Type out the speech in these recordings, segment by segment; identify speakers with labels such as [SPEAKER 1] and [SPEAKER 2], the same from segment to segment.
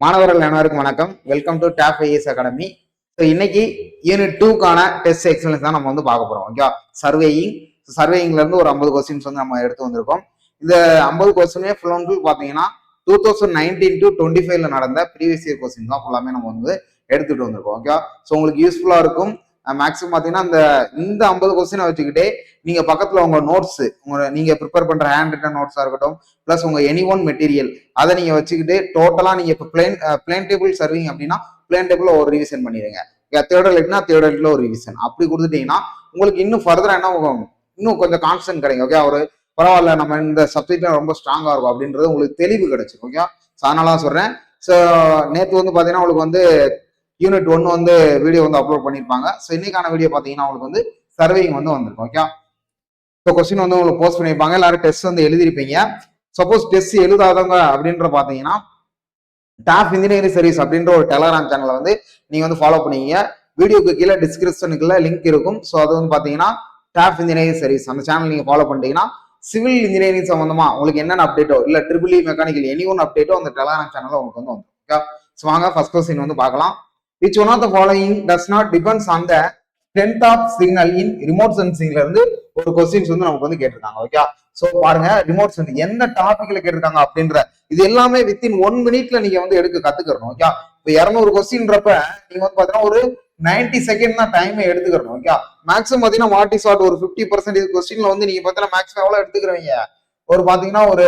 [SPEAKER 1] மாணவர்கள் அனைவருக்கும் வணக்கம். Welcome to top IAS academy. So இன்னைக்கு யூனிட் 2க்கான டெஸ்ட் எக்ஸலன்ஸ் தான் நம்ம வந்து பார்க்க போறோம். ஓகே, சர்வேயிங்ல இருந்து ஒரு 50 கொஸ்டின்ஸ் வந்து நம்ம எடுத்து வந்திருக்கோம். இந்த 50 கொஸ்டினே ஃபுல் அண்ட் ஃபுல் பார்த்தீங்கன்னா 2019 to 25ல நடந்த ப்ரீவியஸ் இயர் கொஸ்டின் தான் ஃபுல்லாமே நம்ம வந்து எடுத்துட்டு வந்திருக்கோம். ஓகே, ஸோ உங்களுக்கு யூஸ்ஃபுல்லா இருக்கும். மேக்ஸிமம் பார்த்தீங்கன்னா இந்த 50 கொஸ்டினை வச்சுக்கிட்டே நீங்க பக்கத்துல உங்க நோட்ஸ், நீங்க ப்ரிப்பேர் பண்ற ஹேண்ட் ரிட்டன் நோட்ஸா இருக்கட்டும், பிளஸ் உங்க எனி ஒன் மெட்டீரியல் அதை நீங்க வச்சுக்கிட்டு டோட்டலா நீங்க இப்போ பிளேன் டேபிள் சர்விங் அப்படின்னா பிளேன் டேபிள் ஒரு ரிவிஷன் பண்ணிடுங்க. தியோடலிக்னா தியோடலிக்ல ஒரு ரிவிஷன் அப்படி கொடுத்துட்டீங்கன்னா உங்களுக்கு இன்னும் ஃபர்தரா என்ன இன்னும் கொஞ்சம் கான்ஸ்டன்ட் கிடைக்கும். ஓகே, ஒரு பரவாயில்ல நம்ம இந்த சப்ஜெக்ட்ல ரொம்ப ஸ்ட்ராங்கா இருக்கும் அப்படின்றது உங்களுக்கு தெளிவு கிடைச்சிடும். ஓகே, ஸோ அதனால தான் சொல்றேன். ஸோ நேற்று வந்து பாத்தீங்கன்னா உங்களுக்கு வந்து யூனிட் 1 வந்து வீடியோ வந்து அப்லோட் பண்ணியிருப்பாங்க. ஸோ இன்னைக்கான வீடியோ பார்த்தீங்கன்னா உங்களுக்கு வந்து சர்வேயிங் வந்து வந்திருக்கும். ஓகே, ஸோ கொஸ்டின் வந்து உங்களுக்கு போஸ்ட் பண்ணியிருப்பாங்க. எல்லாரும் டெஸ்ட் வந்து எழுதிருப்பீங்க. சப்போஸ் டெஸ்ட் எழுதாதவங்க அப்படின்ற பார்த்தீங்கன்னா டாப் இன்ஜினியரிங் சர்வீஸ் அப்படின்ற ஒரு டெலகிராம் சேனலை வந்து நீங்க வந்து ஃபாலோ பண்ணீங்க. வீடியோக்கு கீழே டிஸ்கிரிப்ஷனுக்குள்ள லிங்க் இருக்கும். ஸோ அது வந்து பார்த்தீங்கன்னா டாப் இன்ஜினியரிங் சர்வீஸ் அந்த சேனல் நீங்க ஃபாலோ பண்ணிட்டீங்கன்னா சிவில் இன்ஜினியரிங் சம்பந்தமா உங்களுக்கு என்னென்ன அப்டேட்டோ இல்லை ட்ரிபிள் மெக்கானிக்கல் எனி ஒன் அப்டேட்டோ அந்த டெலகிராம் சேனல்ல உங்களுக்கு வந்து வந்துடும். ஓகே, ஸோ வாங்க ஃபர்ஸ்ட் கொஸ்டின் வந்து பார்க்கலாம். Which one of the following does not depends on the strength of signal in remote sensing ல இருந்து ஒரு கொஸ்டின்ஸ் வந்து நமக்கு வந்து கேட்டிருக்காங்க. ஓகே, சோ பாருங்க ரிமோட் சென்சிங் எந்த டாபிக்ல கேட்டிருக்காங்க அப்படின்ற இது எல்லாமே வித்தின் 1 மினிட்ல நீங்க வந்து எடுக்க கத்துக்கணும். ஓகே, இப்போ 200 கொஸ்டின்றப்ப நீங்க வந்து பாத்தீங்கன்னா ஒரு 90 செகண்ட் தான் டைம் எடுத்துக்கணும். ஓகே, மேக்ஸிமம் பாத்தீங்கன்னா வாட் இஸ் வாட் ஒரு 50% கொஸ்டின்ல வந்து நீங்க பாத்தீங்கன்னா மேக்ஸிமம் எவ்வளவு எடுத்துக்கிறீங்க ஒரு பாத்தீங்கன்னா ஒரு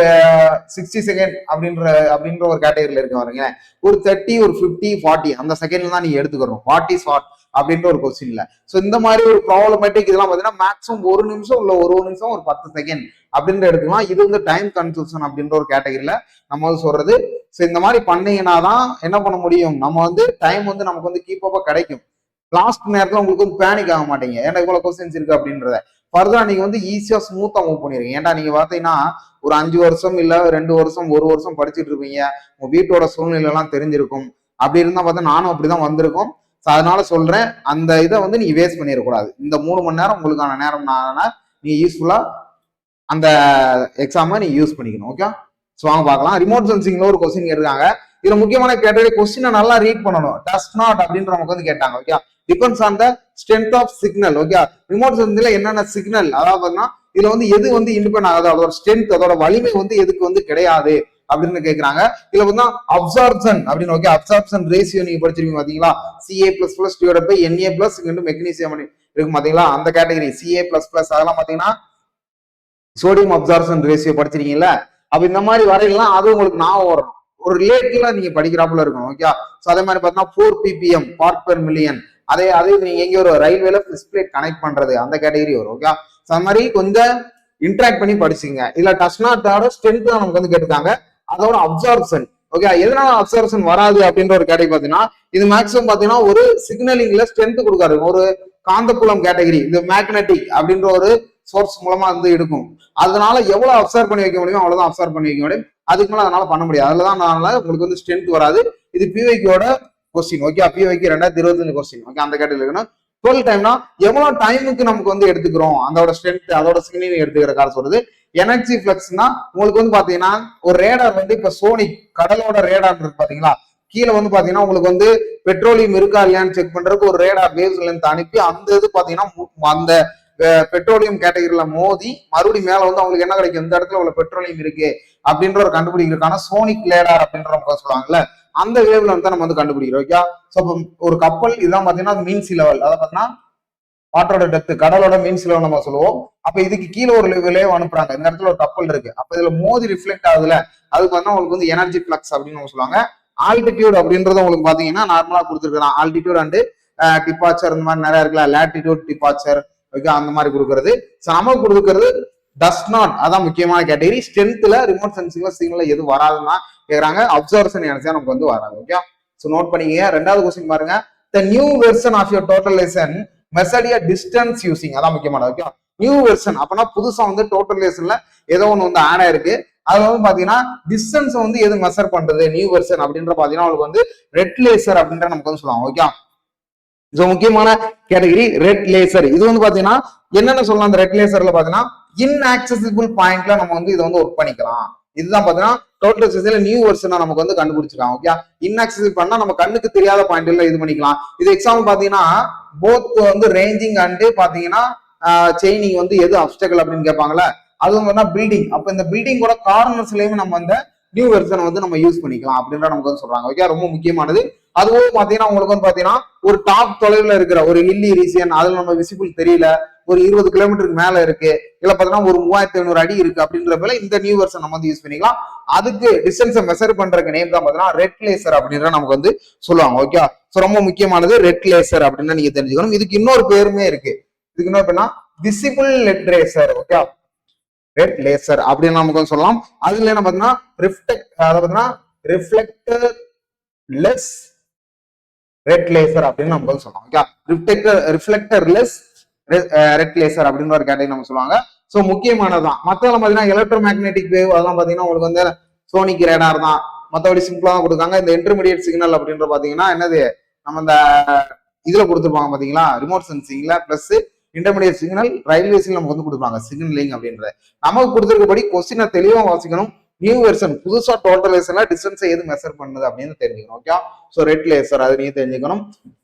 [SPEAKER 1] 60 செகண்ட் அப்படின்ற ஒரு கேட்டகரியில இருக்க வரீங்க. ஒரு 30 ஒரு 50 40 அந்த செகண்ட்ல தான் நீங்க எடுத்துக்கணும் வாட் இஸ் வாட் அப்படின்ற ஒரு கொஸ்டின்ல. ஸோ இந்த மாதிரி ஒரு ப்ராப்ளமேட்டிக் இதெல்லாம் பாத்தீங்கன்னா மேக்ஸிமம் 1 நிமிஷம் இல்ல ஒரு நிமிஷம் ஒரு 10 செகண்ட் அப்படின்ற எடுத்துக்கலாம். இது வந்து டைம் கன்சூஷன் அப்படின்ற ஒரு கேட்டகரியில நம்ம வந்து சொல்றது. ஸோ இந்த மாதிரி பண்ணீங்கன்னா தான் என்ன பண்ண முடியும், நம்ம வந்து டைம் வந்து நமக்கு வந்து கீப் அப்பா கிடைக்கும். லாஸ்ட் நேரத்துல உங்களுக்கு வந்து பேனிக் ஆக மாட்டீங்க ஏன்னா இவ்வளவு கொஸ்டின்ஸ் இருக்கு அப்படின்றத. ஃபர்தரா நீங்க வந்து ஈஸியா ஸ்மூத்தா மூவ் பண்ணிருக்கீங்க. ஏன்டா நீங்க பாத்தீங்கன்னா ஒரு 5 வருஷம் இல்ல 2 வருஷம் 1 வருஷம் படிச்சுட்டு இருப்பீங்க. உங்க வீட்டோட சூழ்நிலை எல்லாம் தெரிஞ்சிருக்கும். அப்படி இருந்தா பார்த்தா நானும் அப்படிதான் வந்திருக்கும். அதனால சொல்றேன், அந்த இதை வந்து நீங்க வேஸ்ட் பண்ணிடக்கூடாது. இந்த 3 மணி நேரம் உங்களுக்கான நேரம் நீங்க யூஸ்ஃபுல்லா அந்த எக்ஸாமை நீங்க யூஸ் பண்ணிக்கணும். ஓகே, ஸோ வாங்க பார்க்கலாம். ரிமோட் சென்சிங்ல ஒரு கொஸ்டின் கேட்டிருக்காங்க. இதுல முக்கியமான கேட்டகரி கொஸ்டினை நல்லா ரீட் பண்ணணும். டஸ் நாட் அப்படின்ற நமக்கு வந்து கேட்டாங்க. Okay, depends on the strength of signal. Okay, remote சென்சிங்ல என்னென்ன சிக்னல், அதாவது பாத்தீங்கன்னா இதுல வந்து எது வந்து இண்டிபெண்ட் ஆகுது, அதோட ஸ்ட்ரென்த் அதோட வலிமை வந்து எதுக்கு வந்து கிடையாது அப்படின்னு கேட்கறாங்க. இதுல வந்து அப்சார்ப்ஷன் அப்படின்னு. ஓகே, அப்சார்ப்ஷன் ரேஷியோ நீங்க படிச்சிருக்கீங்க பாத்தீங்களா, CA++ divided by Na+ magnesium இருக்கு பாத்தீங்களா, அந்த கேட்டகரி CA++ அதெல்லாம் பாத்தீங்கன்னா சோடியம் அப்சார்ப்ஷன் ரேஷியோ படிச்சிருக்கீங்கல்ல. அப்ப இந்த மாதிரி வரையலாம் அது உங்களுக்கு ஞாபகம் வரும். ஒரு ரிலேட்டிவா நீங்க படிக்கிறாப்புல இருக்கணும். ஓகே, ஸோ அதே மாதிரி பார்த்தீங்கன்னா 4 ppm பார்ட் பெர் மில்லியன். அதே நீங்க எங்க ஒரு ரயில்வேல பிளேட் கனெக்ட் பண்றது அந்த கேட்டகரி வரும். ஓகே, ஸோ அந்த மாதிரி கொஞ்சம் இன்ட்ராக்ட் பண்ணி படிச்சுங்க. இதுல டச் நாட்டோட ஸ்ட்ரென்த் தான் நமக்கு வந்து கேட்டிருக்காங்க. அதோட அப்சார்ப்ஷன். ஓகே, எதனால அப்சார்ப்ஷன் வராது அப்படின்ற ஒரு கேட்டகரி பாத்தீங்கன்னா இது மேக்ஸிமம் பாத்தீங்கன்னா ஒரு சிக்னலிங்ல ஸ்ட்ரென்த் கொடுக்காது. ஒரு காந்தப்புலம் கேட்டகரி இது மேக்னெட்டிக் அப்படின்ற ஒரு சோர்ஸ் மூலமா வந்து எடுக்கும். அதனால எவ்வளவு அப்சர்வ் பண்ணி வைக்க முடியும் அவ்வளவுதான் அப்சர்வ் பண்ணி வைக்க முடியும். அதுக்கு மேல அதனால பண்ண முடியாது. அதுலதான் உங்களுக்கு வந்து ஸ்ட்ரென்த் வராது. இது பிவைக்கோட கொஸ்டின். ஓகே, பிவைக்கு 2025 கொஸ்டின். ஓகே, அந்த கேட்டகரி இருக்கணும். 12 டைம்னா எவ்வளவு டைமுக்கு நமக்கு வந்து எடுத்துக்கிறோம் அதோட ஸ்ட்ரென்த் அதோட சிக்னலிங் எடுத்துக்கிற கார சொல்றது. எனர்ஜி பிளக்ஸ்னா உங்களுக்கு வந்து பாத்தீங்கன்னா ஒரு ரேடார் வந்து இப்ப சோனிக் கடலோட ரேடார் இருக்கு பாத்தீங்களா, கீழே வந்து பாத்தீங்கன்னா உங்களுக்கு வந்து பெட்ரோலியம் இருக்கா இல்லையான்னு செக் பண்றதுக்கு ஒரு ரேடார் வேவ்ஸ் லென்த் அனுப்பி அந்த இது பாத்தீங்கன்னா அந்த பெட்ரோலியம் கேட்டகரியில மோதி மறுபடியும் மேல வந்து அவங்களுக்கு என்ன கிடைக்கும், இந்த இடத்துல உள்ள பெட்ரோலியம் இருக்கு அப்படின்ற ஒரு கண்டுபிடிக்கிறதுக்கான சோனிக் லேடார் அப்படின்ற சொல்லுவாங்கல்ல, அந்த வேவ்ல வந்து நம்ம வந்து கண்டுபிடிக்கிறோம். ஓகே, ஸோ ஒரு கப்பல் இதுதான் பாத்தீங்கன்னா மீன் சி லெவல், அதை பாத்தீங்கன்னா வாட்டரோட டெப்த் கடலோட மீன் சி லெவல் நம்ம சொல்லுவோம். அப்ப இதுக்கு கீழே ஒரு வேவ் அனுப்புறாங்க. இந்த இடத்துல ஒரு கப்பல் இருக்கு. அப்ப இதுல மோதி ரிஃப்ளெக்ட் ஆகுதுல, அதுக்கு வந்து உங்களுக்கு வந்து எனர்ஜி பிளக்ஸ் அப்படின்னு சொல்லுவாங்க. ஆல்டிடியூட் அப்படின்றது உங்களுக்கு பாத்தீங்கன்னா நார்மலா கொடுத்துருக்காங்க. ஆல்டிடியூட் அண்ட் டிபார்ச்சர் இந்த மாதிரி நிறைய இருக்குல்ல, லேட்டிடியூட் டிபார்ச்சர். ஓகே, அந்த மாதிரி கொடுக்கறது. நமக்கு கொடுக்கறது டஸ் நாட், அதான் முக்கியமான கேட்டகரி. ஸ்ட்ரென்த்ல ரிமோட் சென்சிங்ல சிக்னல்ல எது வராதுன்னா கேக்குறாங்க. அப்சர்வேஷன் நினைச்சா நமக்கு வந்து வராது. ஓகே, சோ நோட் பண்ணிக்க. 2வது கொஸ்டின் பாருங்க. The new version of your total lesson method a distance using, அதான் முக்கியமானது. ஓகே, நியூ வெர்ஷன் அப்பனா புதுசா வந்து டோட்டல் லெசன்ல ஏதோ ஒன்று வந்து ஆட் ஆயிருக்கு. அதுல வந்து பாத்தீங்கன்னா டிஸ்டன்ஸ் வந்து எது மெஷர் பண்றது நியூ வெர்ஷன் அப்படின்ற பாத்தீங்கன்னா உங்களுக்கு வந்து ரெட் லேசர் அப்படின்ற நமக்கு வந்து சொல்லுவாங்க. ஓகே, சோ முக்கியமான கேட்டகரி ரெட் லேசர். இது வந்து பாத்தீங்கன்னா என்னென்ன சொல்லலாம், அந்த ரெட் லேசர்ல பாத்தீங்கன்னா இன்ஆக்சசிபிள் பாயிண்ட்ல நம்ம வந்து இதை வந்து ஒர்க் பண்ணிக்கலாம். இதுதான் பாத்தீங்கன்னா டோட்டல் டெஸ்ட் நியூ வெர்ஷனை நமக்கு வந்து கண்டுபிடிச்சிருக்காங்க. ஓகே, இன்ஆக்சசிபிள் பண்ணா நம்ம கண்ணுக்கு தெரியாத பாயிண்ட்ல இது பண்ணிக்கலாம். இது எக்ஸாம்பிள் பாத்தீங்கன்னா போத் வந்து ரேஞ்சிங் அண்ட் பாத்தீங்கன்னா செயினிங் வந்து எது அப்டக்கல் அப்படின்னு கேட்பாங்கல்ல, அது பில்டிங். அப்ப இந்த பில்டிங்கோட கார்னர்ஸ்லயுமே நம்ம அந்த நியூ வெர்ஷன் வந்து நம்ம யூஸ் பண்ணிக்கலாம் அப்படின்ற நமக்கு வந்து சொல்றாங்க. ஓகே, ரொம்ப முக்கியமானது. அதுவும் பாத்தீங்கன்னா உங்களுக்கு வந்து பாத்தீங்கன்னா ஒரு டாப் தொலைவில் இருக்கிற ஒரு ஹில்லி ரீஜியன், அதுல நம்ம விசிபிள் தெரியல, ஒரு 20 கிலோமீட்டருக்கு மேல இருக்கு, இல்ல பாத்தீங்கன்னா ஒரு 3500 அடி இருக்கு அப்படின்றப்ப இந்த நியூ வெர்ஷன் நம்ம வந்து யூஸ் பண்ணிக்கலாம். அதுக்கு டிஸ்டன்ஸை மெஷர் பண்றதுக்கு நேம் தான் பாத்தீங்கன்னா ரெட் லேசர் அப்படின்ற நமக்கு வந்து சொல்லுவாங்க. ஓகே, சோ ரொம்ப முக்கியமானது ரெட் லேசர் அப்படின்னு நீங்க தெரிஞ்சுக்கணும். இதுக்கு இன்னொரு பேருமே இருக்கு. இதுக்கு இன்னொரு பேருனா visible red laser. Okay, red laser அப்படின்னு நமக்கு சொல்லலாம். அதுல என்ன பாத்தீங்கன்னா ரிஃப்ளெக்டர் லெஸ் ரெட் லேசர் அப்படின்னு நம்ம சொல்லலாம். ரிஃப்ளெக்டர் லெஸ் ரெட் லேசர் அப்படின்னு ஒரு கேட்டகரி நம்ம சொல்லுவாங்க. சோ முக்கியமானதான். மத்தெல்லாம் பாத்தீங்கன்னா எலக்ட்ரோ மேக்னெட்டிக் வேவ் அதெல்லாம் பாத்தீங்கன்னா உங்களுக்கு வந்து சோனிக் ரேடார் தான். மத்தபடி சிம்பிளா தான் கொடுக்காங்க. இந்த இன்டர்மீடியட் சிக்னல் அப்படின்ற பாத்தீங்கன்னா என்னது நம்ம இந்த இதுல கொடுத்துருப்பாங்க பாத்தீங்களா, ரிமோட் சென்சிங்ல பிளஸ் இன்டர்மீடியட் சிக்னல் ரயில்வேஸ்ல நமக்கு வந்து கொடுப்பாங்க சிக்னலிங் அப்படின்றது. நமக்கு கொடுத்துருக்கபடி கொஸ்டினை தெளிவா வாசிக்கணும். நியூ வெர்ஷன் புதுசா டோட்டல் லேசர்ல டிஸ்டன்ஸ் எது மெஷர் பண்ணுது அப்படின்னு தெரிஞ்சுக்கணும். ஓகே, சோ ரெட் லேசர் அது நீங்க தெரிஞ்சுக்கணும்.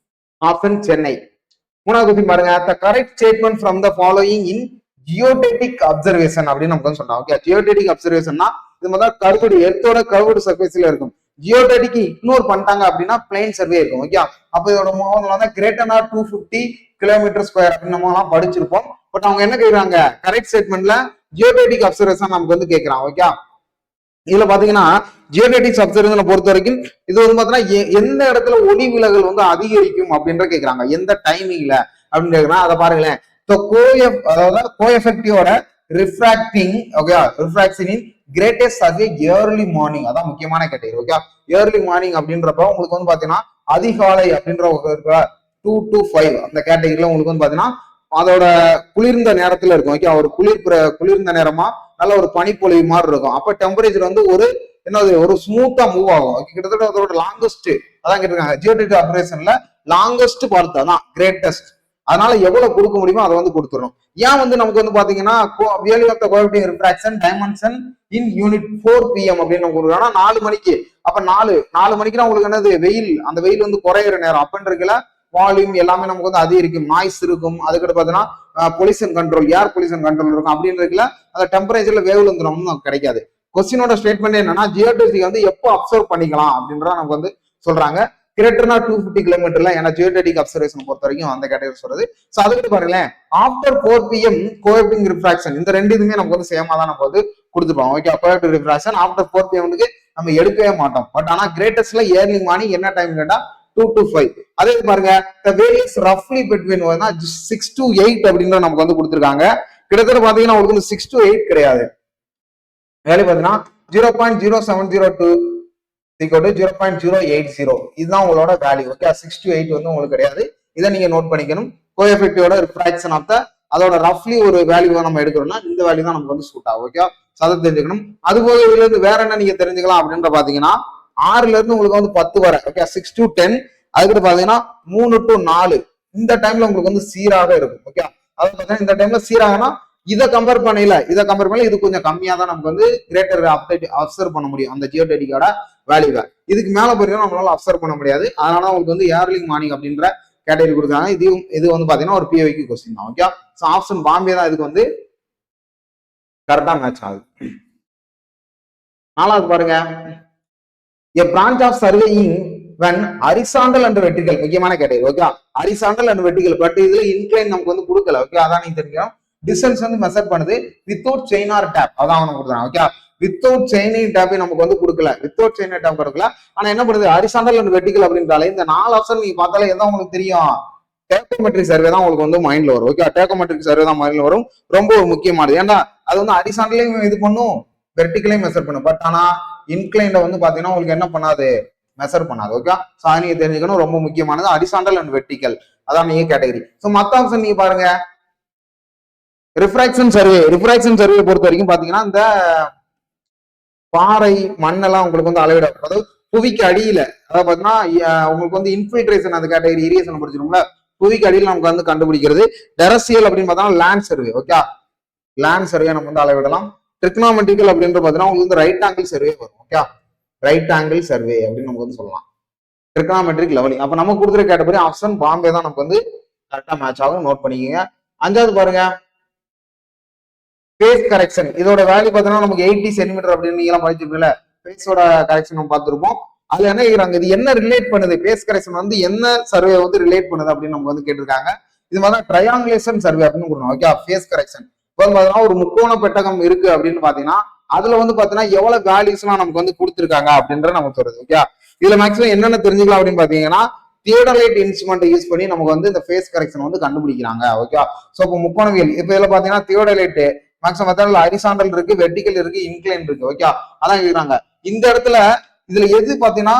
[SPEAKER 1] ஆப்ஷன் சென்னை. மூணாவது கொஸ்டின் பாருங்க, the correct statement from the following in geodetic observation அப்படின்னு நமக்கு வந்து சொல்றாங்க. ஓகே, geodetic observationனா இது மாதிரி கர்வ்டு எர்த்தோட கர்வ்டு சர்ஃபேஸ்ல இருக்கும். ஜியோடெடிக் இக்னோர் பண்ணிட்டாங்க அப்படின்னா பிளைன் சர்வே இருக்கும். ஓகே, அப்ப இதோட முகவரி கிரேட்டர் ஆர் 250 கிலோமீட்டர் ஸ்கொயர் அப்படின்னு நம்ம எல்லாம் படிச்சிருப்போம். பட் அவங்க என்ன கேக்குறாங்க, கரெக்ட் ஸ்டேட்மெண்ட்ல ஜியோடெடிக் அப்சர்வேஷன் நமக்கு வந்து கேட்கறான். ஓகே, இதுல பாத்தீங்கன்னா ஜியோடெடிக் அப்சர்வேஷனை பொறுத்த வரைக்கும் இது வந்து பாத்தீங்கன்னா எந்த இடத்துல ஒளி விலகல் வந்து அதிகரிக்கும் அப்படின்ற கேக்குறாங்க, எந்த டைமிங்ல அப்படின்னு கேக்குறாங்க. அதை பாருங்களேன், அதாவது கோஎஃபெக்டிவோட ரிஃப்ராக்டிங், ஓகே, ரிஃப்ராக்ஷன் இன் கிரேட்டஸ்ட் சர்வே ஏர்லி மார்னிங், அதான் முக்கியமான கேட்டகரி. ஓகே, ஏர்லி மார்னிங் அப்படின்றப்ப உங்களுக்கு வந்து பாத்தீங்கன்னா அதிகாலை அப்படின்ற 2 to 5 அந்த கேட்டகரியில உங்களுக்கு வந்து பாத்தீங்கன்னா அதோட குளிர்ந்த நேரத்துல இருக்கும். ஓகே, ஒரு குளிர்ந்த நேரமா நல்ல ஒரு பனிப்பொழிவு மாதிரி இருக்கும். அப்ப டெம்பரேச்சர் வந்து ஒரு ஸ்மூத்தா மூவ் ஆகும். கிட்டத்தட்ட அதோட லாங்கஸ்ட் அதான் கேட்டிருக்காங்க. ஜியோடெடிக் அப்சர்வேஷன்ல லாங்கஸ்ட் பார்த்து அதான் கிரேட்டஸ்ட். அதனால எவ்வளவு கொடுக்க முடியுமோ அதை வந்து கொடுத்துரும். ஏன் வந்து நமக்கு வந்து பாத்தீங்கன்னா value of the coefficient refraction dimension in unit 4 PM அப்படின்னு நம்ம கொடுக்குறோம்னா 4 மணிக்கு. அப்ப 4 மணிக்குனா உங்களுக்கு என்னது வெயில், அந்த வெயில் வந்து குறையிற நேரம். அப்படின்றதுல வால்யூம் எல்லாமே நமக்கு வந்து அதிகரிக்கும், நாய்ஸ் இருக்கும். அதுக்கிட்ட பாத்தீங்கன்னா pollution control, air pollution control இருக்கும். அப்படின்றதுல அந்த டெம்பரேச்சர்ல வேவ் வந்து நமக்கு கிடைக்காது. கொஸ்டினோட ஸ்டேட்மெண்ட் என்னன்னா ஜியோடெசிக் வந்து எப்போ அப்சர்வ் பண்ணிக்கலாம் அப்படின்றத நமக்கு வந்து சொல்றாங்க. கிரேட்டர்னா 250 கிலோமீட்டர்ல, ஏன்னா ஜியோடெடிக் அப்சர்வேஷன் பொறுத்த வரைக்கும் அந்த கேட்டகரி சொல்றது. சோ அதுக்கு பாருங்களேன், ஆஃப்டர் 4 PM கோஎஃபிஷியன்ட் ரிஃப்ராக்ஷன் இந்த ரெண்டு இதுமே நமக்கு வந்து சேமா தான் நம்ம வந்து கொடுத்துருப்போம். Okay, coefficient refraction after 4 PM நம்ம எடுக்கவே மாட்டோம். பட் ஆனா கிரேட்டஸ்ட்ல ஏர்லி மார்னிங் என்ன டைம் கேட்டா 2 to 5. அதே பாருங்க, the varies roughly between 6 to 8 அப்படின்ற நமக்கு வந்து கொடுத்துருக்காங்க. கிட்டத்தட்ட பாத்தீங்கன்னா உங்களுக்கு வந்து 6 to 8 கிடையாது. வேல்யூ பாத்தீங்கன்னா 0.0702 0.080 இதுதான் உங்களோட வேல்யூ. ஓகே, 6 to 8 வந்து உங்களுக்கு கிடையாது. இதை நீங்க நோட் பண்ணிக்கணும். கோஎஃபெக்டிவோட ரிஃப்ராக்ஷன் ஆஃப் த அதோட ரஃப்லி ஒரு வேல்யூ நம்ம எடுக்கிறோம்னா இந்த வேல்யூ தான் நமக்கு வந்து சூட் ஆகும். ஓகே, அதை தெரிஞ்சுக்கணும். அது போக இதுல இருந்து வேற என்ன நீங்க தெரிஞ்சுக்கலாம் அப்படின்ற பாத்தீங்கன்னா 6ல இருந்து உங்களுக்கு வந்து 10 வரை. Okay, 6 to 10. அதுக்கிட்ட பாத்தீங்கன்னா 3 to 4 இந்த டைம்ல உங்களுக்கு வந்து சீராக இருக்கும். ஓகே, அதாவது பாத்தீங்கன்னா இந்த டைம்ல சீராகனா இதை கம்பேர் பண்ணல இது கொஞ்சம் கம்மியா தான் நமக்கு வந்து கிரேட்டர் அப்சர்வ் பண்ண முடியும் அந்த ஜியோடெடிக்கோட வேல்யூவை. இதுக்கு மேல போறீங்கன்னா நம்மளால அப்சர்வ் பண்ண முடியாது. அதனால உங்களுக்கு வந்து ஏர்லி மார்னிங் அப்படின்ற கேட்டகரி கொடுத்தாங்க. இது வந்து பாத்தீங்கன்னா ஒரு பிஓக்கு கொஸ்டின் தான். ஓகே, சோ ஆப்ஷன் பாம்பே தான் இதுக்கு வந்து கரெக்டா மேட்ச் ஆகுது. 4வது பாருங்க, a branch of surveying when horizontal and vertical முக்கியமான category. Okay, horizontal and vertical but இதுல இன்க்ளைன் நமக்கு வந்து கொடுக்கல. ஓகே, அதான் நீங்க தெரியும். டிஸ்டன்ஸ் வந்து மெஷர் பண்ணுது வித்தவுட் செயின் ஆர் டேப், அதான் அவங்க கொடுக்குறாங்க. ஓகே, வித்தவுட் செயினிங் டேப் நமக்கு வந்து கொடுக்கல, வித்தவுட் செயின் டேப் கொடுக்கல. ஆனா என்ன பண்ணுது ஹாரிசான்டல் அண்ட் வெர்டிகல் அப்படின்றாலே இந்த 4 ஆப்ஷன் நீங்க பார்த்தாலே எதாவது உங்களுக்கு தெரியும், டேக்கோமெட்ரிக் சர்வே தான் உங்களுக்கு வந்து மைண்ட்ல வரும். ஓகே, டேக்கோமெட்ரிக் சர்வே தான் மைண்ட்ல வரும். ரொம்ப முக்கியமானது. ஏன்னா அது வந்து ஹாரிசான்டலையும் இது பண்ணும், வெர்டிகலையும் மெஷர் பண்ணும். பட் ஆனா இன்க்ளைன்ல வந்து பாத்தீங்கன்னா உங்களுக்கு என்ன பண்ணாது, மெஷர் பண்ணாது. ஓகே, சோ அதை நீங்க தெரிஞ்சுக்கணும். ரொம்ப முக்கியமானது ஹாரிசான்டல் அண்ட் வெர்டிகல், அதான் நீங்க கேட்டகரி. சோ மத்த ஆப்ஷன் நீங்க பாருங்க, ரிஃப்ராக்ஷன் சர்வே பொறுத்த வரைக்கும் பாத்தீங்கன்னா இந்த பாறை மண்ணெல்லாம் உங்களுக்கு வந்து அளவிட, அதாவது புவிக்கு அடியில, அதாவது பாத்தீங்கன்னா உங்களுக்கு வந்து இன்ஃபில்ட்ரேஷன் அந்த கேட்டகரி இரிகேஷன் படிச்சிருக்கோம்ல, புவிக்கு அடியில் நமக்கு வந்து கண்டுபிடிக்கிறது. டெரசியல் அப்படின்னு பார்த்தா land survey. Okay, land survey நம்ம வந்து அளவிடலாம். ட்ரிக்னாமெட்ரிக்கல் அப்படின்ற பாத்தீங்கன்னா உங்களுக்கு வந்து ரைட் ஆங்கிள் சர்வே வரும். ஓகே, ரைட் ஆங்கிள் சர்வே அப்படின்னு நமக்கு வந்து சொல்லலாம். Trigonometric levelling. அப்ப நம்ம கொடுக்குற கேட்டகரி ஆப்ஷன் பாம்பே தான் நமக்கு வந்து கரெக்டா மேட்ச் ஆகும். நோட் பண்ணிக்கோங்க. அஞ்சாவது பாருங்க, ஃபேஸ் கரெக்ஷன். இதோட வேல்யூ பாத்தீங்கன்னா நமக்கு 80 சென்டிமீட்டர் அப்படின்னு நீங்க எல்லாம் படிச்சிருக்கீங்கல்ல. ஃபேஸோட கரெக்ஷன் நம்ம பார்த்திருப்போம். அதுல என்ன கேக்குறாங்க, இது என்ன ரிலேட் பண்ணுது, ஃபேஸ் கரெக்ஷன் வந்து என்ன சர்வே வந்து ரிலேட் பண்ணுது அப்படின்னு நமக்கு வந்து கேட்டிருக்காங்க. இது மாதிரி ட்ரையாங்குலேஷன் சர்வே அப்படின்னு கொடுக்கணும். ஓகே, ஃபேஸ் கரெக்ஷன் பாத்தீங்கன்னா ஒரு முக்கோண பெட்டகம் இருக்கு அப்படின்னு பாத்தீங்கன்னா அதுல வந்து பாத்தீங்கன்னா எவ்வளவு வேல்யூஸ் எல்லாம் நமக்கு வந்து கொடுத்துருக்காங்க அப்படின்ற நமக்கு வருது. ஓகே, இதுல மேக்ஸிமம் என்னென்ன தெரிஞ்சுக்கலாம் அப்படின்னு பாத்தீங்கன்னா தியோடலைட் இன்ஸ்ட்ருமெண்ட் யூஸ் பண்ணி நமக்கு வந்து இந்த ஃபேஸ் கரெக்ஷன் வந்து கண்டுபிடிக்கிறாங்க. ஓகே, சோ இப்போ முக்கோணவியல் இப்ப இதுல பாத்தீங்கன்னா தியோடலைட் மேக்ஸிமம் மெத்தட்ல ஹரிசாண்டல் இருக்கு, வெர்டிகல் இருக்கு, இன்க்ளைன் இருக்கு. ஓகே, அதான் கேக்குறாங்க. இந்த இடத்துல இதுல எது பாத்தீங்கன்னா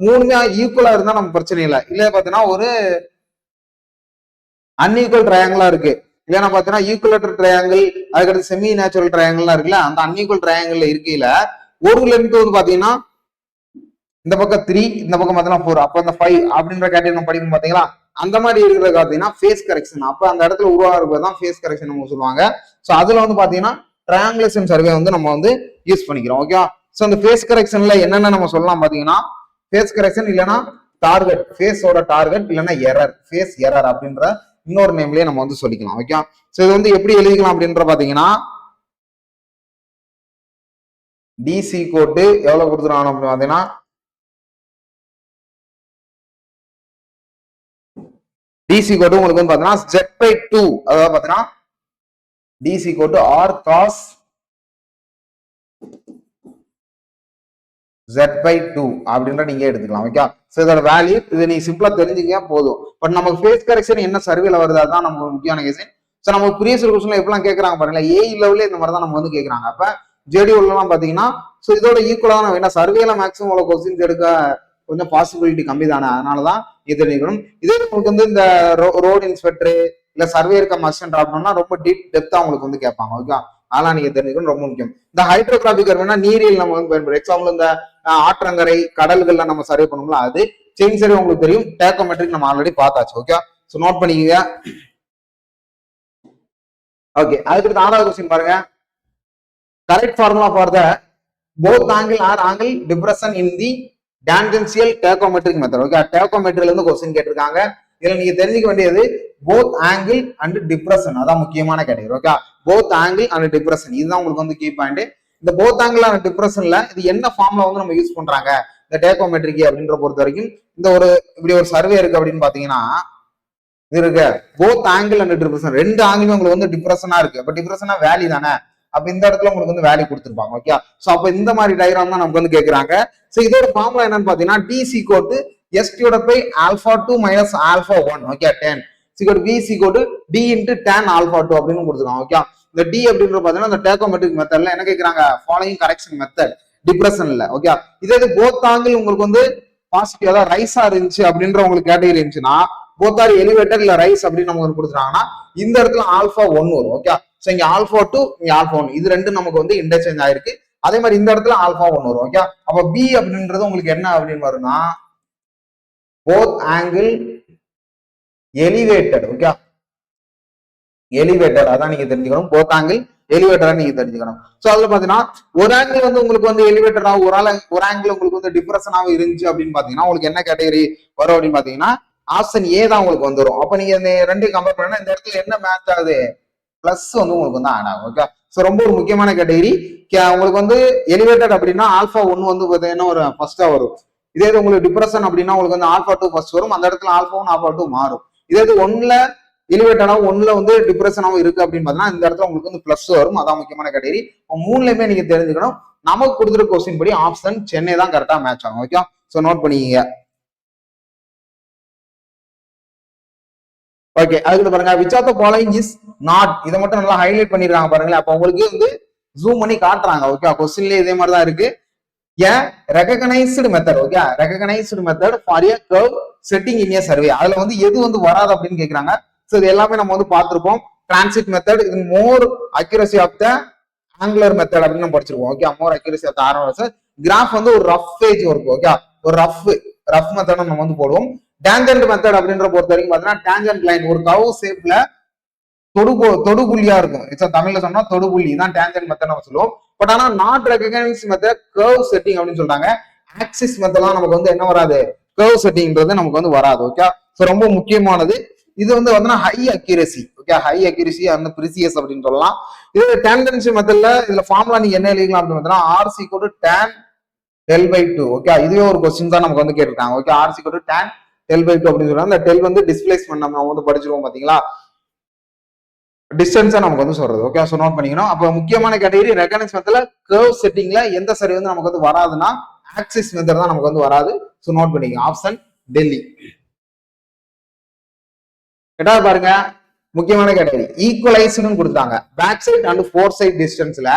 [SPEAKER 1] மூணுமே ஈக்குவலா இருந்தா நம்ம பிரச்சனை இல்லை. இல்ல பாத்தீங்கன்னா ஒரு அன்ஈக்குவல் ட்ரையாங்கிளா இருக்கு, இல்லைன்னா பாத்தீங்கன்னா ஈக்குவலேட்டர் ட்ரையாங்கிள், அதுக்கடுத்து செமி நேச்சுரல் ட்ரையாங்கிள்லாம் இருக்குல்ல, அந்த அன்ஈக்குவல் ட்ரையாங்கிள் இருக்கையில ஒரு லென்த் வந்து பாத்தீங்கன்னா இந்த பக்கம் 3, இந்த பக்கம் பாத்தீங்கன்னா 4, அப்ப அந்த 5 அப்படின்ற கேட்டகரி நம்ம படிக்கும் பாத்தீங்களா, அந்த மாதிரி இருக்கிறது பாத்தீங்கன்னா ஃபேஸ் கரெக்ஷன். அப்ப அந்த இடத்துல உருவாகிறது தான் ஃபேஸ் கரெக்ஷன் நம்ம சொல்லுவாங்க. சோ அதுல வந்து பாத்தீங்கன்னா ட்ரையாங்குலேஷன் சர்வே வந்து நம்ம வந்து யூஸ் பண்ணிக்கிறோம். ஓகே, சோ அந்த ஃபேஸ் கரெக்ஷன்ல என்னென்ன நம்ம சொல்லலாம் பாத்தீங்கன்னா ஃபேஸ் கரெக்ஷன் இல்லைன்னா டார்கெட், ஃபேஸோட டார்கெட் இல்லைன்னா எரர், ஃபேஸ் எரர் அப்படின்ற இன்னொரு நேம்லயே நம்ம வந்து சொல்லிக்கலாம். ஓகே, சோ இது வந்து எப்படி எழுதிக்கலாம் அப்படின்ற பாத்தீங்கன்னா டிசி கோட்டு எவ்வளவு கொடுத்துருவாங்க அப்படின்னு பாத்தீங்கன்னா டிசி கோட்டு உங்களுக்கு வந்து பாத்தீங்கன்னா Z/2, அதாவது பாத்தீங்கன்னா டிசி கோட்டு ஆர் காஸ் Z/2 அப்படின்ற நீங்க எடுத்துக்கலாம். ஓகே, சோ இதோட வேல்யூ இது நீங்க சிம்பிளா தெரிஞ்சுக்க போதும். பட் நமக்கு ஃபேஸ் கரெக்ஷன் என்ன சர்வேல வருது அதுதான் நமக்கு முக்கியமான கேஸ். சோ நம்ம ப்ரீவியஸ் கொஸ்டின்ல எப்பலாம் கேக்குறாங்க பாருங்க, ஏ லெவல்ல இந்த மாதிரி தான் நம்ம வந்து கேக்குறாங்க. அப்ப ஜேடிஓல எல்லாம் பாத்தீங்கன்னா சோ இதோட ஈக்குவலா தான் வேணும். சர்வேல மேக்ஸிமம் உள்ள கொஸ்டின்ஸ் எடுக்க கொஞ்சம் பாசிபிலிட்டி கம்மி தானே, அதனாலதான் இது தெரிஞ்சுக்கணும். இதே உங்களுக்கு வந்து இந்த ரோடு இன்ஸ்பெக்டர் இல்ல சர்வேயர் கம் அசிஸ்டன்ட் ஆகணும்னா ரொம்ப டெப்தா உங்களுக்கு வந்து கேட்பாங்க. ஓகே, அதெல்லாம் நீங்க தெரிஞ்சுக்கணும், ரொம்ப முக்கியம். இந்த ஹைட்ரோகிராபிக் கர்வ்னா நீரியல் நம்ம வந்து பயன்படுது. எக்ஸாம்பிள் இந்த ஆற்றங்கரை கடல்கள்ல நம்ம சர்வே பண்ணுவோம்ல, அது செயின் சர்வே உங்களுக்கு தெரியும். டேக்கோமெட்ரிக் நம்ம ஆல்ரெடி பார்த்தாச்சு. ஓகே, சோ நோட் பண்ணிக்கங்க. ஓகே, அதுக்கு ஆறாவது கொஸ்டின் பாருங்க, correct formula for the both angle or angle depression in the tangential tacheometric method. Okay, டேக்கோமெட்ரில இருந்து கொஸ்டின் கேட்டிருக்காங்க. இதுல நீங்க தெரிஞ்சுக்க வேண்டியது போத் ஆங்கிள் அண்ட் டிப்ரெஷன், அதான் முக்கியமான category. Okay, both angle and depression இதுதான் உங்களுக்கு வந்து கீ பாயிண்ட். இந்த போத் ஆங்கிள் அண்ட் டிப்ரெஷன்ல இது என்ன ஃபார்ம்ல வந்து நம்ம யூஸ் பண்றாங்க இந்த டேக்கோமெட்ரிக் அப்படின்ற பொறுத்த வரைக்கும், இந்த ஒரு இப்படி ஒரு சர்வே இருக்கு அப்படின்னு பாத்தீங்கன்னா இது இருக்கு போத் ஆங்கிள் அண்ட் டிப்ரெஷன், ரெண்டு ஆங்கிளும் உங்களுக்கு வந்து டிப்ரெஷனா இருக்கு. அப்ப டிப்ரெஷனா வேல்யூ தானே, அப்ப இந்த இடத்துல உங்களுக்கு வந்து வேல்யூ கொடுத்துருப்பாங்க. ஓகே, சோ அப்ப இந்த மாதிரி டயக்ராம் தான் நமக்கு வந்து கேக்குறாங்க. சோ இதோட ஃபார்முலா என்னன்னு பாத்தீங்கன்னா DC cot S divided by alpha 2 minus alpha 1. Okay, 10 சிகோட் V சிகோட் D into tan alpha 2 அப்படின்னு கொடுத்துருக்காங்க. ஓகே, இந்த D அப்படின்ற பாத்தீங்கன்னா இந்த டேக்கோமெட்ரிக் மெத்தட்ல என்ன கேக்குறாங்க, ஃபாலோயிங் கரெக்ஷன் மெத்தட் டிப்ரெஷன்ல. ஓகே, இதே போத் ஆங்கிள் உங்களுக்கு வந்து பாசிட்டிவ் அதாவது ரைஸா இருந்துச்சு அப்படின்ற உங்களுக்கு கேட்டகரி இருந்துச்சுன்னா போத் ஆர் எலிவேட்டர் இல்ல ரைஸ் அப்படின்னு நமக்கு கொடுத்துட்டாங்கன்னா இந்த இடத்துல ஆல்பா 1 வரும். ஓகே, சோ இங்க ஆல்பா 2 இங்க ஆல்பா 1 இது ரெண்டு நமக்கு வந்து இன்டர்சேஞ்ச் ஆயிருக்கு. அதே மாதிரி இந்த இடத்துல ஆல்பா 1 வரும். ஓகே, அப்ப பி அப்படின்றது உங்களுக்கு என்ன அப்படின்னு வரும்னா both angle elevated. Okay, elevator அதான் நீங்க தெரிஞ்சுக்கணும், போத் ஆங்கிள் எலிவேட்டரா நீங்க தெரிஞ்சுக்கணும். சோ அதுல பாத்தீங்கன்னா ஒரு ஆங்கிள் வந்து உங்களுக்கு வந்து எலிவேட்டரா ஒரு ஆங்கிள் உங்களுக்கு வந்து டிப்ரெஷனாவும் இருந்துச்சு அப்படின்னு பாத்தீங்கன்னா உங்களுக்கு என்ன கேட்டகரி வரும் அப்படின்னு பாத்தீங்கன்னா ஆப்ஷன் ஏ தான் உங்களுக்கு வந்துடும். அப்ப நீங்க இந்த ரெண்டையும் கம்பேர் பண்ணா இந்த இடத்துல என்ன மேட்ச் ஆகுது, பிளஸ் வந்து உங்களுக்கு வந்து ஆட் ஆகும். ஓகே, சோ ரொம்ப ஒரு முக்கியமான கேட்டகரி. உங்களுக்கு வந்து எலிவேட்டட் அப்படின்னா ஆல்பா 1 வந்து பாத்தீங்கன்னா ஒரு ஃபர்ஸ்டா வரும். இதே இது உங்களுக்கு டிப்ரெஷன் அப்படின்னா உங்களுக்கு வந்து ஆல்பா 2 ஃபர்ஸ்ட் வரும். அந்த இடத்துல ஆல்பா 1 ஆல்பா 2 மாறும். இதே இது 1ல எலிவேட்டடாவும் 1ல வந்து டிப்ரெஷனாவும் இருக்கு அப்படின்னு பாத்தீங்கன்னா இந்த இடத்துல உங்களுக்கு வந்து பிளஸ் வரும். அதான் முக்கியமான கேட்டகரி. மூணுலயுமே நீங்க தெரிஞ்சுக்கணும். நமக்கு கொடுத்துருக்க கொஸ்டின் படி ஆப்ஷன் சென்னை தான் கரெக்டா மேட்ச் ஆகும். ஓகே, சோ நோட் பண்ணிக்கங்க. ஓகே, அதுக்கு பாருங்க which of the following is not, இதை மட்டும் நல்லா ஹைலைட் பண்ணிருக்காங்க பாருங்களேன். அப்ப உங்களுக்கு வந்து ஜூம் பண்ணி காட்டுறாங்க. ஓகே, கொஸ்டின்லயே இதே மாதிரி தான் இருக்கு. ஏன் recognised method. Okay, recognised method for a curve setting in a survey, அதுல வந்து எது வந்து வராது அப்படின்னு கேக்குறாங்க. சோ இது எல்லாமே நம்ம வந்து பார்த்திருப்போம். டிரான்சிட் மெத்தட், இது more accuracy of the angular method அப்படின்னு நம்ம படிச்சிருக்கோம். Okay, more accuracy of the RMS graph வந்து ஒரு ரஃப் பேஜ் ஒர்க். ஓகே, ஒரு ரஃப் மெத்தட் நம்ம வந்து போடுவோம். டேஞ்சன்ட் மெத்தட் அப்படின்ற பொறுத்த வரைக்கும் பாத்தீங்கன்னா டேஞ்சன்ட் லைன் ஒரு கர்வ் ஷேப்ல தொடுபுள்ளியா இருக்கும். தமிழ்ல சொன்னா தொடுபுள்ளி தான் டேஞ்சன்ட் மெத்தட் நம்ம சொல்லுவோம். பட் ஆனா not recognise method curve setting அப்படின்னு சொல்றாங்க. ஆக்சிஸ் மெத்தட்லாம் நமக்கு வந்து என்ன வராது, கர்வ் செட்டிங்ன்றது நமக்கு வந்து வராது. ஓகே, ஸோ ரொம்ப முக்கியமானது. இது வந்து high accuracy. Okay, high accuracy அந்த ப்ரிசியஸ் அப்படின்னு சொல்லலாம். இது டேன்ஜென்சி மெத்தட்ல இதுல ஃபார்முலா நீங்க என்ன எழுதிக்கலாம் அப்படின்னு பார்த்தீங்கன்னா RC equal to tan del/2. Okay, இதுவே ஒரு கொஸ்டின் தான் நமக்கு வந்து கேட்டிருக்காங்க. Okay, RC equal to tan del/2 அப்படின்னு சொல்றாங்க. இந்த டெல் வந்து டிஸ்பிளேஸ்மெண்ட் நம்ம வந்து படிச்சிருவோம் பாத்தீங்களா, டிஸ்டன்ஸா நமக்கு வந்து சொல்றது. ஓகே, ஸோ நோட் பண்ணிக்கணும். அப்போ முக்கியமான கேட்டகரி ரெகனைஸ் மெத்தட்ல கர்வ் செட்டிங்ல எந்த சரி வந்து நமக்கு வந்து வராதுன்னா ஆக்சிஸ் மெத்தட் தான் நமக்கு வந்து வராது. ஸோ நோட் பண்ணிக்கணும். ஆப்ஷன் டெல்லி. எட்டாவது பாருங்க, முக்கியமான கேட்டகரி ஈக்குவலைஸ்னு கொடுத்தாங்க. Back side and fore side டிஸ்டன்ஸ்ல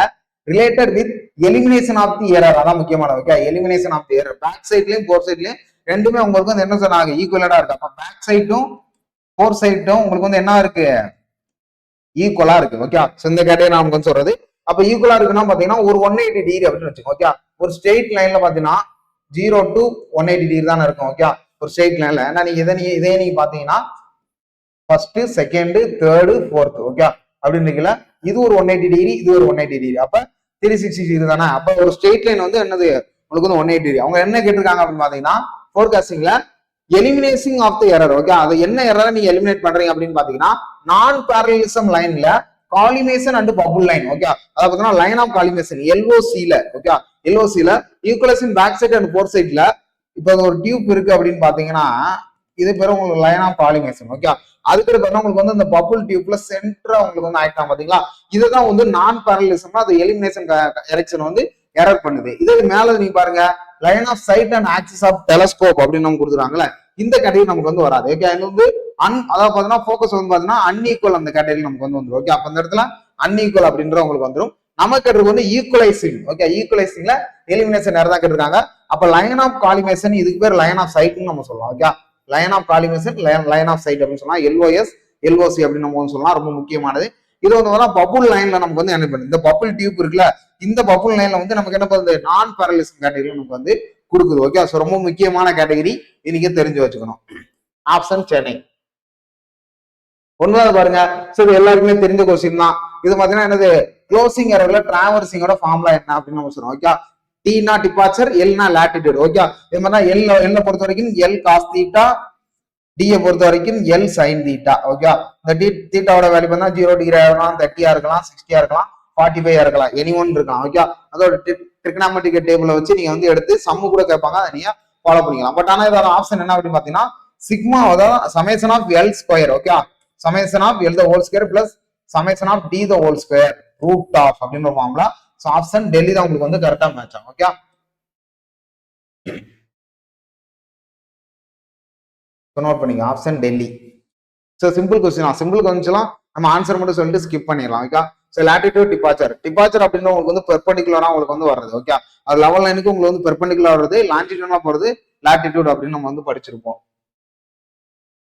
[SPEAKER 1] related with elimination of the error. அதான் முக்கியமான. Okay, elimination of the error back சைட்லயும் ஃபோர் சைட்லயும் ரெண்டுமே உங்களுக்கு வந்து என்ன சொன்னாங்க, ஈக்குவலடா இருக்கு. அப்ப பேக் சைட்டும் ஃபோர் சைட்டும் உங்களுக்கு வந்து என்ன இருக்கு, ஈக்குவலா இருக்கு. ஓகே, ஸோ இந்த கேட்டகரி நமக்கு வந்து சொல்றது. அப்ப ஈக்குவலா இருக்குன்னா பாத்தீங்கன்னா ஒரு 180 டிகிரி அப்படின்னு வச்சுக்கோங்க. ஓகே, ஒரு ஸ்ட்ரெயிட் லைன்ல பாத்தீங்கன்னா 0 to 180 டிகிரி தானே இருக்கும். ஓகே, ஒரு ஸ்ட்ரெயிட் லைன்ல. ஏன்னா நீங்க இதே நீங்க பாத்தீங்கன்னா first, second, third, fourth. Okay, அப்படின்னு இருக்குல்ல, இது ஒரு 180 டிகிரி, இது ஒரு 180 டிகிரி. அப்ப 360 டிகிரி தானே. அப்ப ஒரு ஸ்ட்ரெயிட் லைன் வந்து என்னது உங்களுக்கு வந்து 180 டிகிரி. அவங்க என்ன கேட்டிருக்காங்க அப்படின்னு பாத்தீங்கன்னா ஃபோர்காஸ்டிங்ல elimination of the error. Okay, அது என்ன எரரை நீங்க எலிமினேட் பண்றீங்க அப்படின்னு பாத்தீங்கன்னா நான் பேரலிசம் லைன்ல collimation and bubble line. Okay, அதாவது பாத்தீங்கன்னா லைன் ஆஃப் காலிமேஷன் எல்ஓசில. ஓகே, எல்ஓசில equalisation back side and fore சைட்ல இப்போ ஒரு டியூப் இருக்கு அப்படின்னு பாத்தீங்கன்னா இது பேரும் உங்களுக்கு லைன் ஆஃப் காலிமேஷன். ஓகே, அதுக்கு உங்களுக்கு வந்து அந்த பபுள் டியூப்ல சென்டரா உங்களுக்கு வந்து ஆயிட்டான் பாத்தீங்களா, இதுதான் வந்து நான் பேரலிசம். அது எலிமினேஷன் எரெக்ஷன் வந்து எரர் பண்ணுது. இதுக்கு மேல நீங்க பாருங்க line of sight and axis of telescope அப்படின்னு நம்ம கொடுத்துருக்காங்கல்ல, இந்த கேட்டகரி நமக்கு வந்து வராது. ஓகே, இது வந்து அதாவது பாத்தீங்கன்னா ஃபோக்கஸ் வந்து பாத்தீங்கன்னா அன்ஈக்குவல் அந்த கேட்டகரி நமக்கு வந்து வந்துடும். ஓகே, அப்ப அந்த இடத்துல அன்ஈக்குவல் அப்படின்ற உங்களுக்கு வந்துடும். நமக்கு கேட்டது வந்து ஈக்குவலைசிங். ஓகே, ஈக்குவலைசிங்ல எலிமினேஷன் எரர் தான் கேட்டிருக்காங்க. அப்ப லைன் ஆஃப் காலிமேஷன் இதுக்கு பேர் லைன் ஆஃப் சைட்னு நம்ம சொல்லலாம். Okay, line of collimation line of sight அப்படின்னு சொன்னா எல்ஓஎஸ் எல்ஓசி அப்படின்னு நம்ம வந்து சொல்லலாம். ரொம்ப முக்கியமானது. இது வந்து பபுள் லைன்ல நமக்கு வந்து என்ன பண்ணுது, இந்த பபுள் டியூப் இருக்குல்ல, இந்த பபுள் லைன்ல வந்து நமக்கு என்ன பண்ணுது, நான் பேரலிசம் கேட்டகரி நமக்கு வந்து கொடுக்குது. ஓகே, ஸோ ரொம்ப முக்கியமான கேட்டகரி, இன்னைக்கு தெரிஞ்சு வச்சுக்கணும். ஆப்ஷன் சென்னை. ஒன்பதாவது பாருங்க, ஸோ இது எல்லாருக்குமே தெரிஞ்ச கொஸ்டின் தான். இது பாத்தீங்கன்னா என்னது, க்ளோசிங் எரர்ல டிராவர்சிங்கோட ஃபார்முலா என்ன அப்படின்னு நம்ம சொல்றோம். ஓகே, டீனா டிபார்ச்சர், எல்னா லாட்டிடியூட். ஓகே, இது மாதிரி தான் எல்ல பொறுத்த வரைக்கும் எல் காஸ் தீட்டா, டியை பொறுத்த வரைக்கும் எல் சைன் தீட்டா. ஓகே, இந்த தீட்டாவோட வேல்யூ பண்ணா 0 டிகிரி இருக்கலாம், 30 இருக்கலாம், 60 இருக்கலாம், 45 இருக்கலாம், எனி ஒன் இருக்கலாம். ஓகே, அதோட ட்ரிகனாமெட்ரிக் டேபிள வச்சு நீங்க வந்து எடுத்து சம்மு கூட கேட்பாங்க, அதை நீங்க ஃபாலோ பண்ணிக்கலாம். பட் ஆனா இதோட ஆப்ஷன் என்ன அப்படின்னு பாத்தீங்கன்னா சிக்மா, அதாவது summation of L square. Okay, summation of L the whole square plus summation of D the whole square root of அப்படின்ற ஃபார்முலா. ஸோ ஆப்ஷன் டெல்லி தான் உங்களுக்கு வந்து கரெக்டா மேட்ச் ஆகும். ஓகே, நோட் பண்ணிங்க option Delhi. So simple question, simple கொஸ்டின்ஸ்லாம் நம்ம answer மட்டும் சொல்லிட்டு ஸ்கிப் பண்ணிடலாம். ஓகே, ஸோ லாட்டிடியூட் டிபார்ச்சர் அப்படின்னு உங்களுக்கு வந்து பெர்பெண்டிகுலரா உங்களுக்கு வந்து வர்றது. ஓகே, அது லெவல் லைனுக்கு உங்களுக்கு வந்து பெர்பெண்டிகுலர் வருது, லாட்டிடியூடா போறது லாட்டிடியூட் அப்படின்னு நம்ம வந்து படிச்சிருப்போம்.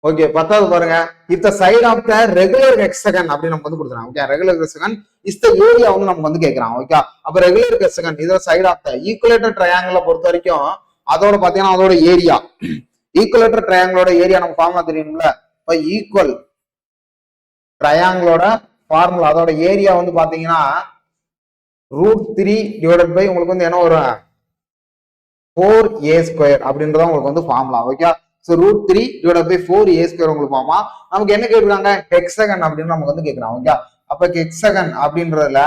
[SPEAKER 1] ஓகே, 10வது பாருங்க, if the side of the regular hexagon அப்படின்னு நம்ம வந்து கொடுக்குறாங்க. Okay, regular hexagon is the area வந்து நமக்கு வந்து கேட்கறாங்க. ஓகே, அப்ப ரெகுலர் ஹெக்ஸகன் இதோட சைட் ஆஃப் த ஈக்குவலேட்டர் ட்ரையாங்கிள பொறுத்த வரைக்கும் அதோட பாத்தீங்கன்னா அதோட ஏரியா, ஈக்குவலேட்டர் ட்ரையாங்கிளோட ஏரியா நம்ம ஃபார்முலா தெரியும்ல. இப்ப ஈக்குவல் ட்ரையாங்கிளோட ஃபார்முலா, அதோட ஏரியா வந்து பாத்தீங்கன்னா √3 டிவைடட் பை உங்களுக்கு வந்து என்ன வரும், 4a² அப்படின்றத உங்களுக்கு வந்து formula. Okay, so √3 divided by 4a² உங்களுக்கு ஃபார்முலா. நமக்கு என்ன கேட்குறாங்க, ஹெக்ஸகன் அப்படின்னு நமக்கு வந்து கேட்குறாங்க. ஓகே, அப்ப ஹெக்ஸகன் அப்படின்றதுல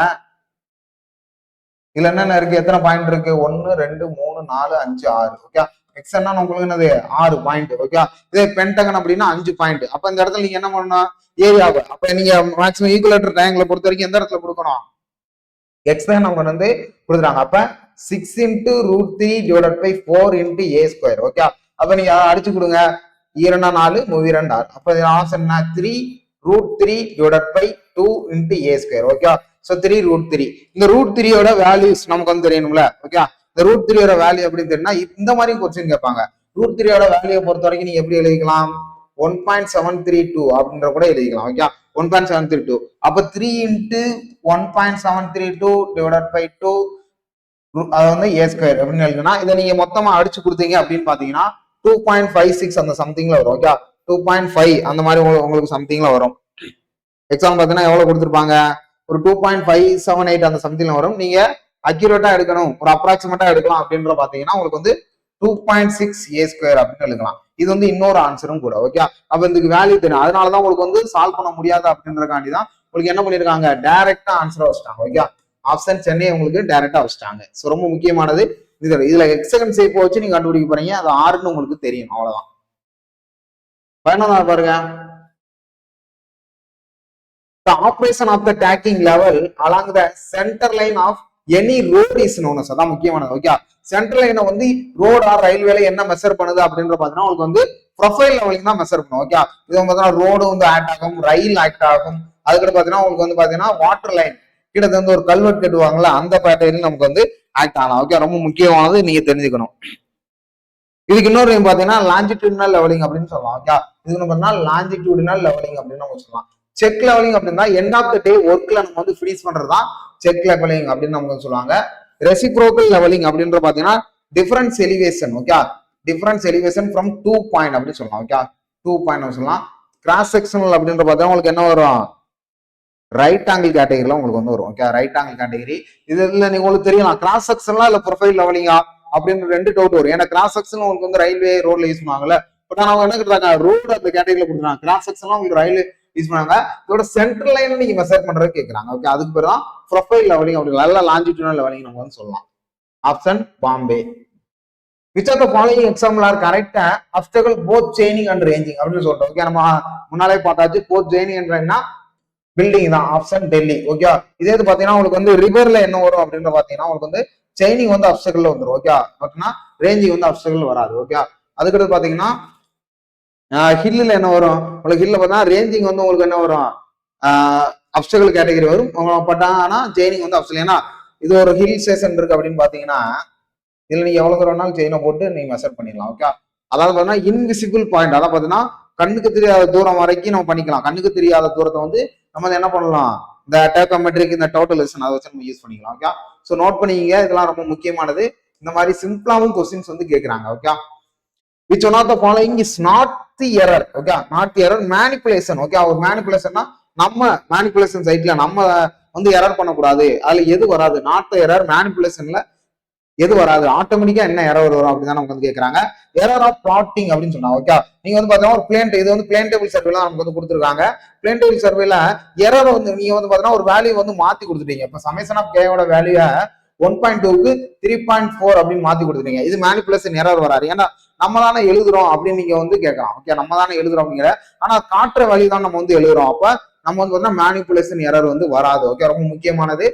[SPEAKER 1] இதுல என்னென்ன இருக்கு, எத்தனை பாயிண்ட் இருக்கு, 1 2 3 4 5 6. ஓகே, ஹெக்ஸன்னா உங்களுக்கு என்னது 6 பாயிண்ட். ஓகே, இதே பென்டகன் அப்படின்னா 5 பாயிண்ட். அப்ப இந்த இடத்துல நீங்க என்ன பண்ணணும், ஏரியாவை அப்ப நீங்க மேக்ஸிமம் ஈக்குவலேட்டர் ட்ரையாங்கிளை பொறுத்த வரைக்கும் எந்த இடத்துல கொடுக்கணும், ஹெக்ஸகன் நம்ம வந்து கொடுக்குறாங்க. அப்ப 6 × √3 டிவைடட் பை 4 × a². ஓகே, அப்ப நீங்க அடிச்சு கொடுங்க, 2 4 3 2 6. அப்ப ஆன்சர் என்ன, 3 √3 divided by 2 × a². Okay, so 3 √3. இந்த √3 யோட வேல்யூஸ் நமக்கு வந்து தெரியணும்ல. ஓகே, இந்த √3 யோட வேல்யூ அப்படின்னு தெரியும்னா இந்த மாதிரி கொஸ்டின் கேட்பாங்க. √3 யோட வேல்யூ பொறுத்த வரைக்கும் நீங்க எப்படி எழுதிக்கலாம், 1.732 அப்படின்ற கூட எழுதிக்கலாம். ஓகே, 1.732. அப்ப 3 × 1.732 டிவைடட் பை 2 அது வந்து a² அப்படின்னு எழுதுனா, இதை நீங்க மொத்தமா அடிச்சு கொடுத்தீங்க அப்படின்னு பாத்தீங்கன்னா 2.56 அந்த சம்திங்ல வரும். ஓகே, 2.5 அந்த மாதிரி உங்களுக்கு சம்திங்ல வரும். எக்ஸாம் பாத்தீங்கன்னா எவ்வளவு கொடுத்துருப்பாங்க, ஒரு 2.578 அந்த சம்திங்ல வரும். நீங்க அக்யூரேட்டா எடுக்கணும், ஒரு அப்ராக்சிமேட்டா எடுக்கலாம் அப்படின்ற பாத்தீங்கன்னா உங்களுக்கு வந்து 2.6a² அப்படின்னு எழுதலாம். இது வந்து இன்னொரு ஆன்சரும் கூட. ஓகே, அப்ப இதுக்கு வேல்யூ தெரியும். அதனாலதான் உங்களுக்கு வந்து சால்வ் பண்ண முடியாது அப்படின்றக்காண்டி தான் உங்களுக்கு என்ன பண்ணிருக்காங்க, டைரக்டா ஆன்சரா வச்சுட்டாங்க. ஓகே, ஆப்ஷன் சென்னை உங்களுக்கு டைரக்டா வச்சுட்டாங்க. ஸோ ரொம்ப முக்கியமானது இதுல எக்ஸகன் சேப்பை வச்சு நீங்க கண்டுபிடிக்க போறீங்க, அது ஆறுன்னு உங்களுக்கு தெரியும். அவ்வளவுதான். 11 பாருங்க. The operation of the tacking level along the center line of any road is known as. அதான் முக்கியமானது. ஓகே, சென்ட்ரல் லைனை வந்து ரோடா ரயில்வேல என்ன மெஷர் பண்ணுது அப்படின்ற பாத்தீங்கன்னா உங்களுக்கு வந்து ப்ரொஃபைல் லெவலிங் தான் மெஷர் பண்ணும். ஓகே, இது பாத்தீங்கன்னா ரோடு வந்து ஆக்ட் ஆகும், ரயில் ஆக்ட் ஆகும். அதுக்கு பாத்தீங்கன்னா உங்களுக்கு வந்து பாத்தீங்கன்னா வாட்டர் லைன் கிட்ட வந்து ஒரு கல்வெட் கட்டுவாங்கல்ல, அந்த பேட்டர்ன் நமக்கு வந்து ஆக்ட் ஆகலாம். ஓகே, ரொம்ப முக்கியமானது, நீங்க தெரிஞ்சுக்கணும். இதுக்கு இன்னொரு பாத்தீங்கன்னா லாஞ்சிடியூடினல் லெவலிங் அப்படின்னு சொல்லலாம். ஓகே, இதுக்கு பாத்தீங்கன்னா லாஞ்சிடியூடினல் லெவலிங் அப்படின்னு நம்ம சொல்லலாம். செக் லெவலிங் அப்படின்னா எண்ட் ஆஃப் த டே ஒர்க்ல நம்ம வந்து ஃபினிஷ் பண்றதுதான் செக் லெவலிங் அப்படின்னு நமக்கு சொல்லுவாங்க. ரெசிப்ரோக்கல் லெவலிங் அப்படின்ற பாத்தீங்கன்னா difference elevation. Okay, difference elevation from 2 point அப்படின்னு சொல்லலாம். ஓகே, 2 பாயிண்ட் சொல்லலாம். கிராஸ் செக்ஷனல் அப்படின்ற பார்த்தா உங்களுக்கு என்ன வரும், ரைட் ஆங்கிள் கேட்டகரியில உங்களுக்கு வந்து வரும். Okay, right angle category. இதுல நீங்க உங்களுக்கு தெரியலாம் கிராஸ் செக்ஷன்லாம் இல்ல ப்ரொஃபைல் லெவலிங்கா அப்படின்னு 2 டவுட் வரும். ஏன்னா கிராஸ் செக்ஷன் உங்களுக்கு வந்து ரயில்வே ரோட்ல யூஸ் பண்ணுவாங்கல்ல, பட் அவங்க என்ன கேட்டாங்க, ரோடு அந்த கேட்டகரியில கொடுத்துருக்காங்க. கிராஸ் செக்ஷன்லாம் உங்களுக்கு ரயில் யூஸ் பண்ணாங்க. இதோட சென்ட்ரல் லைன் நீங்க மெஷர் பண்றது கேட்கறாங்க. ஓகே, அதுக்கு பேர் தான் ப்ரொஃபைல் லெவலிங் அப்படி நல்ல லாஞ்சிடியூடினல் லெவலிங் நம்ம வந்து சொல்லலாம். Option Bombay. Which of the following example are correct? Obstacle both chaining and ranging அப்படின்னு சொல்றோம். ஓகே, நம்ம முன்னாலே பார்த்தாச்சு. போத் ஜெயினிங் என்றா பில்டிங் தான். ஆப்ஷன் டெல்லி. ஓகே, இதே இது பாத்தீங்கன்னா உங்களுக்கு வந்து ரிவர்ல என்ன வரும் அப்படின்னு பாத்தீங்கன்னா உங்களுக்கு வந்து செயினிங் வந்து அப்ஸ்டக்கிள் வந்துடும். ஓகே, பாத்தீங்கன்னா ரேஞ்சிங் வந்து அப்ஸ்டக்கிள் வராது. ஓகே, அதுக்கடுத்து பாத்தீங்கன்னா ஹில்ல என்ன வரும் உங்களுக்கு, ஹில்ல பார்த்தா ரேஞ்சிங் வந்து உங்களுக்கு என்ன வரும், அப்ஸ்டக்கிள் கேட்டகரி வரும். பட் ஆனா ஜெயினிங் வந்து அப்ஸ்டக்கிள். ஏன்னா இது ஒரு ஹில் ஸ்டேஷன் இருக்கு அப்படின்னு பாத்தீங்கன்னா இதுல நீங்க எவ்வளவு தூரம்னாலும் செயினை போட்டு நீங்க மெஷர் பண்ணிடலாம். ஓகே, அதாவது பாத்தீங்கன்னா இன்விசிபிள் பாயிண்ட், அதான் பாத்தீங்கன்னா கண்ணுக்கு தெரியாத தூரம் வரைக்கும் நம்ம பண்ணிக்கலாம். கண்ணுக்கு தெரியாத தூரத்தை வந்து நம்ம என்ன பண்ணலாம், இந்த டேக்கோமெட்ரிக், இந்த டோட்டல் லெசன் அதை வச்சு நம்ம யூஸ் பண்ணிக்கலாம். ஓகே, ஸோ நோட் பண்ணிங்க, இதெல்லாம் ரொம்ப முக்கியமானது. இந்த மாதிரி சிம்பிளாவும் கொஸ்டின்ஸ் வந்து கேட்கறாங்க. Okay, which one of the following is not the error? Okay, not the error, manipulation. Okay, ஒரு மேனிபுலேஷன்னா நம்ம மேனிபுலேஷன் சைட்ல நம்ம வந்து எரர் பண்ணக்கூடாது. அதுல எது வராது, நாட் த எரர், மேனிபுலேஷன்ல எது வராது, ஆட்டோமேட்டிக்கா என்ன எரர் வரும் அப்படின்னு நமக்கு வந்து கேட்கறாங்க. எரர் ஆஃப் பிளாட்டிங் அப்படின்னு சொன்னா. ஓகே, நீங்க வந்து பாத்தீங்கன்னா ஒரு பிளேன், இது வந்து பிளேன் டேபிள் சர்வேல நமக்கு வந்து கொடுத்துருக்காங்க. பிளேன் டேபிள் சர்வேல எரர் வந்து நீங்க வந்து பாத்தீங்கன்னா ஒரு வேல்யூ வந்து மாத்தி கொடுத்துட்டீங்க. இப்ப சமேஷன் ஆஃப் கேயோட வேல்யூ 1.2க்கு 3.4 அப்படின்னு மாத்தி கொடுத்துட்டீங்க. இது மேனிபுலேஷன் எரர் வராது. ஏன்னா நம்ம தானே எழுதுறோம் அப்படின்னு நீங்க வந்து கேட்கலாம். ஓகே, நம்ம தானே எழுதுறோம் அப்படிங்கிற, ஆனா காட்டுற வழி தான் நம்ம வந்து எழுதுறோம். அப்ப நம்ம வந்து பாத்தீங்கன்னா மேனிபுலேஷன் எரர் வந்து வராது. ஓகே, ரொம்ப முக்கியமானது,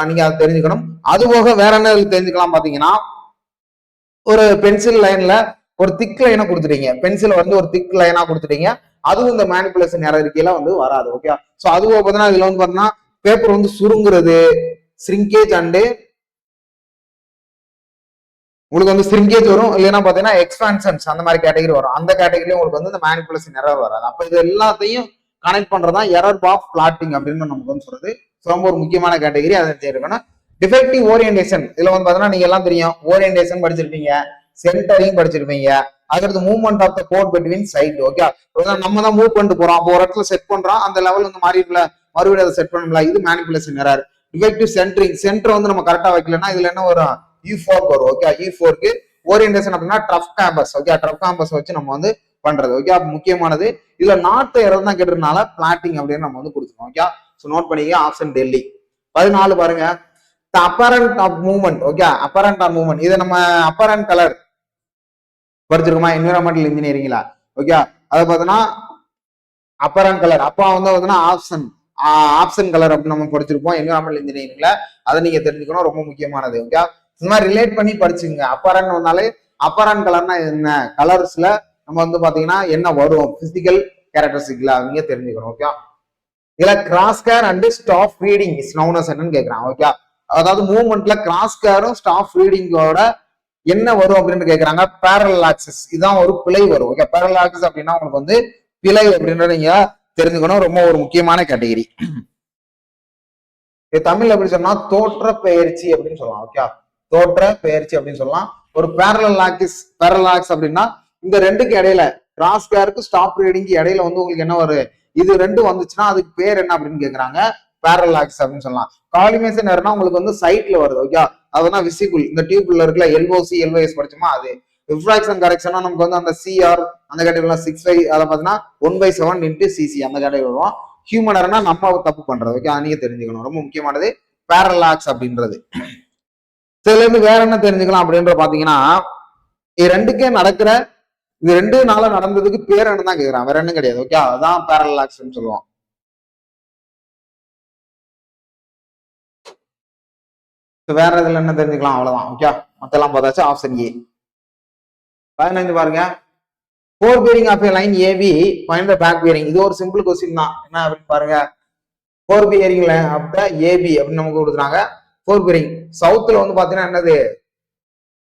[SPEAKER 1] நீங்க அதை தெரிஞ்சுக்கணும். அது போக வேற என்ன தெரிஞ்சுக்கலாம் பாத்தீங்கன்னா, ஒரு பென்சில் லைன்ல ஒரு திக் லைனா கொடுத்துட்டீங்க, பென்சில் வந்து ஒரு திக் லைனா கொடுத்துட்டீங்க, அதுவும் இந்த மேனிபுலேஷன் எரர் இருக்கையில வந்து வராது. ஓகே, சோ அது போக பாத்தீங்கன்னா இதுல வந்து பாத்தீங்கன்னா பேப்பர் வந்து சுருங்குறது, ஸ்ரிங்கேஜ் அண்டு உங்களுக்கு வந்து ஸ்ரிங்கேஜ் வரும், இல்லைன்னா பாத்தீங்கன்னா எக்ஸ்பான்ஷன்ஸ் அந்த மாதிரி கேட்டகரி வரும். அந்த கேட்டகரியில உங்களுக்கு வந்து இந்த மேனிபுலேஷன் எரர் வராது. அப்ப இது எல்லாத்தையும் கனெக்ட் பண்றதுதான் எரர் ஆஃப் பிளாட்டிங் அப்படின்னு நமக்கு வந்து சொல்றது. ரொம்ப ஒரு முக்கியமான கேட்டகரி, அதை தெரிஞ்சுக்கணும். டிஃபெக்டிவ் ஓரியன்டேஷன், இதுல வந்து பாத்தீங்கன்னா நீங்க எல்லாம் தெரியும், ஓரியன்டேஷன் படிச்சிருப்பீங்க, சென்டரிங் படிச்சிருப்பீங்க, அதுக்கடுத்து movement of the code between sight. Okay, நம்ம தான் மூவ் பண்ணிட்டு போறோம், அப்போ ஒரு இடத்துல செட் பண்றோம், அந்த லெவல் வந்து மாறிடல, மறுபடியும் அதை செட் பண்ணல, இது manipulation error. Defective centring, centre வந்து நம்ம கரெக்டா வைக்கலன்னா இதுல என்ன வரும், E4 வரும். ஓகே, E4க்கு ஓரியன்டேஷன் அப்படின்னா ட்ரஃப் கேம்பஸ். ஓகே, ட்ரஃப் கேம்பஸ் வச்சு நம்ம வந்து பண்றது. ஓகே, முக்கியமானது. இதுல நாட் எரர் தான் கேட்டதுனால பிளாட்டிங் அப்படின்னு நம்ம வந்து கொடுத்துருக்கோம். ஓகே, சோ நோட் பண்ணிக்க, ஆப்ஷன் டெல்லி. 14 பாருங்க, apparent of movement. Okay, apparent of movement, இது நம்ம அப்பரண்ட் கலர் படிச்சிருக்கோமா என்விரான்மெண்டல் இன்ஜினியரிங்ல. ஓகே, அதை பார்த்தோன்னா அப்பரண்ட் கலர், அப்பா வந்து பார்த்தீங்கன்னா ஆப்ஷன் கலர் அப்படின்னு நம்ம படிச்சிருப்போம் என்விரான்மெண்டல் இன்ஜினியரிங்ல. அதை நீங்க தெரிஞ்சுக்கணும், ரொம்ப முக்கியமானது. ஓகே, இந்த மாதிரி ரிலேட் பண்ணி படிச்சுங்க. அப்பரண்ட் வந்தாலே அப்பரண்ட் கலர்னா என்ன, கலர்ஸ்ல நம்ம வந்து பாத்தீங்கன்னா என்ன வரும், பிசிக்கல் கேரக்டரிஸ்டிக்ல நீங்க தெரிஞ்சுக்கணும். ஓகே, இதுல cross care and stop reading is known as என்னன்னு கேட்கறான். ஓகே, அதாவது மூவ்மெண்ட்ல கிராஸ் கேரும் ஸ்டாப் ரீடிங்கோட என்ன வரும் அப்படின்னு கேட்கறாங்க. பேரலல் ஆக்சிஸ், இதுதான் ஒரு பிழை வரும். ஓகே, பேரலல் ஆக்சிஸ் அப்படின்னா உங்களுக்கு வந்து பிழை அப்படின்றத நீங்க தெரிஞ்சுக்கணும், ரொம்ப ஒரு முக்கியமான கேட்டகரி. தமிழ் எப்படி சொன்னா தோற்ற பெயர்ச்சி அப்படின்னு சொல்லலாம். ஓகே, தோற்ற பெயர்ச்சி அப்படின்னு சொல்லலாம். ஒரு பேரலல் ஆக்சிஸ், பேரலல் ஆக்ஸ் அப்படின்னா இந்த ரெண்டுக்கு இடையில, கிராஸ் கேருக்கு ஸ்டாப் ரீடிங்க்கு இடையில வந்து உங்களுக்கு என்ன வரும், இது ரெண்டும் வந்துச்சுன்னா அதுக்கு பேர் என்ன அப்படின்னு கேட்கறாங்க, பேரல் ஆக்ஸ் அப்படின்னு சொல்லலாம். காலிமேஷன் எரர்னா உங்களுக்கு வந்து சைட்ல வருது. ஓகே, அதுதான் விசிபிள். இந்த டியூப்ல இருக்குல்ல எல்ஓசி எல்ஓஎஸ் படிச்சோமா அது. ரிஃப்ராக்ஷன் கரெக்ஷனா நமக்கு வந்து அந்த சிஆர் அந்த கேட்டகரிலாம் 6/5 அதை பார்த்தீங்கன்னா 1/7 இன்ட்டு சிசி அந்த கேட்டகரி வரும். ஹியூமன் எரர்னா நம்ம தப்பு பண்றது. ஓகே, நீங்க தெரிஞ்சுக்கணும். ரொம்ப முக்கியமானது பேரலாக்ஸ் அப்படின்றது. இதுல இருந்து வேற என்ன தெரிஞ்சுக்கலாம் அப்படின்ற பாத்தீங்கன்னா, இது ரெண்டுக்கே நடக்கிற இது 2 நாளா நடந்ததுக்கு பேர் என்ன தான் கேக்குறான், வேற என்ன கிடையாது. ஓகே, அதான் பேரலாக்ஸ் சொல்லுவோம். வேற இதுல என்ன தெரிஞ்சுக்கலாம், அவ்வளவுதான். ஓகே, மத்தெல்லாம் பார்த்தாச்சு. Option A. 15 பாருங்க. Fore bearing of a line AB find the back bearing. இது ஒரு சிம்பிள் கொஸ்டின் தான். என்ன அப்படின்னு பாருங்க. ஃபோர் பியரிங்ல ஆஃப் த ஏபி அப்படின்னு நமக்கு கொடுத்துறாங்க. ஃபோர் பியரிங் சவுத்துல வந்து பாத்தீங்கன்னா என்னது,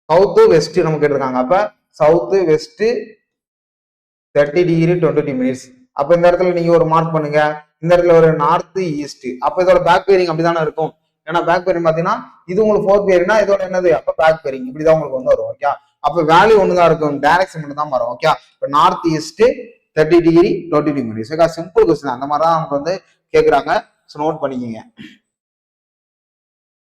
[SPEAKER 1] சவுத்து வெஸ்ட் நமக்கு கேட்டிருக்காங்க. அப்ப சவுத்து வெஸ்ட் 30 டிகிரி 20 மினிட்ஸ். அப்ப இந்த இடத்துல நீங்க ஒரு மார்க் பண்ணுங்க. இந்த இடத்துல ஒரு நார்த் ஈஸ்ட். அப்ப இதோட பேக் பியரிங் அப்படிதானே இருக்கும். ஏன்னா பேக் பியரிங் பாத்தீங்கன்னா இது உங்களுக்கு ஃபோர் பியரிங்னா இதோட என்னது, அப்ப பேக் பியரிங் இப்படிதான் உங்களுக்கு வந்து வரும். ஓகே, அப்ப வேல்யூ ஒண்ணுதான் இருக்கும், டைரக்ஷன் மட்டும் தான் வரும். ஓகே, இப்ப north east 30 degree 20 minutes. Okay, simple question. அந்த மாதிரி தான் நமக்கு வந்து கேட்கறாங்க. நோட் பண்ணிக்கோங்க.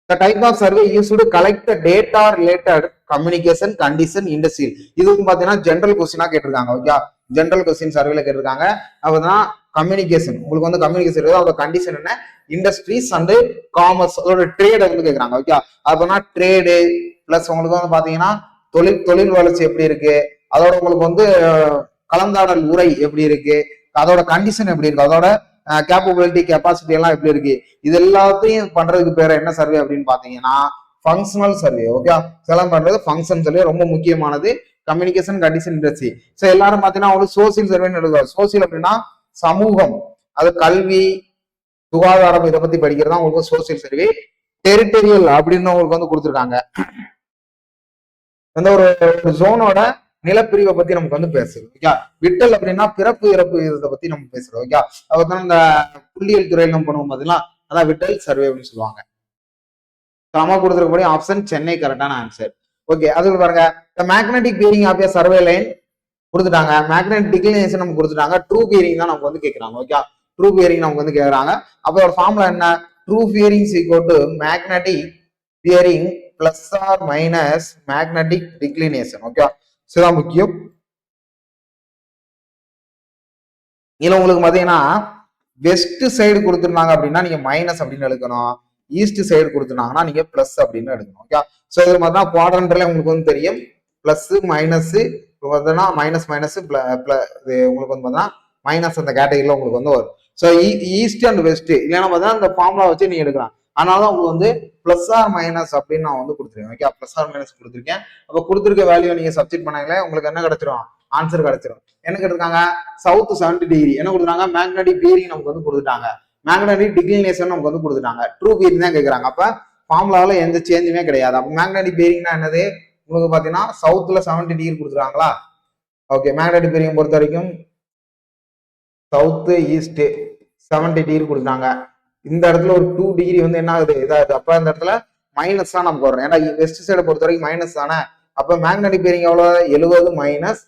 [SPEAKER 1] The type of survey used to collect the data related communication condition industry. இது வந்து பாத்தீங்கன்னா ஜெனரல் கொஸ்டினா கேட்டிருக்காங்க. ஓகே, ஜெனரல் கொஸ்டின் சர்வேல கேட்டிருக்காங்க. அப்பதான் கம்யூனிகேஷன் உங்களுக்கு வந்து கம்யூனிகேஷன் அதோட கண்டிஷன் என்ன, இண்டஸ்ட்ரீஸ் அண்ட் காமர்ஸ் அதோட ட்ரேட் வந்து கேட்கறாங்க. ஓகே, அப்பனா ட்ரேடு பிளஸ் உங்களுக்கு வந்து பாத்தீங்கன்னா தொழில் வளர்ச்சி எப்படி இருக்கு, அதோட உங்களுக்கு வந்து கலந்தாடல் உரை எப்படி இருக்கு, அதோட கண்டிஷன் எப்படி இருக்கு, அதோட கேப்பபிலிட்டி கெப்பாசிட்டி எல்லாம் எப்படி இருக்கு, இது எல்லாத்தையும் பண்றதுக்கு பேர் என்ன சர்வே அப்படின்னு பாத்தீங்கன்னா ஃபங்க்ஷனல் சர்வே. ஓகே, இதெல்லாம் பண்றது ஃபங்க்ஷன் சர்வே, ரொம்ப முக்கியமானது. Communication condition industry. ஸோ எல்லாரும் பாத்தீங்கன்னா அவங்களுக்கு சோசியல் சர்வேன்னு எழுதுவாங்க. சோசியல் அப்படின்னா சமூகம், அது கல்வி சுகாதாரம் இதை பத்தி படிக்கிறதா உங்களுக்கு சோசியல் சர்வே. டெரிட்டரியல் அப்படின்னு உங்களுக்கு வந்து கொடுத்துருக்காங்க. அந்த ஒரு ஜோனோட நிலப்பிரிவை பத்தி நமக்கு வந்து பேசுது. ஓகே, விட்டல் அப்படின்னா பிறப்பு இறப்பு இதை பத்தி நம்ம பேசுறோம். ஓகே, அதுதான் இந்த புள்ளியியல் துறையில் நம்ம பண்ணுவோம் பாத்தீங்களா, அதான் விட்டல் சர்வே அப்படின்னு சொல்லுவாங்க. சமமா கொடுத்துருக்கபடி ஆப்ஷன் சென்னை கரெக்டான ஆன்சர். ஓகே, அதுக்கு பாருங்க. Magnetic bearing of survey line கொடுத்துட்டாங்க. மேக்னெட்டிக் டிக்ளினேஷன் நம்ம கொடுத்துட்டாங்க. ட்ரூ பியரிங் தான் நமக்கு வந்து கேட்கறாங்க. ஓகே, ட்ரூ பியரிங் நமக்கு வந்து கேட்கறாங்க. அப்போ ஒரு ஃபார்முலா என்ன, true bearing equal to magnetic bearing plus or minus magnetic declination. Okay, இதுதான் முக்கியம். இதுல உங்களுக்கு பாத்தீங்கன்னா வெஸ்ட் சைடு கொடுத்துருந்தாங்க அப்படின்னா நீங்க மைனஸ் அப்படின்னு எடுக்கணும். ஈஸ்ட் சைடு கொடுத்துருந்தாங்கன்னா நீங்க பிளஸ் அப்படின்னு எடுக்கணும். ஓகே, சோ இது மாதிரி தான் குவாட்ரண்ட்ல உங்களுக்கு வந்து தெரியும். பிளஸ் மைனஸ் பார்த்தீங்கன்னா மைனஸ் மைனஸ் உங்களுக்கு வந்து பார்த்தீங்கன்னா மைனஸ் அந்த கேட்டகரியில உங்களுக்கு வந்து வரும். ஸோ ஈஸ்ட் அண்ட் வெஸ்ட் இல்லைன்னா பார்த்தீங்கன்னா இந்த ஃபார்முலா வச்சு நீங்க எடுக்கலாம். அதனால தான் உங்களுக்கு வந்து பிளஸ் ஆர் மைனஸ் அப்படின்னு நான் வந்து கொடுத்துருக்கேன். ஓகே, பிளஸ் ஆர் மைனஸ் கொடுத்துருக்கேன். அப்போ கொடுத்துருக்க வேல்யூ நீங்க சப்ஸ்டிட் பண்ணாங்களே உங்களுக்கு என்ன கிடைச்சிரும், ஆன்சர் கிடைச்சிரும். என்ன கேட்டிருக்காங்க, சவுத் 70 டிகிரி என்ன கொடுத்துருக்காங்க, மேக்னெட்டிக் பியரிங் நமக்கு வந்து கொடுத்துட்டாங்க. மேக்னெட்டிக் டிக்ளினேஷன் நமக்கு வந்து கொடுத்துட்டாங்க. ட்ரூ பியரிங் தான் கேட்கறாங்க. அப்ப ஃபார்முலாவில் எந்த சேஞ்சுமே கிடையாது. அப்போ மேக்னெட்டிக் பியரிங்னா என்னது, உங்களுக்கு பாத்தீங்கன்னா சவுத்ல 70 டிகிரி கொடுத்துருக்காங்களா. ஓகே, மேக்னெட்டிக் பியரிங் பொறுத்த வரைக்கும் சவுத் ஈஸ்ட் 70 டிகிரி கொடுத்தாங்க. இந்த இடத்துல ஒரு 2 டிகிரி வந்து என்ன ஆகுது, இதாகுது. அப்ப இந்த இடத்துல மைனஸ் தான் நமக்கு வரும். ஏன்னா வெஸ்ட் சைடை பொறுத்த வரைக்கும் மைனஸ் தானே. அப்ப மேக்னெட்டிக் பியரிங் எவ்வளவு, 70 மைனஸ்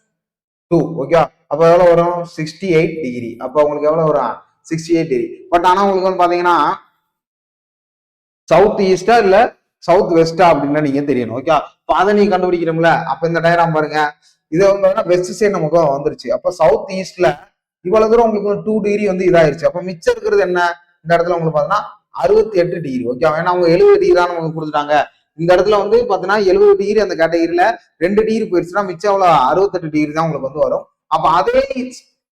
[SPEAKER 1] 2. ஓகே, அப்ப எவ்வளவு வரும், 68 டிகிரி. அப்ப உங்களுக்கு எவ்வளவு வரும், 68 டிகிரி. பட் ஆனா உங்களுக்கு வந்து பாத்தீங்கன்னா சவுத் ஈஸ்டா இல்ல சவுத் வெஸ்டா அப்படின்னு நீங்க தெரியணும். ஓகே, அதை நீங்க கண்டுபிடிக்கிறோம்ல. அப்ப இந்த டயக்ராம் பாருங்க, இது வந்து வெஸ்ட் சைடு நமக்கு வந்துருச்சு. அப்ப சவுத் ஈஸ்ட்ல இவ்வளவு தூரம் உங்களுக்கு 2 டிகிரி வந்து இதாயிருச்சு. அப்ப மிச்சம் இருக்கிறது என்ன, இந்த இடத்துல உங்களுக்கு பாத்தீங்கன்னா 68 டிகிரி. ஓகே, ஏன்னா அவங்க 70 டிகிரி தான் நமக்கு கொடுத்துட்டாங்க. இந்த இடத்துல வந்து பாத்தீங்கன்னா 70 டிகிரி அந்த கேட்டகிரியில 2 டிகிரி போயிடுச்சுன்னா மிச்சம் எவ்வளவு 68 டிகிரி தான் உங்களுக்கு வந்து வரும். அப்ப அதே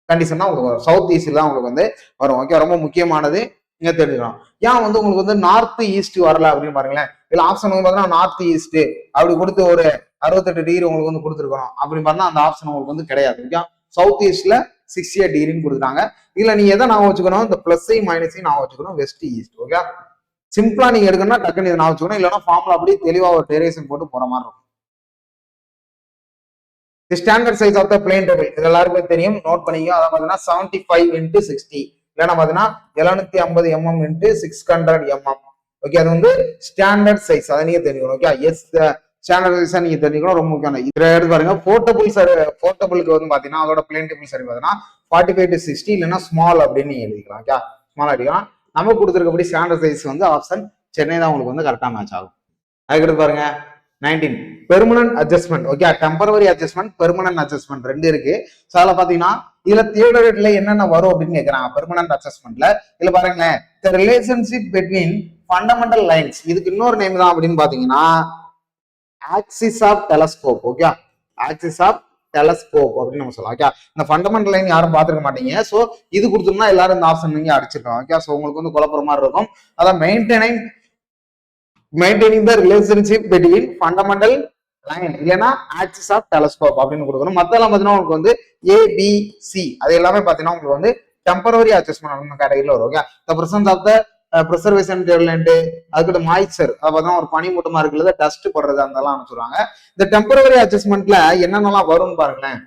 [SPEAKER 1] கண்டிஷன் தான் உங்களுக்கு வரும், சவுத் ஈஸ்ட்ல தான் உங்களுக்கு வந்து வரும். ஓகே, ரொம்ப முக்கியமானது நீங்க தெரிஞ்சுக்கணும். ஏன் வந்து உங்களுக்கு வந்து நார்த் ஈஸ்ட் வரல அப்படின்னு பாருங்களேன். இதுல ஆப்ஷன் வந்து பாத்தீங்கன்னா நார்த் ஈஸ்ட் அப்படி கொடுத்து ஒரு 68 டிகிரி உங்களுக்கு வந்து கொடுத்துருக்கணும் அப்படின்னு பார்த்தா அந்த ஆப்ஷன் உங்களுக்கு வந்து கிடையாது. ஓகே, சவுத் ஈஸ்ட்ல 68 டிகிரின்னு கொடுத்துட்டாங்க. இதுல நீங்க எதை நான் வச்சுக்கணும், இந்த பிளஸையும் மைனஸையும் நான் வச்சுக்கணும், வெஸ்ட் ஈஸ்ட். ஓகே, சிம்பிளா நீங்க எடுக்கணும்னா டக்குன்னு இதை நான் வச்சுக்கணும், இல்லைன்னா ஃபார்முலா அப்படி தெளிவா ஒரு டெரிவேஷன் போட்டு போற மாதிரி இருக்கும். Standard size of the plane table இது எல்லாருக்குமே தெரியும், நோட் பண்ணிக்கோ. அதை பார்த்தீங்கன்னா 75 into 60 இல்லைன்னா பாத்தீங்கன்னா 750 mm into 600 mm. ஓகே, அது வந்து ஸ்டாண்டர்ட் சைஸ், அதை நீங்க தெரிஞ்சுக்கணும். ஓகே, எஸ் ஸ்டாண்டர்ட் சைஸா நீங்க தெரிஞ்சுக்கணும், ரொம்ப முக்கியம். இதை எடுத்து பாருங்க. போர்ட்டபிளுக்கு வந்து பாத்தீங்கன்னா அதோட பிளேன் டேபிள் சரி பாத்தீங்கன்னா 45 to 60 இல்லைன்னா ஸ்மால் அப்படின்னு நீங்க எழுதிக்கலாம். ஓகே, ஸ்மால் அடிக்கலாம். நம்ம கொடுத்துருக்கபடி ஸ்டாண்டர்ட் சைஸ் வந்து ஆப்ஷன் சென்னை தான் உங்களுக்கு வந்து கரெக்டா மேட்ச் ஆகும். அதுக்கடுத்து பாருங்க 19 permanent adjustment. Okay, temporary adjustment, permanent adjustment ரெண்டு இருக்கு. ஸோ அதில் பாத்தீங்கன்னா இதுல தியேட்டர்ல என்னென்ன வரும் அப்படின்னு கேட்கறாங்க. பெர்மனன்ட் அட்ஜஸ்ட்மெண்ட்ல இதுல பாருங்களேன், the relationship between fundamental lines, இதுக்கு இன்னொரு நேம் தான் அப்படின்னு பாத்தீங்கன்னா axis of telescope. Okay, axis of telescope அப்படின்னு நம்ம சொல்லலாம். ஓகே, இந்த ஃபண்டமெண்டல் லைன் யாரும் பாத்துக்க மாட்டீங்க. ஸோ இது கொடுத்தோம்னா எல்லாரும் இந்த ஆப்ஷன் நீங்க அடிச்சிருக்கோம். ஓகே, ஸோ உங்களுக்கு வந்து குழப்பற மாதிரி இருக்கும். அதான் maintaining the relationship between fundamental line இல்லைன்னா ஆக்சிஸ் ஆஃப் டெலஸ்கோப் அப்படின்னு கொடுக்கணும். மத்தெல்லாம் பார்த்தீங்கன்னா உங்களுக்கு வந்து ABC அது எல்லாமே பார்த்தீங்கன்னா உங்களுக்கு வந்து டெம்பரவரி அட்ஜஸ்ட்மெண்ட் அப்படின்னு கேட்டகரியில் வரும். Okay, the presence of the preservation டெவலண்ட், அதுக்கிட்ட மாய்ச்சர், அது பார்த்தீங்கன்னா ஒரு பனி மூட்டமா இருக்கிறது, டஸ்ட் போடுறது அதெல்லாம் சொல்லுவாங்க. இந்த டெம்பரவரி அட்ஜஸ்ட்மெண்ட்ல என்னென்னலாம் வரும்னு பாருங்களேன்.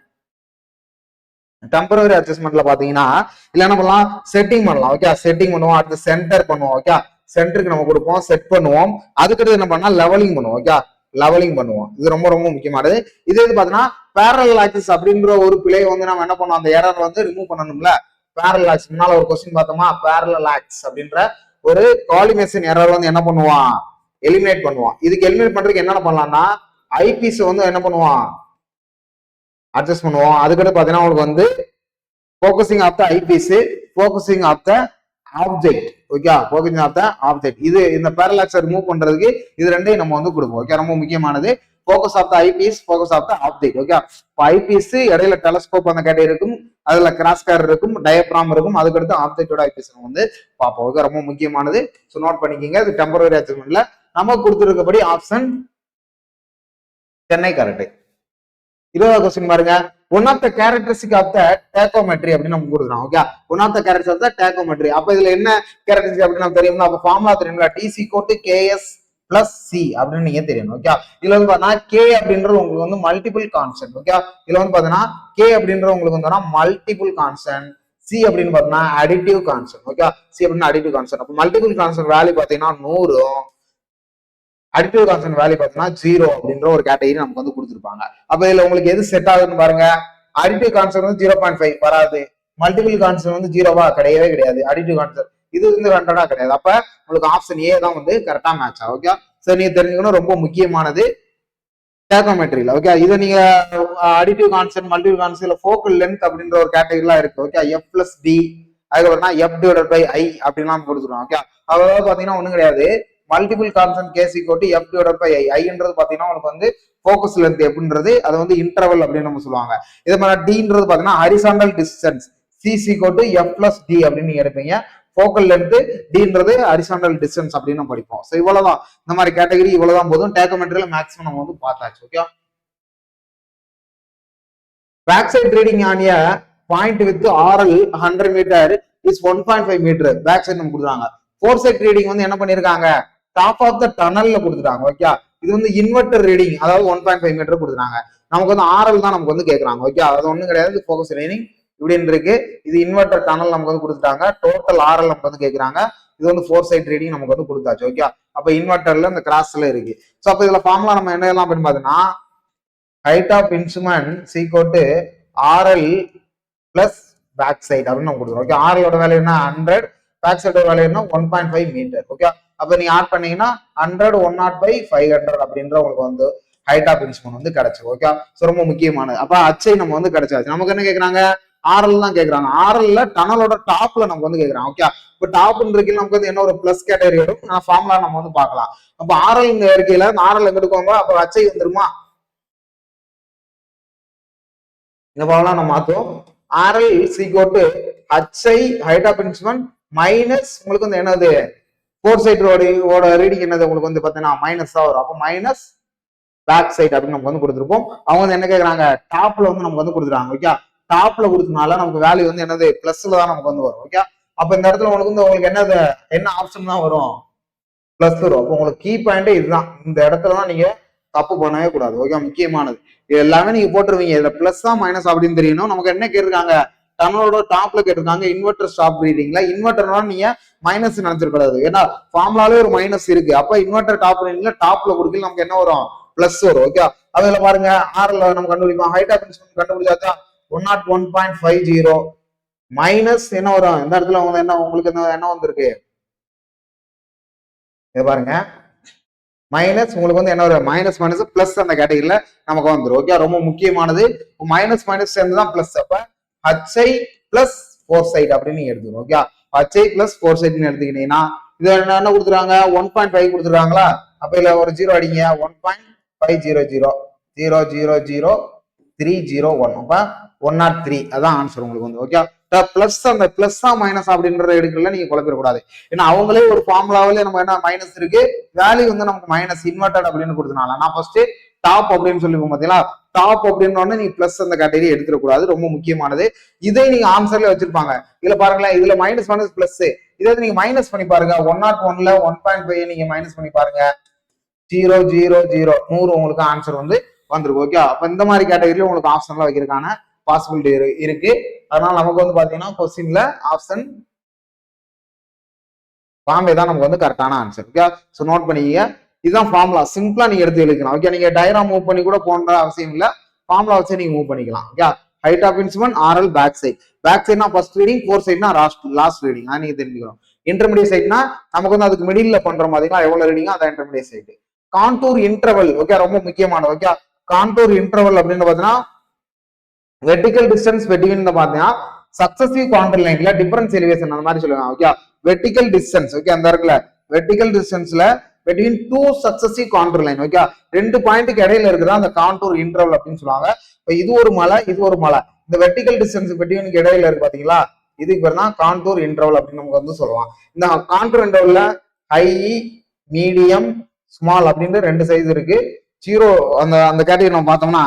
[SPEAKER 1] டெம்பரவரி அட்ஜஸ்ட்மெண்ட்ல பாத்தீங்கன்னா இல்ல என்ன பண்ணலாம், செட்டிங் பண்ணலாம். ஓகே, செட்டிங் பண்ணுவோம், அடுத்து சென்டர் பண்ணுவோம். ஓகே, சென்டருக்கு நம்ம கொடுப்போம், செட் பண்ணுவோம். அதுக்கடுத்து என்ன பண்ணா லெவலிங் பண்ணுவோம். ஓகே, லெவலிங் பண்ணுவோம். இது ரொம்ப ரொம்ப முக்கியமானது. இதே இது பாத்தீங்கன்னா பேரலல் ஆக்சிஸ் அப்படின்ற ஒரு பிழையை வந்து நம்ம என்ன பண்ணுவோம், அந்த எரர் வந்து ரிமூவ் பண்ணணும்ல. பேரலல் ஆக்சிஸ் முன்னால ஒரு கொஸ்டின் பார்த்தோமா, பேரலல் ஆக்சிஸ் அப்படின்ற ஒரு காலிமேஷன் எரர் வந்து என்ன பண்ணுவான், எலிமினேட் பண்ணுவான். இதுக்கு எலிமினேட் பண்றதுக்கு என்னென்ன பண்ணலாம்னா ஐபிஎஸ் வந்து என்ன பண்ணுவான், அட்ஜஸ்ட் பண்ணுவோம். அதுக்கடுத்து பாத்தீங்கன்னா உங்களுக்கு வந்து focusing of the eyepiece, focusing of the object. Okay, focusing of the object. இது இந்த பேரலாக்ஸை ரிமூவ் பண்றதுக்கு இது ரெண்டையும் நம்ம வந்து கொடுப்போம். ஓகே, ரொம்ப முக்கியமானது. Focus of the eyepiece, focus of the object. Okay, இப்போ ஐபிஎஸ் இடையில டெலஸ்கோப் அந்த கேட்டகரி இருக்கும், அதுல கிராஸ் கேர் இருக்கும், டயப்ராம் இருக்கும், அதுக்கடுத்து ஆப்ஜெக்டோட ஐபிஎஸ் வந்து பார்ப்போம். ஓகே, ரொம்ப முக்கியமானது. ஸோ நோட் பண்ணிக்கோங்க. இது டெம்பரரி அட்ஜஸ்ட்மெண்ட்ல நம்ம கொடுத்துருக்கபடி ஆப்ஷன் சென்னை கரெக்ட். 20வது கொஸ்டின் பாருங்க, one of the characteristic of the tacheometry அப்படின்னு நம்ம கொடுக்குறோம். Okay, one of the character of the tacheometry. அப்ப இதுல என்ன கேரக்டரிஸ்டிக் அப்படின்னு நம்ம தெரியும்னா, அப்ப ஃபார்முலா தெரியுங்களா, டிசி கோட்டு கேஎஸ் பிளஸ் சி அப்படின்னு நீங்க தெரியணும். ஓகே, இதுல வந்து பாத்தீங்கன்னா கே அப்படின்றது உங்களுக்கு வந்து மல்டிபிள் கான்ஸ்டன்ட். ஓகே, இதுல வந்து பாத்தீங்கன்னா கே அப்படின்றது உங்களுக்கு வந்து மல்டிபிள் கான்ஸ்டன்ட், சி அப்படின்னு பாத்தீங்கன்னா அடிட்டிவ் கான்ஸ்டன்ட். ஓகே, சி அப்படின்னு அடிட்டிவ் கான்ஸ்டன்ட். அப்ப மல்டிபிள் கான்ஸ்டன்ட் வேல்யூ பாத்தீங்கன்னா 100, அடிட்டிவ் கான்ஸ்டன்ட் வேல்யூ பாத்தீங்கன்னா 0 அப்படின்ற ஒரு கேட்டகரி நமக்கு வந்து கொடுத்துருப்பாங்க. அப்ப இதுல உங்களுக்கு எது செட் ஆகுதுன்னு பாருங்க. அடிட்டிவ் கான்ஸ்டன்ட் வந்து 0.5 வராது, மல்டிபிள் கான்ஸ்டன்ட் வந்து 0வா கிடையவே கிடையாது, அடிட்டிவ் கான்ஸ்டன்ட் இது வந்து 100 கிடையாது. அப்ப உங்களுக்கு ஆப்ஷன் ஏ தான் வந்து கரெக்டா மேட்ச் ஆகும். ஓகே, சரி நீங்க தெரிஞ்சுக்கணும், ரொம்ப முக்கியமானது டேக்கோமெட்ரியில. ஓகே, இதை நீங்க additive constant, multiple constant, focal length அப்படின்ற ஒரு கேட்டகரிலாம் இருக்கு. ஓகே, எஃப் பிளஸ் டி, அதுக்கப்புறம் எஃப் டிவைடட் பை ஐ அப்படின்லாம் கொடுத்துருவோம். ஓகே, அதாவது பாத்தீங்கன்னா ஒண்ணும் கிடையாது, மல்டிபிள் கான்ஸ்டன்ட் கேசி கோட்டு எஃப் டிவைடட் பை ஐ. ஐன்றது பாத்தீங்கன்னா உங்களுக்கு வந்து ஃபோக்கஸ் லென்த் எப்படின்றது, அது வந்து இன்டர்வல் அப்படின்னு நம்ம சொல்லுவாங்க. இதே மாதிரி டின்றது பாத்தீங்கன்னா ஹரிசாண்டல் டிஸ்டன்ஸ், சிசி கோட்டு எஃப் பிளஸ் டி அப்படின்னு நீங்க எடுப்பீங்க. ஃபோக்கல் லென்த் டின்றது ஹரிசாண்டல் டிஸ்டன்ஸ் அப்படின்னு நம்ம படிப்போம். ஸோ இவ்வளவுதான், இந்த மாதிரி கேட்டகரி இவ்வளவுதான் போதும். டேக்கோமெட்ரியில மேக்ஸிமம் நம்ம வந்து பார்த்தாச்சு. Okay, back sight reading on a point with RL 100 metre is 1.5 metre. Back sight நம்ம கொடுக்குறாங்க. ஃபோர் சைட் ரீடிங் வந்து என்ன பண்ணிருக்காங்க, டாப் ஆஃப் த டனல்ல கொடுத்துட்டாங்க. ஓகே, இது வந்து இன்வெர்டர் ரீடிங், அதாவது 1.5 மீட்டர் கொடுத்துட்டாங்க. நமக்கு வந்து ஆர்எல் தான் நமக்கு வந்து கேட்கறாங்க. ஓகே, அது ஒண்ணும் கிடையாது, ஃபோக்கஸ் ரீடிங் இப்படின்னு இருக்கு. இது இன்வெர்டர் டனல் நமக்கு வந்து கொடுத்துட்டாங்க. டோட்டல் ஆர்எல் நமக்கு வந்து கேட்கறாங்க. இது வந்து ஃபோர் சைட் ரீடிங் நமக்கு வந்து கொடுத்தாச்சு. ஓகே, அப்ப இன்வெர்டர்ல இந்த கிராஸ்ல இருக்கு. ஸோ அப்ப இதுல ஃபார்முலா நம்ம என்ன எல்லாம் அப்படின்னு பாத்தீங்கன்னா, height of instrument is equal RL plus back sight அப்படின்னு நம்ம கொடுத்துருவோம். ஓகே, ஆர்எலோட வேல்யூ என்ன 100, பேக் சைடோட வேல்யூ என்ன 1.5 மீட்டர். ஓகே, அப்ப நீங்க ஆட் பண்ணீங்கன்னா 100 1/500 அப்படின்ற உங்களுக்கு வந்து ஹைட் ஆஃப் இன்ஸ்ட்ருமெண்ட் வந்து கிடைச்சிடும். ஓகே, ஸோ ரொம்ப முக்கியமானது. அப்ப அச்சை நம்ம வந்து கிடைச்சாச்சு. நமக்கு என்ன கேட்கறாங்க, ஆர்எல் தான் கேட்கறாங்க. ஆர்எல்ல டனலோட டாப்ல நமக்கு வந்து கேட்கறாங்க. ஓகே, இப்போ டாப் இருக்கையில் நமக்கு வந்து என்ன ஒரு பிளஸ் கேட்டகரி வரும், ஃபார்முலா நம்ம வந்து பார்க்கலாம். அப்ப ஆர்எல் இந்த இருக்கையில ஆர்எல் எங்க எடுக்கோங்க, அப்ப அச்சை வந்துருமா, இந்த ஃபார்முலா நம்ம மாத்துவோம். RL is equal to high height of instrument minus உங்களுக்கு வந்து என்னது ஃபோர் சைட் ஓட ரீடிங் என்னது உங்களுக்கு வந்து பாத்தீங்கன்னா மைனஸ் தான் வரும். அப்போ மைனஸ் பேக் சைட் அப்படின்னு நமக்கு வந்து கொடுத்துருப்போம். அவங்க வந்து என்ன கேட்கறாங்க, டாப்ல வந்து நமக்கு வந்து கொடுத்துருக்காங்க. ஓகே, டாப்ல கொடுத்தனால நமக்கு வேல்யூ வந்து என்னது பிளஸ்ல தான் நமக்கு வந்து வரும். ஓகே, அப்ப இந்த இடத்துல உங்களுக்கு வந்து உங்களுக்கு என்னது என்ன ஆப்ஷன் தான் வரும், பிளஸ் வரும். அப்போ உங்களுக்கு கீ பாயிண்டே இதுதான். இந்த இடத்துல தான் நீங்க தப்பு பண்ணவே கூடாது. ஓகே, முக்கியமானது. இது எல்லாமே நீங்க போட்டுருவீங்க. இதுல பிளஸ் தான் மைனஸ் அப்படின்னு தெரியணும். நமக்கு என்ன கேட்டிருக்காங்க, டனலோட டாப்ல கேட்டிருக்காங்க இன்வெர்டர் ஸ்டாப் ரீடிங்ல. இன்வெர்டர்னா நீங்க மைனஸ் நினைச்சிருக்கூடாது, ஏன்னா ஃபார்முலாலே ஒரு மைனஸ் இருக்கு. அப்ப இன்வெர்டர் டாப் ரீடிங்ல டாப்ல கொடுக்கல நமக்கு என்ன வரும், பிளஸ் வரும். ஓகே, அதுல பாருங்க ஆர்ல நம்ம கண்டுபிடிப்போம். ஹைட் ஆஃப் இன்ஸ்ட்ருமெண்ட் கண்டுபிடிச்சாச்சா 101.50 மைனஸ் என்ன வரும், இந்த இடத்துல என்ன உங்களுக்கு என்ன வந்திருக்கு இது பாருங்க மைனஸ் உங்களுக்கு வந்து என்ன வரும் மைனஸ் மைனஸ் பிளஸ் அந்த கேட்டகரியில நமக்கு வந்துடும் ஓகே ரொம்ப முக்கியமானது மைனஸ் மைனஸ் சேர்ந்து தான் பிளஸ் அப்ப ஹச்ஐ பிளஸ் ஃபோர் சைட் அப்படின்னு நீங்க எடுத்துக்கணும் ஓகே ஹச்ஐ பிளஸ் ஃபோர் சைட்னு எடுத்துக்கிட்டீங்கன்னா இது என்ன கொடுத்துருக்காங்க 1.5 கொடுத்துருக்காங்களா அப்ப இதுல ஒரு ஜீரோ அடிங்க 1.500000301 அப்ப 103 அதான் ஆன்சர் உங்களுக்கு வந்து ஓகே பிளஸ் அந்த பிளஸ்ஸா மைனஸ் அப்படின்றத எடுக்கல நீங்க குழப்பிடக்கூடாது ஏன்னா அவங்களே ஒரு ஃபார்முலாவிலே நம்ம என்ன மைனஸ் இருக்கு வேல்யூ வந்து நமக்கு மைனஸ் இன்வெர்டட் அப்படின்னு கொடுத்தனால நான் ஃபர்ஸ்ட் டாப் அப்படின்னு சொல்லிருக்கோம் பாத்தீங்களா டாப் அப்படின்னு நீங்க பிளஸ் அந்த கேட்டகரி எடுத்துடக்கூடாது ரொம்ப முக்கியமானது இதை நீங்க ஆன்சர்ல வச்சிருப்பாங்க இதுல பாருங்களேன் இதுல மைனஸ் மைனஸ் பிளஸ் இதை நீங்க மைனஸ் பண்ணி பாருங்க 101ல 1.5 நீங்க மைனஸ் பண்ணி பாருங்க 000 உங்களுக்கு ஆன்சர் வந்து வந்துருக்கும் ஓகே அப்ப இந்த மாதிரி கேட்டகரியில உங்களுக்கு ஆப்ஷன்ல வைக்கிறதுக்கான பாசிபிலிட்டி இருக்கு அதனால நமக்கு வந்து பாத்தீங்கன்னா கொஸ்டின்ல ஆப்ஷன் பாம்பே தான் நமக்கு வந்து கரெக்டான ஆன்சர் ஓகே சோ நோட் பண்ணிக்கங்க இதுதான் ஃபார்முலா சிம்பிளா நீங்க எடுத்து எழுதிக்கலாம் ஓகே நீங்க டயக்ராம் மூவ் பண்ணி கூட போன்ற அவசியம் இல்ல ஃபார்முலா வச்சு நீங்க மூவ் பண்ணிக்கலாம் okay height of instrument RL back சைட்னா ஃபர்ஸ்ட் ரீடிங் ஃபோர் சைட்னா லாஸ்ட் ரீடிங் நீங்க தெரிஞ்சுக்கணும் இன்டர்மீடியட் சைட்னா நமக்கு வந்து அதுக்கு மிடில் பண்ற மாதிரினா எவ்வளவு ரீடிங் அதான் intermediate sight contour interval okay ரொம்ப முக்கியமானது ஓகே கான்டூர் இன்டர்வல் அப்படின்னு பாத்தீங்கன்னா வெர்டிகல் டிஸ்டன்ஸ் between the பாத்தீங்கன்னா சக்சசிவ் கான்டூர் லைன்ல டிஃபரன்ஸ் எலிவேஷன் அந்த மாதிரி சொல்லுவாங்க ஓகே வெர்டிகல் டிஸ்டன்ஸ் ஓகே அந்த இருக்குல வெர்டிகல் டிஸ்டன்ஸ்ல between two successive contour line okay ரெண்டு பாயிண்ட்க்கு இடையில இருக்குதா அந்த கான்டூர் இன்டர்வல் அப்படின்னு சொல்லுவாங்க இப்போ இது ஒரு மலை இது ஒரு மலை இந்த வெர்டிகல் டிஸ்டன்ஸ் between இடையில இருக்கு பாத்தீங்களா இதுக்கு பேர் தான் கான்டூர் இன்டர்வல் அப்படின்னு நமக்கு வந்து சொல்லுவாங்க இந்த கான்டூர் இன்டர்வல்ல ஹை மீடியம் ஸ்மால் அப்படின்னு ரெண்டு சைஸ் இருக்கு ஜீரோ அந்த கேட்டகரி நம்ம பார்த்தோம்னா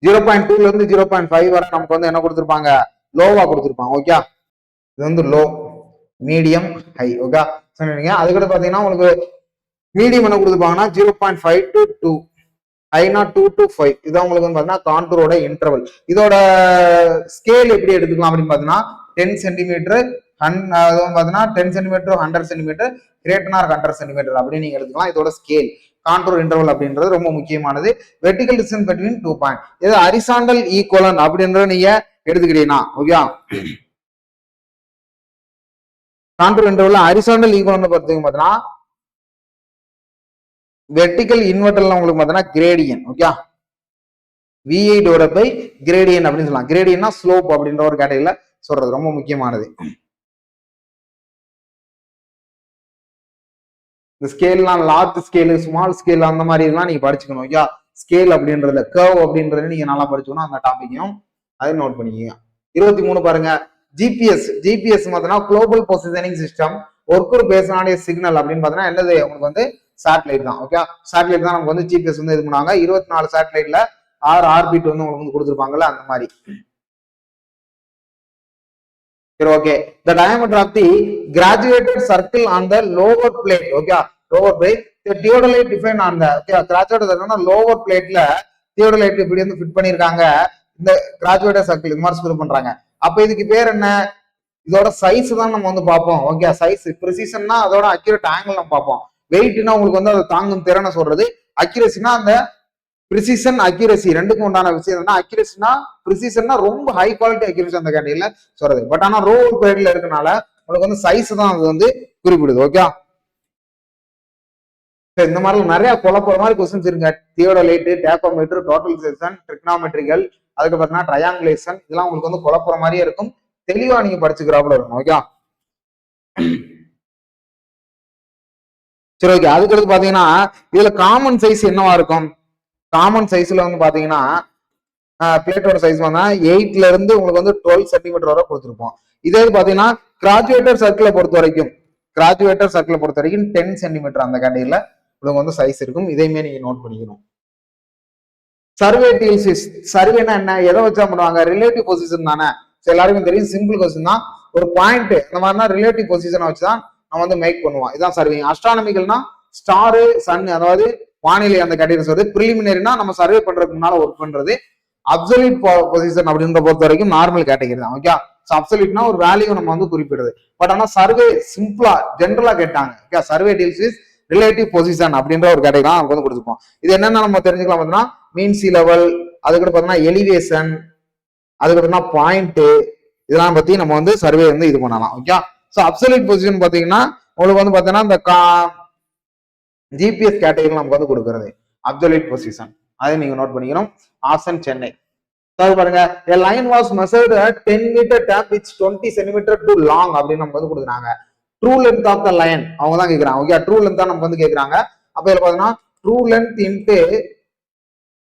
[SPEAKER 1] 0.2 ல இருந்து 0.5 வரை நமக்கு வந்து என்ன கொடுத்துருப்பாங்க லோவா கொடுத்துருப்பாங்க ஓகே இது வந்து லோ மீடியம் ஹை ஓகே சொன்னீங்க அதுக்கு பாத்தீங்கன்னா உங்களுக்கு மீடியம் என்ன கொடுத்துருப்பாங்கன்னா 0.5 to 2 ஹைனா 2 to 5 இதான் உங்களுக்கு வந்து பாத்தீங்கன்னா கான்டூரோட இன்டர்வல் இதோட ஸ்கேல் எப்படி எடுத்துக்கலாம் அப்படின்னு பாத்தீங்கன்னா 10 சென்டிமீட்டர் பாத்தீங்கன்னா 10 centimetre 100 centimetre greater or 100 centimetre அப்படின்னு நீங்க எடுத்துக்கலாம் இதோட ஸ்கேல் கான்டூர் இன்டர்வல் அப்படின்றது ரொம்ப முக்கியமானது வெர்டிகல் டிஸ்டன்ஸ் between 2 பாயிண்ட் இது ஹரிசாண்டல் ஈக்குவலன் அப்படின்றத நீங்க எடுத்துக்கிட்டீங்கன்னா ஓகே கான்டூர் இன்டர்வல்ல ஹரிசாண்டல் ஈக்குவலன் பார்த்தீங்க பார்த்தீங்கன்னா வெர்டிகல் இன்வெர்டல்ல உங்களுக்கு பார்த்தீங்கன்னா gradient okay VI divided by gradient அப்படின்னு சொல்லலாம் கிரேடியன்னா ஸ்லோப் அப்படின்ற ஒரு கேட்டகரியில சொல்றது ரொம்ப முக்கியமானது இந்த ஸ்கேல்லாம் லார்ஜ் ஸ்கேலு ஸ்மால் ஸ்கேல் அந்த மாதிரி எல்லாம் நீங்க படிச்சுக்கணும் ஓகே ஸ்கேல் அப்படின்றத கர்வ் அப்படின்றத நீங்க நல்லா படிச்சுக்கணும் அந்த டாபிக்கையும் அதை நோட் பண்ணிக்கோங்க 23 பாருங்க ஜிபிஎஸ் பார்த்தீங்கன்னா குளோபல் பொசிஷனிங் சிஸ்டம் ஒர்க்கர் பேஸ்டான சிக்னல் அப்படின்னு பாத்தீங்கன்னா என்னது உங்களுக்கு வந்து சேட்டலைட் தான் ஓகே சேட்டலைட் தான் நமக்கு வந்து ஜிபிஎஸ் வந்து இது பண்ணாங்க 24 சேட்டலைட்ல 6 ஆர்பிட் வந்து உங்களுக்கு வந்து கொடுத்துருப்பாங்கல்ல அந்த மாதிரி சரி okay the diameter of the graduated circle on the lower plate okay lower plate the theodolite defined on the okay graduated circle lower plateல theodolite இப்படி வந்து ஃபிட் பண்ணிருக்காங்க இந்த graduated circle இது மாதிரி ஸ்கிரூ பண்றாங்க அப்ப இதுக்கு பேர் என்ன இதோட சைஸ் தான் நம்ம வந்து பார்ப்போம் ஓகே சைஸ் ப்ரிசிஷன்னா அதோட அக்யூரேட் ஆங்கிள் நம்ம பார்ப்போம் வெயிட்னா உங்களுக்கு வந்து அதை தாங்கும் திறனை சொல்றது அக்யூரேசினா அந்த ப்ரிசிஷன் அக்யூரசி ரெண்டுக்கும் உண்டான விஷயம் என்ன அக்யூரசினா ப்ரிசிஷன்னா ரொம்ப ஹை குவாலிட்டி அக்யூரசி அந்த கேட்டகரியில சொல்றது பட் ஆனா ரோல் பேர்ல இருக்கனால உங்களுக்கு வந்து சைஸ் தான் அது வந்து குறிப்பிடுது ஓகே இந்த மாதிரி நிறைய குழப்பற மாதிரி கொஸ்டின்ஸ் இருங்க தியோடலைட் டேப்போமீட்டர் டோட்டலைசேஷன் ட்ரிக்னாமெட்ரிக்கல் அதுக்கு பார்த்தீங்கன்னா ட்ரையாங்குலேஷன் இதெல்லாம் உங்களுக்கு வந்து குழப்பற மாதிரியே இருக்கும் தெளிவா நீங்க படிச்சுக்கிறாப்புல இருக்கும் ஓகே சரி ஓகே அதுக்கடுத்து பாத்தீங்கன்னா இதுல காமன் சைஸ் என்னவா இருக்கும் காமன் சைஸ்ல வந்து பாத்தீங்கன்னா பிளேட்டோட சைஸ் வந்து 8ல இருந்து உங்களுக்கு வந்து 12 சென்டிமீட்டர் வரை கொடுத்துருப்போம் இதே பாத்தீங்கன்னா கிராஜுவேட்டர் சர்க்கிளை பொறுத்த வரைக்கும் 10 சென்டிமீட்டர் அந்த கேட்டகரியில உங்களுக்கு வந்து சைஸ் இருக்கும் இதையுமே நீங்க நோட் பண்ணிக்கணும் சர்வே டீல்ஸ் சர்வேனா என்ன எதை வச்சா பண்ணுவாங்க ரிலேட்டிவ் பொசிஷன் தானே எல்லாருக்கும் தெரியும் சிம்பிள் கொஸ்டின் தான் ஒரு பாயிண்ட் அந்த மாதிரினா ரிலேட்டிவ் பொசிஷனை வச்சுதான் நம்ம வந்து மேக் பண்ணுவோம் இதான் சர்வே அஸ்ட்ரானமிக்கல்னா ஸ்டாரு சன் அதாவது வானிலை அந்த கேட்டகரி சொல்றது பிரிலிமினரினா நம்ம சர்வே பண்றதுக்கு முன்னால ஒர்க் பண்றது அப்சல்யூட் பொசிஷன் அப்படின்ற பொறுத்த வரைக்கும் நார்மல் கேட்டகரி தான் ஓகே அப்சல்யூட்னா ஒரு வேல்யூ நம்ம வந்து குறிப்பிடுது பட் ஆனா சர்வே சிம்பிளா ஜென்ரலா கேட்டாங்க okay survey deals is relative position அப்படின்ற ஒரு கேட்டகரி தான் நமக்கு வந்து கொடுத்துருப்போம் இது என்னன்னா நம்ம தெரிஞ்சுக்கலாம் பார்த்தீங்கன்னா மீன் சி லெவல் அதுக்கு பார்த்தீங்கன்னா எலிவேஷன் அதுக்கு பார்த்தீங்கன்னா பாயிண்ட் இதெல்லாம் பத்தி நம்ம வந்து சர்வே வந்து இது பண்ணலாம் ஓகே ஸோ அப்சல்யூட் பொசிஷன் பாத்தீங்கன்னா உங்களுக்கு வந்து பாத்தீங்கன்னா இந்த ஜிபிஎஸ் கேட்டகரி நமக்கு வந்து கொடுக்கறது அப்சல்யூட் பொசிஷன், அதை நீங்க நோட் பண்ணிக்கணும். ஆப்ஷன் சென்னை. பாருங்க, a line was measured at 10 meter tap which 20 centimeter too long அப்படின்னு நமக்கு வந்து கொடுக்குறாங்க. True length of the line அவங்க தான் கேட்கறாங்க. ஓகே, ட்ரூ லென்த் தான் நமக்கு வந்து கேட்கறாங்க. அப்ப இதுல பாத்தீங்கன்னா true length into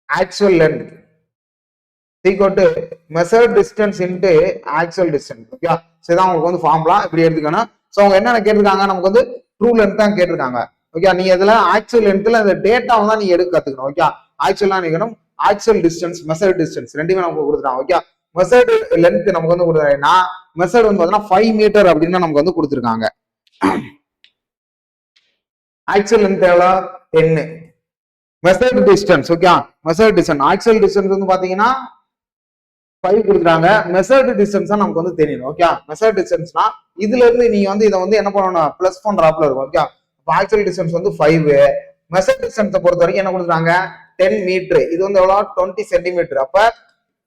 [SPEAKER 1] actual length equal to measured distance into actual distance. Okay, இதுதான் உங்களுக்கு வந்து ஃபார்முலா இப்படி எடுத்துக்கணும். ஸோ அவங்க என்னென்ன கேட்டிருக்காங்க, நமக்கு வந்து ட்ரூ லென்த் தான் கேட்டிருக்காங்க. ஓகே, நீங்க இதுல ஆக்சுவல் லென்த்ல இந்த டேட்டாவை தான் நீங்க எடுக்க கத்துக்கணும். ஓகே, ஆக்சுவலா நீக்கணும், ஆக்சுவல் டிஸ்டன்ஸ் மெசர்ட் டிஸ்டன்ஸ் ரெண்டுமே நமக்கு கொடுத்துருக்காங்க. ஓகே, மெசர்டு லென்த் நமக்கு வந்து கொடுத்துருக்காங்கன்னா மெசர்டு வந்து பாத்தீங்கன்னா 5 மீட்டர் அப்படின்னு நமக்கு வந்து கொடுத்துருக்காங்க. ஆக்சுவல் லென்த் எவ்வளோ 10. Measured distance, okay, measured distance actual distance வந்து பாத்தீங்கன்னா 5 கொடுக்குறாங்க. மெசர்டு டிஸ்டன்ஸ் தான் நமக்கு வந்து தெரியணும். ஓகே, மெசர்டு டிஸ்டன்ஸ்னா இதுல இருந்து நீங்க வந்து இதை வந்து என்ன பண்ணணும், பிளஸ் பண்றாப்ல இருக்கும். ஓகே, ஆக்சுவல் டிஸ்டன்ஸ் வந்து 5. மெசர்ட் டிஸ்டன்ஸை பொறுத்த வரைக்கும் என்ன கொடுக்குறாங்க 10 மீட்டர். இது வந்து எவ்வளோ 20 சென்டிமீட்டர். அப்ப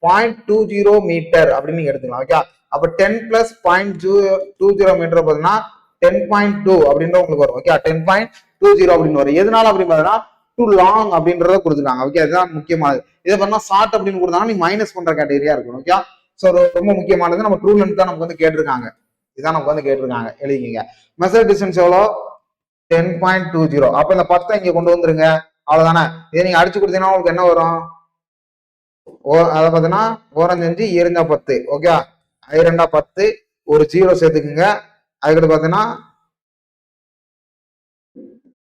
[SPEAKER 1] 0.20 மீட்டர் அப்படின்னு நீங்க எடுத்துக்கலாம். ஓகே, அப்ப 10 பிளஸ் 0.20 மீட்டர் பார்த்தீங்கன்னா 10.2 அப்படின்ற உங்களுக்கு வரும். ஓகே, 10.20 அப்படின்னு வரும். எதனால அப்படின்னு பார்த்தீங்கன்னா டூ லாங் அப்படின்றத கொடுத்துருக்காங்க. ஓகே, அதுதான் முக்கியமானது. இதை பண்ணா ஷார்ட் அப்படின்னு கொடுத்தாங்கன்னா நீ மைனஸ் பண்ற கேட்டகரியா இருக்கணும். ஓகே, ஸோ ரொம்ப முக்கியமானது நம்ம ட்ரூ லென்த் தான் நமக்கு வந்து கேட்டிருக்காங்க. இதான் நமக்கு வந்து கேட்டிருக்காங்க, எழுதிங்க. மெசர்ட் டிஸ்டன்ஸ் எவ்வளோ 10.20. அப்ப இந்த 10 இங்க கொண்டு வந்துருங்க, அவ்வளவுதானே. இதை நீங்க அடிச்சு கொடுத்தீங்கன்னா உங்களுக்கு என்ன வரும், அதை பார்த்தீங்கன்னா 4×5 2 10. ஓகே, 2 10 ஒரு 0 சேர்த்துக்குங்க. அதுக்கடுத்து பார்த்தீங்கன்னா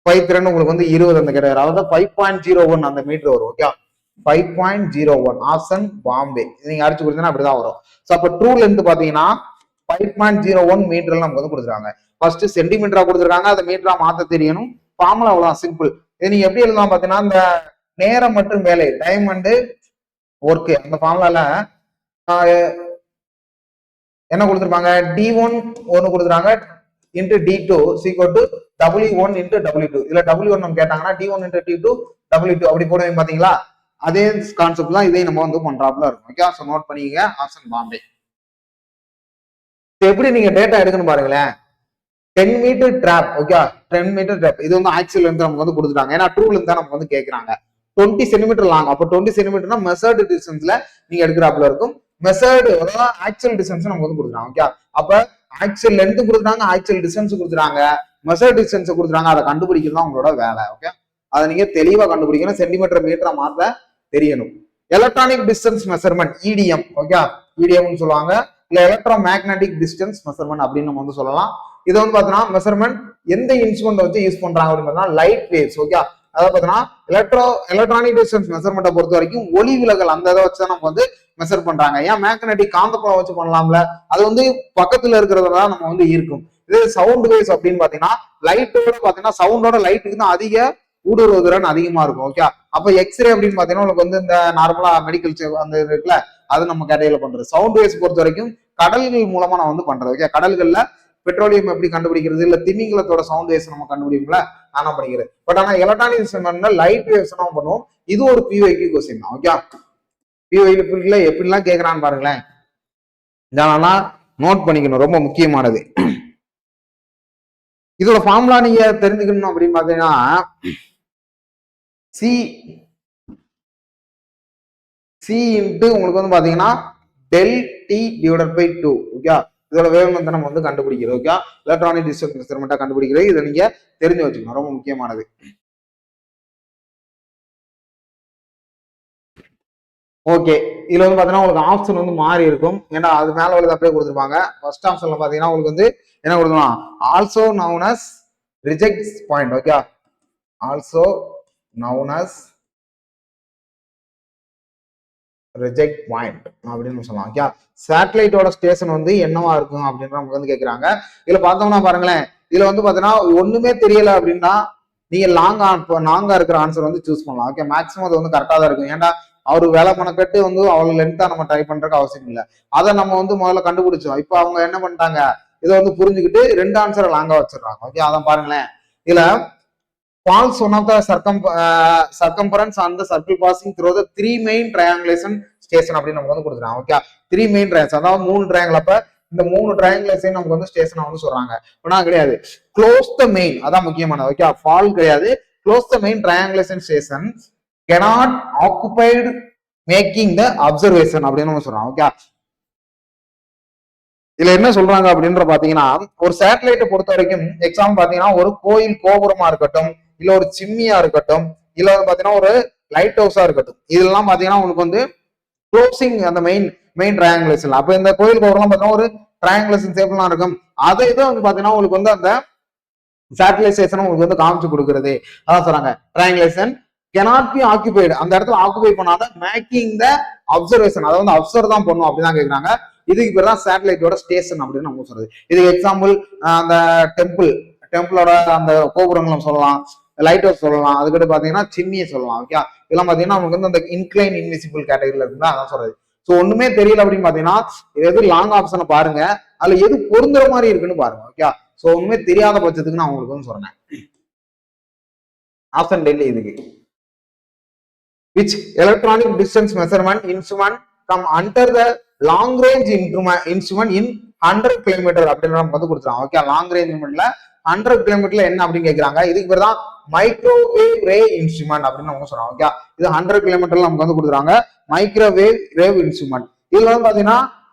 [SPEAKER 1] 5×3 உங்களுக்கு வந்து 20 அந்த கிடையாது, அதாவது 5.01 அந்த மீட்டர் வரும். Okay, 5.01 option Bombay. நீங்க அடிச்சு கொடுத்தீங்கன்னா அப்படிதான் வரும். ஸோ அப்ப ட்ரூ லென்த் பாத்தீங்கன்னா 5.01 மீட்டர் நமக்கு வந்து கொடுத்துருக்காங்க. ஃபர்ஸ்ட் சென்டிமீட்டரா கொடுத்துருக்காங்க, அதை மீட்டரா மாத்த தெரியணும். ஃபார்முலா அவ்வளவுதான், சிம்பிள். இது நீங்க எப்படி எழுதலாம் பாத்தீங்கன்னா இந்த நேரம் மற்றும் வேலை டைம் அண்ட் ஒர்க் அந்த ஃபார்முலால என்ன கொடுத்துருப்பாங்க, D1 ஒன்னு கொடுத்துருக்காங்க into D2 equal to W1 into W2. இதுல W1 நம்ம கேட்டாங்கன்னா D1 இன்டு D2 W2 அப்படி போடுவீங்க பாத்தீங்களா. அதே கான்செப்ட் தான் இதையும் நம்ம வந்து பண்றாப்ல இருக்கும். ஓகே, ஸோ நோட் பண்ணிக்க ஆப்ஷன் பாம்பே. எப்படி நீங்க டேட்டா எடுக்கணும் பாருங்களேன். 10 metre drop. Okay, 10 metre drop இது வந்து ஆக்சுவல் லென்த் நமக்கு வந்து கொடுத்துட்டாங்க. ஏன்னா ட்ரூ லென்த் தான் நமக்கு வந்து கேட்கறாங்க. 20 சென்டிமீட்டர் லாங். அப்போ 20 சென்டிமீட்டர்னா மெசர்டு டிஸ்டன்ஸ்ல நீங்க எடுக்கிறாப்ல இருக்கும். மெசர்டு அதாவது ஆக்சுவல் டிஸ்டன்ஸ் நமக்கு வந்து கொடுக்குறாங்க. ஓகே, அப்ப ஆக்சுவல் லென்த் கொடுக்குறாங்க, ஆக்சுவல் டிஸ்டன்ஸ் கொடுக்குறாங்க, மெசர்டு டிஸ்டன்ஸ் கொடுக்குறாங்க. அதை கண்டுபிடிக்கிறது தான் உங்களோட வேலை. ஓகே, அதை நீங்க தெளிவா கண்டுபிடிக்கணும். சென்டிமீட்டர் மீட்டரா மாத்த தெரியணும். Electronic distance measurement EDM. Okay, EDM சொல்லுவாங்க, இல்ல எலக்ட்ரோ மேக்னெட்டிக் டிஸ்டன்ஸ் மெஷர்மெண்ட் அப்படின்னு நம்ம வந்து சொல்லலாம். இது வந்து பாத்தீங்கன்னா மெஷர்மெண்ட் எந்த இன்ஸ்ட்ருமெண்ட் வச்சு யூஸ் பண்றாங்க அப்படின்னு லைட் வேவ்ஸ். ஓகே, அதாவது பாத்தீங்கன்னா எலக்ட்ரானிக் டிஸ்டன்ஸ் மெஷர்மெண்ட்டை பொறுத்த வரைக்கும் ஒளி விலகல் அந்த இதை வச்சு நம்ம வந்து மெஷர் பண்றாங்க. ஏன் மேக்னெட்டிக் காந்தப்புலம் வச்சு பண்ணலாம்ல, அது வந்து பக்கத்துல இருக்கிறதா நம்ம வந்து இருக்கும். இது சவுண்ட் வேவ்ஸ் அப்படின்னு பாத்தீங்கன்னா லைட்டோட பாத்தீங்கன்னா சவுண்டோட லைட்டுக்கு தான் அதிக ஊடுருவதிறன் அதிகமா இருக்கும். ஓகே, அப்ப எக்ஸ்ரே அப்படின்னு பாத்தீங்கன்னா உங்களுக்கு வந்து இந்த நார்மலா மெடிக்கல் அந்த இருக்குல்ல, அது நம்ம கேட்டகரியில பண்றது. சவுண்ட் வேவ்ஸ் பொறுத்த வரைக்கும் கடல்கள் மூலமா நான் வந்து பண்றது. ஓகே, கடல்கள்ல பெட்ரோலியம் எப்படி கண்டுபிடிக்கிறது, இல்ல திமிங்கலத்தோட சவுண்ட் வேவ்ஸ் நம்ம கண்டுபிடிக்கல நானா படிக்கிறது. பட் ஆனா எலக்ட்ரானிக் லைட் வேவ்ஸ் நம்ம பண்ணுவோம். இது ஒரு PYQ கொஸ்டின் தான். ஓகே, PYQ எப்படிலாம் கேட்கறான்னு பாருங்களேன், இதெல்லாம் நோட் பண்ணிக்கணும், ரொம்ப முக்கியமானது. இதோட ஃபார்முலா நீங்க தெரிஞ்சுக்கணும் அப்படின்னு பாத்தீங்கன்னா C இன்ட்டு உங்களுக்கு வந்து பாத்தீங்கன்னா del T divided by 2. Okay, இதோட வேவ்லென்த் நம்ம வந்து கண்டுபிடிக்கிறது. ஓகே, எலக்ட்ரானிக் டிஸ்டன்ஸ் மெஷர்மெண்ட்டை கண்டுபிடிக்கிறது. இதை நீங்க தெரிஞ்சு வச்சுக்கணும், ரொம்ப முக்கியமானது. ஓகே, இதுல வந்து பாத்தீங்கன்னா உங்களுக்கு ஆப்ஷன் வந்து மாறி இருக்கும். ஏன்னா அது மேல உள்ளது அப்படியே கொடுத்துருப்பாங்க. ஃபர்ஸ்ட் ஆப்ஷன்ல பாத்தீங்கன்னா உங்களுக்கு வந்து என்ன கொடுத்துருவாங்க, also known as reject point. Okay, also known as reject point அப்படின்னு சொல்லலாம். ஓகே, சேட்டலைட்டோட ஸ்டேஷன் வந்து என்னவா இருக்கும் அப்படின்னு நமக்கு வந்து கேட்கறாங்க. இதுல பார்த்தோம்னா பாருங்களேன், இதுல வந்து பாத்தீங்கன்னா ஒண்ணுமே தெரியல அப்படின்னா நீங்க லாங்கா இருக்கிற ஆன்சர் வந்து சூஸ் பண்ணலாம். ஓகே, மேக்ஸிமம் அது வந்து கரெக்டா தான் இருக்கும். ஏன்னா அவரு வேலை பண்ணக்கட்டு வந்து அவ்வளவு லென்த்தா நம்ம ட்ரை பண்றதுக்கு அவசியம் இல்லை. அதை நம்ம வந்து முதல்ல கண்டுபிடிச்சோம். இப்போ அவங்க என்ன பண்ணிட்டாங்க, இதை வந்து புரிஞ்சுக்கிட்டு 2 ஆன்சரை லாங்கா வச்சிடறாங்க. ஓகே, அதான் பாருங்களேன். இதுல falls one of the circumference on the circle passing through the 3 main triangulation station அப்படின்னு நமக்கு வந்து கொடுத்துருக்காங்க. ஓகே, 3 main triangles, அதாவது 3 triangle. அப்ப இந்த 3 ட்ரையாங்குலர்ஸையும் நமக்கு வந்து ஸ்டேஷனா வந்து சொல்றாங்க. ஆனா கிடையாது, க்ளோஸ் த மெயின், அதான் முக்கியமானது. ஓகே, ஃபால் கிடையாது, close the main triangulation station cannot occupied making the observation அப்படின்னு நம்ம சொல்றோம். ஓகே, இதுல என்ன சொல்றாங்க அப்படின்ற பாத்தீங்கன்னா, ஒரு சேட்டலைட்டை பொறுத்த வரைக்கும் எக்ஸாம்பிள் பாத்தீங்கன்னா ஒரு கோயில் கோபுரமா இருக்கட்டும், இல்ல ஒரு சிம்மியா இருக்கட்டும், இல்ல வந்து பாத்தீங்கன்னா ஒரு லைட் ஹவுஸா இருக்கட்டும், இதெல்லாம் பாத்தீங்கன்னா உங்களுக்கு வந்து க்ளோசிங் அந்த மெயின் ட்ரையாங்குலேஷன். அப்ப இந்த கோயில் கோபுரம் பாத்தீங்கன்னா ஒரு ட்ரையாங்குலேஷன் ஷேப்லாம் இருக்கும். அதை இதை வந்து பாத்தீங்கன்னா உங்களுக்கு வந்து அந்த சேட்டலைசேஷன் உங்களுக்கு வந்து காமிச்சு கொடுக்குறது. அதான் சொல்றாங்க ட்ரையாங்குலேஷன் cannot be occupied, அந்த இடத்துல ஆக்குபை பண்ணாத மேக்கிங் த அப்சர்வேஷன், அதை வந்து அப்சர்வ் தான் பண்ணும் அப்படிதான் கேட்குறாங்க. இதுக்கு பேர் தான் சேட்டலைட்டோட ஸ்டேஷன் அப்படின்னு நம்ம சொல்றது. இதுக்கு எக்ஸாம்பிள் அந்த டெம்பிளோட அந்த கோபுரங்களும் சொல்லலாம், லைட் ஹவுஸ் சொல்லலாம், அதுக்கிட்ட பாத்தீங்கன்னா சிம்மியை சொல்லலாம். ஓகே, இதெல்லாம் பாத்தீங்கன்னா நமக்கு வந்து அந்த இன்க்ளைன் இன்விசிபிள் கேட்டகரியில இருக்குதா அதான் சொல்றது. ஸோ ஒண்ணுமே தெரியல அப்படின்னு பாத்தீங்கன்னா எது லாங் ஆப்ஷனை பாருங்க, அதுல எது பொருந்துற மாதிரி இருக்குன்னு பாருங்க. ஓகே, ஸோ ஒண்ணுமே தெரியாத பட்சத்துக்கு நான் உங்களுக்கு வந்து சொல்றேன். ஆப்ஷன் டெல்லி இதுக்கு which electronic distance measurement instrument come under the long range instrument in 100 km அப்படின்னு நம்ம வந்து கொடுத்துறாங்க. ஓகே, லாங் ரேஞ்ச் இன்ஸ்ட்ருமெண்ட்ல 100 கிலோமீட்டர்ல என்ன அப்படின்னு கேட்கறாங்க. இதுக்கு பேர் தான் மைக்ரோவேவ் ரே இன்ஸ்ட்ருமெண்ட் அப்படின்னு நம்ம சொல்றோம். ஓகே, இது 100 கிலோமீட்டர்ல நமக்கு வந்து கொடுக்குறாங்க மைக்ரோவேவ் ரேவ் இன்ஸ்ட்ருமெண்ட். இதுல வந்து பாத்தீங்கன்னா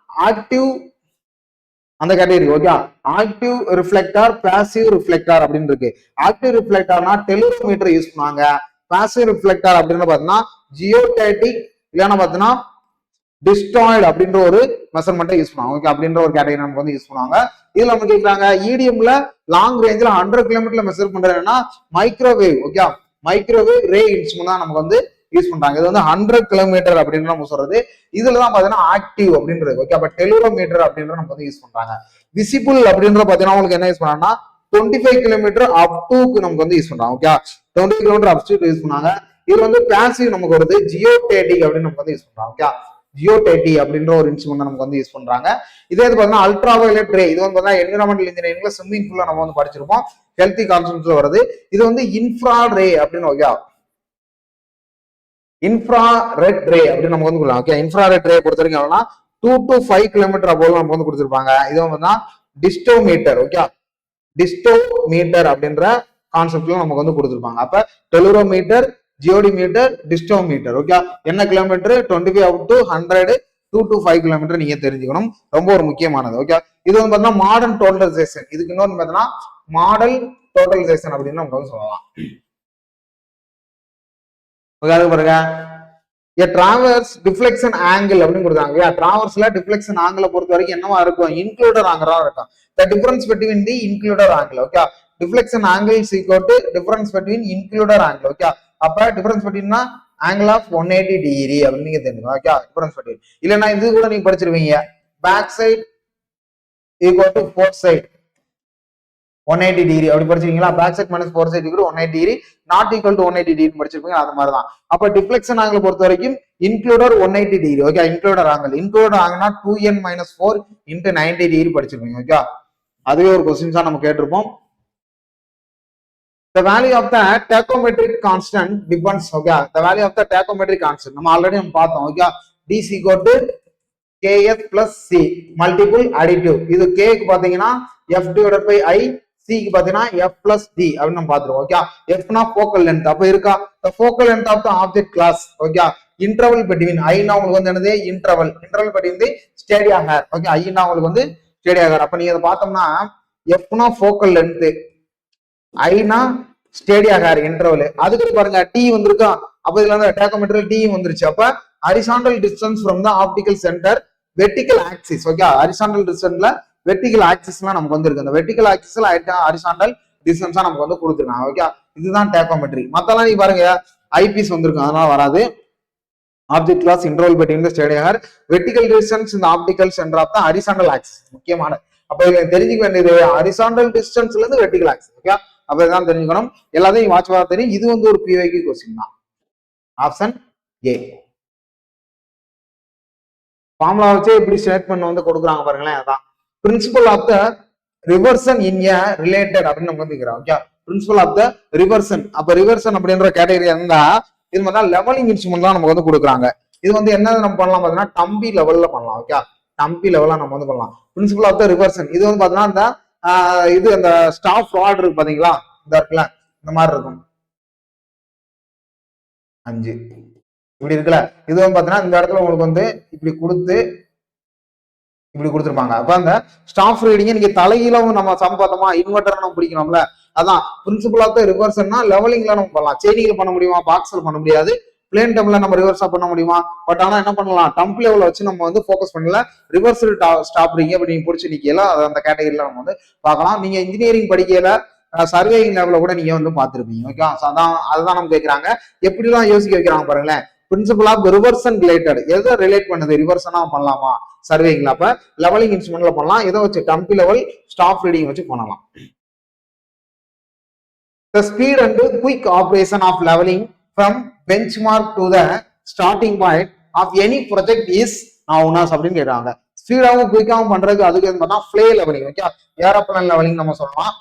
[SPEAKER 1] ஆக்டிவ் அந்த category. Okay, active reflector, passive reflector அப்படின்னு இருக்கு. ஆக்டிவ் ரிஃப்ளெக்டர்னா டெலிரோமீட்டர் யூஸ் பண்ணாங்க. பாசிவ் ரிஃப்ளெக்டர் அப்படின்னு பாத்தீங்கன்னா ஜியோடேட்டிக் இல்லைன்னா பாத்தீங்கன்னா டிஸ்டாய்டு அப்படின்ற ஒரு மெஷர்மெண்ட்டை யூஸ் பண்ணுவாங்க. ஓகே, அப்படின்ற ஒரு கேட்டகரி நமக்கு வந்து யூஸ் பண்ணுவாங்க. இதுல நம்ம கேட்கறாங்க இடிஎம்ல லாங் ரேஞ்சில் 100 கிலோமீட்டர்ல மெஷர் பண்றதுன்னா மைக்ரோவேவ். ஓகே, மைக்ரோவேவ் ரே இன்ஸ்ட்ருமெண்ட் தான் நமக்கு வந்து யூஸ் பண்றாங்க. இது வந்து 100 கிலோமீட்டர் அப்படின்னு நம்ம சொல்றது. இதுலதான் பாத்தீங்கன்னா ஆக்டிவ் அப்படின்றது. ஓகே, அப்ப டெலிரோமீட்டர் அப்படின்ற நம்ம வந்து யூஸ் பண்றாங்க. விசிபிள் அப்படின்ற பாத்தீங்கன்னா உங்களுக்கு என்ன யூஸ் பண்ணாங்கன்னா 25 கிலோமீட்டர் அப் டூக்கு நமக்கு வந்து யூஸ் பண்றாங்க. Okay, 20 kilometre up to use பண்ணாங்க. இது வந்து பாசிவ் நமக்கு வருது ஜியோடேட்டிக் அப்படின்னு நமக்கு வந்து யூஸ் பண்றாங்க. ஓகே, ஜியோடேட்டி அப்படின்ற ஒரு இன்ஸ்ட்ருமெண்ட் நமக்கு வந்து யூஸ் பண்றாங்க. இதே பாத்தீங்கன்னா அல்ட்ரா வயலட் ரே, இது வந்து பாத்தீங்கன்னா என்விரான்மெண்டல் இன்ஜினியரிங்ல ஸ்விம்மிங் பூல்ல நம்ம வந்து படிச்சிருப்போம், ஹெல்த்தி கான்செப்ட்ஸ்ல வருது. இது வந்து இன்ஃப்ராட் ரே அப்படின்னு. ஓகே, இன்ஃப்ராரெட் ரே அப்படின்னு நம்ம வந்து சொல்லலாம். ஓகே, இன்ஃப்ராரெட் ரே பொறுத்த வரைக்கும் 2 to 5 கிலோமீட்டர் போல நமக்கு வந்து கொடுத்துருப்பாங்க. இது வந்து டிஸ்டோமீட்டர். ஓகே, டிஸ்டோமீட்டர் அப்படின்ற கான்செப்ட்ல நமக்கு வந்து கொடுத்துருப்பாங்க. அப்ப டெலிரோமீட்டர், ஜியோடிமீட்டர், டிஸ்டோமீட்டர். ஓகே, என்ன kilometre 25 up to 100, 2 to 5 kilometre நீங்க தெரிஞ்சுக்கணும், ரொம்ப ஒரு முக்கியமானது. ஓகே, இது வந்து பாத்தீங்கன்னா மாடர்ன் டோட்டலைசேஷன். இதுக்கு இன்னொன்று பாத்தீங்கன்னா மாடல் டோட்டலைசேஷன் அப்படின்னு நமக்கு வந்து சொல்லலாம். பாருங்க, டிராவர்ஸ் டிஃப்ளெக்ஷன் ஆங்கிள் அப்படின்னு கொடுத்தாங்க. டிராவர்ஸ்ல டிஃப்ளெக்ஷன் ஆங்கிள் பொறுத்த வரைக்கும் என்னவா இருக்கும், இன்க்ளூடர் ஆங்கிளா இருக்கும். The difference between the included angle. Okay, deflection angle is equal to difference between included angle. Okay, அப்ப difference between angle of 180 degree அப்படின்னு நீங்க தெரிஞ்சுக்கணும். ஓகே, difference between இல்லனா இது கூட நீங்க படிச்சிருவீங்க, back side equal to forward side 180 degree அப்படி படிச்சிருக்கீங்களா. Back side minus fore side equal 180 degree not equal to 180 degree படிச்சிருப்பீங்க. அது மாதிரி தான். அப்ப டிஃப்ளெக்ஷன் ஆங்கிள் பொறுத்த வரைக்கும் இன்க்ளூடர் 180 டிகிரி. ஓகே, இன்க்ளூடர் ஆங்கிள்னா 2n - 4 × 90 டிகிரி படிச்சிருப்பீங்க. ஓகே, அதுவே ஒரு கொஸ்டின்ஸா நம்ம கேட்டிருப்போம். The value of the tachometric constant depends. Okay, the value of the tachometric constant நம்ம ஆல்ரெடி நம்ம பார்த்தோம். Okay, d is equal to kf plus c multiple additive. இது k க்கு பாத்தீங்கன்னா f divided by i, c க்கு பாத்தீங்கன்னா f plus d அப்படின்னு நம்ம பாத்துருவோம். ஓகே, f னா focal length. அப்ப இருக்கா the focal length of the object class. Okay, interval between i னா உங்களுக்கு வந்து என்னது interval between the stadia hair. Okay, i னா உங்களுக்கு வந்து stadia hair. அப்ப நீங்க இத பார்த்தோம்னா f னா focal length, i னா stadia hair interval. அதுக்கு பாருங்க t வந்திருக்கா. அப்ப இதுல வந்து tachometric t வந்துருச்சு. அப்ப horizontal distance from the optical center vertical axis. Okay, horizontal distance vertical ஆக்சிஸ்லாம் நமக்கு வந்து இருக்கு. அந்த வெர்டிகல் ஆக்சிஸ்ல ஹாரிசான்டல் டிஸ்டன்ஸா நமக்கு வந்து கொடுத்துருக்காங்க. ஓகே, இதுதான் டேக்கோமெட்ரி. மத்தெல்லாம் நீ பாருங்க ஐபிஎஸ் வந்திருக்கும், அதனால வராது. Object glass interval between the stadia hair vertical distance இந்த optical centre of the horizontal axis முக்கியமான. அப்ப இத தெரிஞ்சுக்க வேண்டியது ஹாரிசான்டல் டிஸ்டன்ஸ்ல இருந்து வெர்டிகல் ஆக்சிஸ். ஓகே, அப்ப இதான் தெரிஞ்சுக்கணும். எல்லாத்தையும் வாட்ச் பண்ணா தெரியும். இது வந்து ஒரு பிவைக்கு क्वेश्चन தான். Option A. ஃபார்முலா வச்சு இப்படி ஸ்டேட்மென்ட் வந்து கொடுக்குறாங்க பாருங்களேன். அதான் principle of the reversion in a related அப்படின்னு நம்ம வந்துக்கிறோம். Okay, principle of the reversion. அப்ப ரிவர்சன் அப்படின்ற கேட்டகரி இருந்தா இது மாதிரி லெவலிங் இன்ஸ்ட்ருமெண்ட் தான் நமக்கு வந்து கொடுக்குறாங்க. இது வந்து என்ன நம்ம பண்ணலாம் பாத்தீங்கன்னா டம்பி லெவல்ல பண்ணலாம். ஓகே, டம்பி லெவலா நம்ம வந்து பண்ணலாம். பிரின்சிபல் ஆஃப் த ரிவர்சன் இது வந்து பாத்தீங்கன்னா இந்த இது அந்த ஸ்டாப் ராட் இருக்கு பாத்தீங்களா, இந்த இருக்குல்ல இந்த மாதிரி இருக்கும் 5 இப்படி இருக்குல்ல. இது வந்து பாத்தீங்கன்னா இந்த இடத்துல உங்களுக்கு வந்து இப்படி கொடுத்துருப்பாங்க. அப்ப அந்த ஸ்டாஃப் ரீடிங்க நீங்க தலையிலும் நம்ம சம் பார்த்தோமா, இன்வெர்டர் நம்ம பிடிக்கணும்ல, அதான் பிரின்சிபல் ஆஃப் த ரிவர்சன்னா லெவலிங்ல நம்ம பண்ணலாம். செயினிங்ல பண்ண முடியுமா, பாக்ஸ்ல பண்ண முடியாது. பிளேன் டம்ல நம்ம ரிவர்ஸா பண்ண முடியுமா, பட் ஆனா என்ன பண்ணலாம், டம்ப் லெவல வச்சு நம்ம வந்து ஃபோக்கஸ் பண்ணல. ரிவர்சல் ஸ்டாப் ரீடிங் அப்படி நீங்க பிடிச்சி நிக்கலாம், அந்த கேட்டகரியில நம்ம வந்து பார்க்கலாம். நீங்க இன்ஜினியரிங் படிக்கையில சர்வேயிங் லெவல கூட நீங்க வந்து பார்த்துருப்பீங்க. ஓகே, அதான் அதுதான் நம்ம கேட்கறாங்க. எப்படிலாம் யோசிக்க வைக்கிறாங்க பாருங்களேன். பிரின்சிபல் ஆஃப் ரிவர்சன் ரிலேட்டட் எதை ரிலேட் பண்ணுது, ரிவர்சனா பண்ணலாமா சர்வேயிங்ல, அப்ப லெவலிங் இன்ஸ்ட்ருமெண்ட்ல பண்ணலாம். இதை வச்சு டம்பி லெவல் ஸ்டாப் ரீடிங் வச்சு பண்ணலாம். The speed and quick operation of leveling from benchmark to the starting point of any project is known as அப்படின்னு கேட்கிறாங்க. ஸ்பீடாகவும் குயிக்காகவும் பண்றதுக்கு அதுக்கு பார்த்தா fly levelling. Okay, aeroplane levelling நம்ம சொல்லலாம்.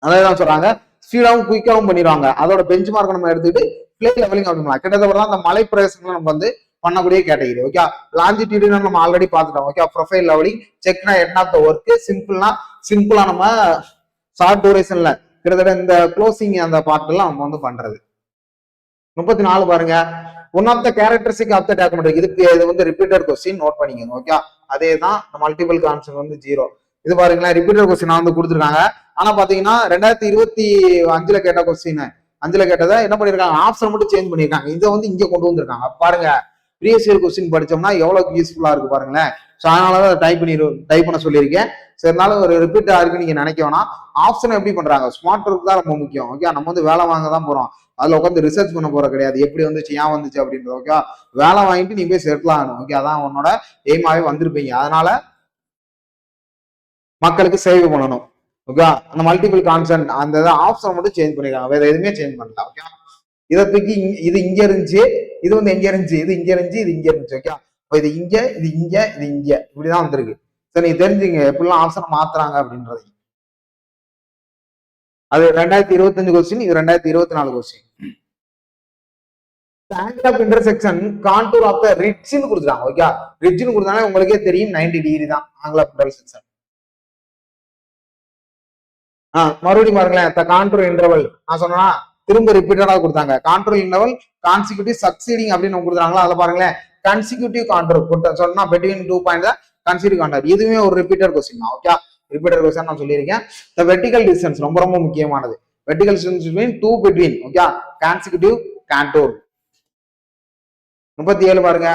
[SPEAKER 1] அதான் சொல்றாங்க, ஸ்பீடாகவும் குயிக்காகவும் பண்ணிடுவாங்க. அதோட பெஞ்ச் மார்க் நம்ம எடுத்துட்டு ஃபிளே லெவலிங் அப்படின்னா கிட்டத்தட்ட அந்த மலை பிரதேசங்களை நம்ம வந்து பண்ணக்கூடிய கேட்டகரி. ஓகே, லாஞ்சிடியூட் நம்ம ஆல்ரெடி பார்த்துட்டோம். ஓகே, ப்ரொஃபைல் லெவலிங் செக்னா எண்ட் ஆஃப் த ஒர்க் சிம்பிளா நம்ம ஷார்ட் டூரேஷன்ல கிட்டத்தட்ட இந்த க்ளோசிங் அந்த பார்ட் எல்லாம் நம்ம வந்து பண்றது. 34 பாருங்க, one of the characteristic of the document. இது வந்து ரிப்பீட்டட் கொஸ்டின், நோட் பண்ணிக்கோங்க. ஓகே, அதே தான் மல்டிபிள் கான்செப்ட் வந்து 0. இது பாருங்களேன், ரிப்பீட்டட் கொஸ்டின் வந்து கொடுத்துருக்காங்க. ஆனா பாத்தீங்கன்னா 2025 கேட்ட கொஸ்டின் 5ல கேட்டதை என்ன பண்ணிருக்காங்க, ஆப்ஷன் மட்டும் சேஞ்ச் பண்ணிருக்காங்க. இதை வந்து இங்க கொண்டு வந்திருக்காங்க. பாருங்க, ப்ரீவியஸ் இயர் கொஸ்டின் படிச்சோம்னா எவ்வளவு யூஸ்ஃபுல்லா இருக்கு பாருங்களேன். ஸோ அதனாலதான் டைப் பண்ண சொல்லியிருக்கேன். சரினால ஒரு ரிப்பீட் ஆகுன்னு நீங்க நினைக்க வேணாம். ஆப்ஷன் எப்படி பண்றாங்க, ஸ்மார்ட் ஒர்க் தான் ரொம்ப முக்கியம். ஓகே, நம்ம வந்து வேலை வாங்க தான் போறோம், அதுல உட்காந்து ரிசர்ச் பண்ண போற கிடையாது, எப்படி வந்துச்சு ஏன் வந்துச்சு அப்படின்றது. ஓகே, வேலை வாங்கிட்டு நீ போய் செட்டில் ஆகணும். ஓகே, அதான் உன்னோட எய்மாவே வந்திருப்பீங்க. அதனால மக்களுக்கு சேவ் பண்ணணும். ஓகே, அந்த மல்டிபிள் கான்சென்ட் அந்த ஆப்ஷன் மட்டும் சேஞ்ச் பண்ணிருக்காங்க, வேற எதுவுமே சேஞ்ச் பண்ணல. ஓகே, இதை தூக்கி இது இங்க இருந்துச்சு, இது வந்து எங்க இருந்துச்சு, இது இங்க இருந்துச்சு, இது இங்க இருந்துச்சு. ஓகே, இது இங்க இது இங்க இது இங்க இப்படிதான் வந்திருக்கு. சரி, நீங்க தெரிஞ்சுங்க எப்படிலாம் ஆப்ஷன் மாத்துறாங்க அப்படின்றது. அது 2025 கொஸ்டின், இது 2024 question. Angle of intersection contour of the ரிட்ஜ்னு கொடுத்துட்டாங்க. ஓகே, ரிட்ஜ்னு கொடுத்தாலே உங்களுக்கே தெரியும் 90 டிகிரி தான் ஆங்கிள் ஆஃப் இன்டர்செக்ஷன். மறுபடியும் பாருங்களேன், கான்டூர் இன்டர்வல் நான் சொன்னா திரும்ப ரிப்பீட்டடா கொடுத்தாங்க. கான்டூர் இன்டர்வல் கான்சிக்யூட்டிவ் சக்சீடிங் அப்படின்னு கொடுக்குறாங்களா, அதை பாருங்களேன். கன்சிக்யூட்டிவ் கான்டூர் சொன்னா between 2 பாயிண்ட் கன்சிக்யூட்டிவ் கான்டூர். இதுவுமே ஒரு ரிப்பீட்டட் கொஸ்டின் தான். ஓகே, ரிப்பீட்டட் கொஸ்டின் நான் சொல்லியிருக்கேன். the vertical distance ரொம்ப ரொம்ப முக்கியமானது. vertical distance between okay consecutive contour. 37 பாருங்க,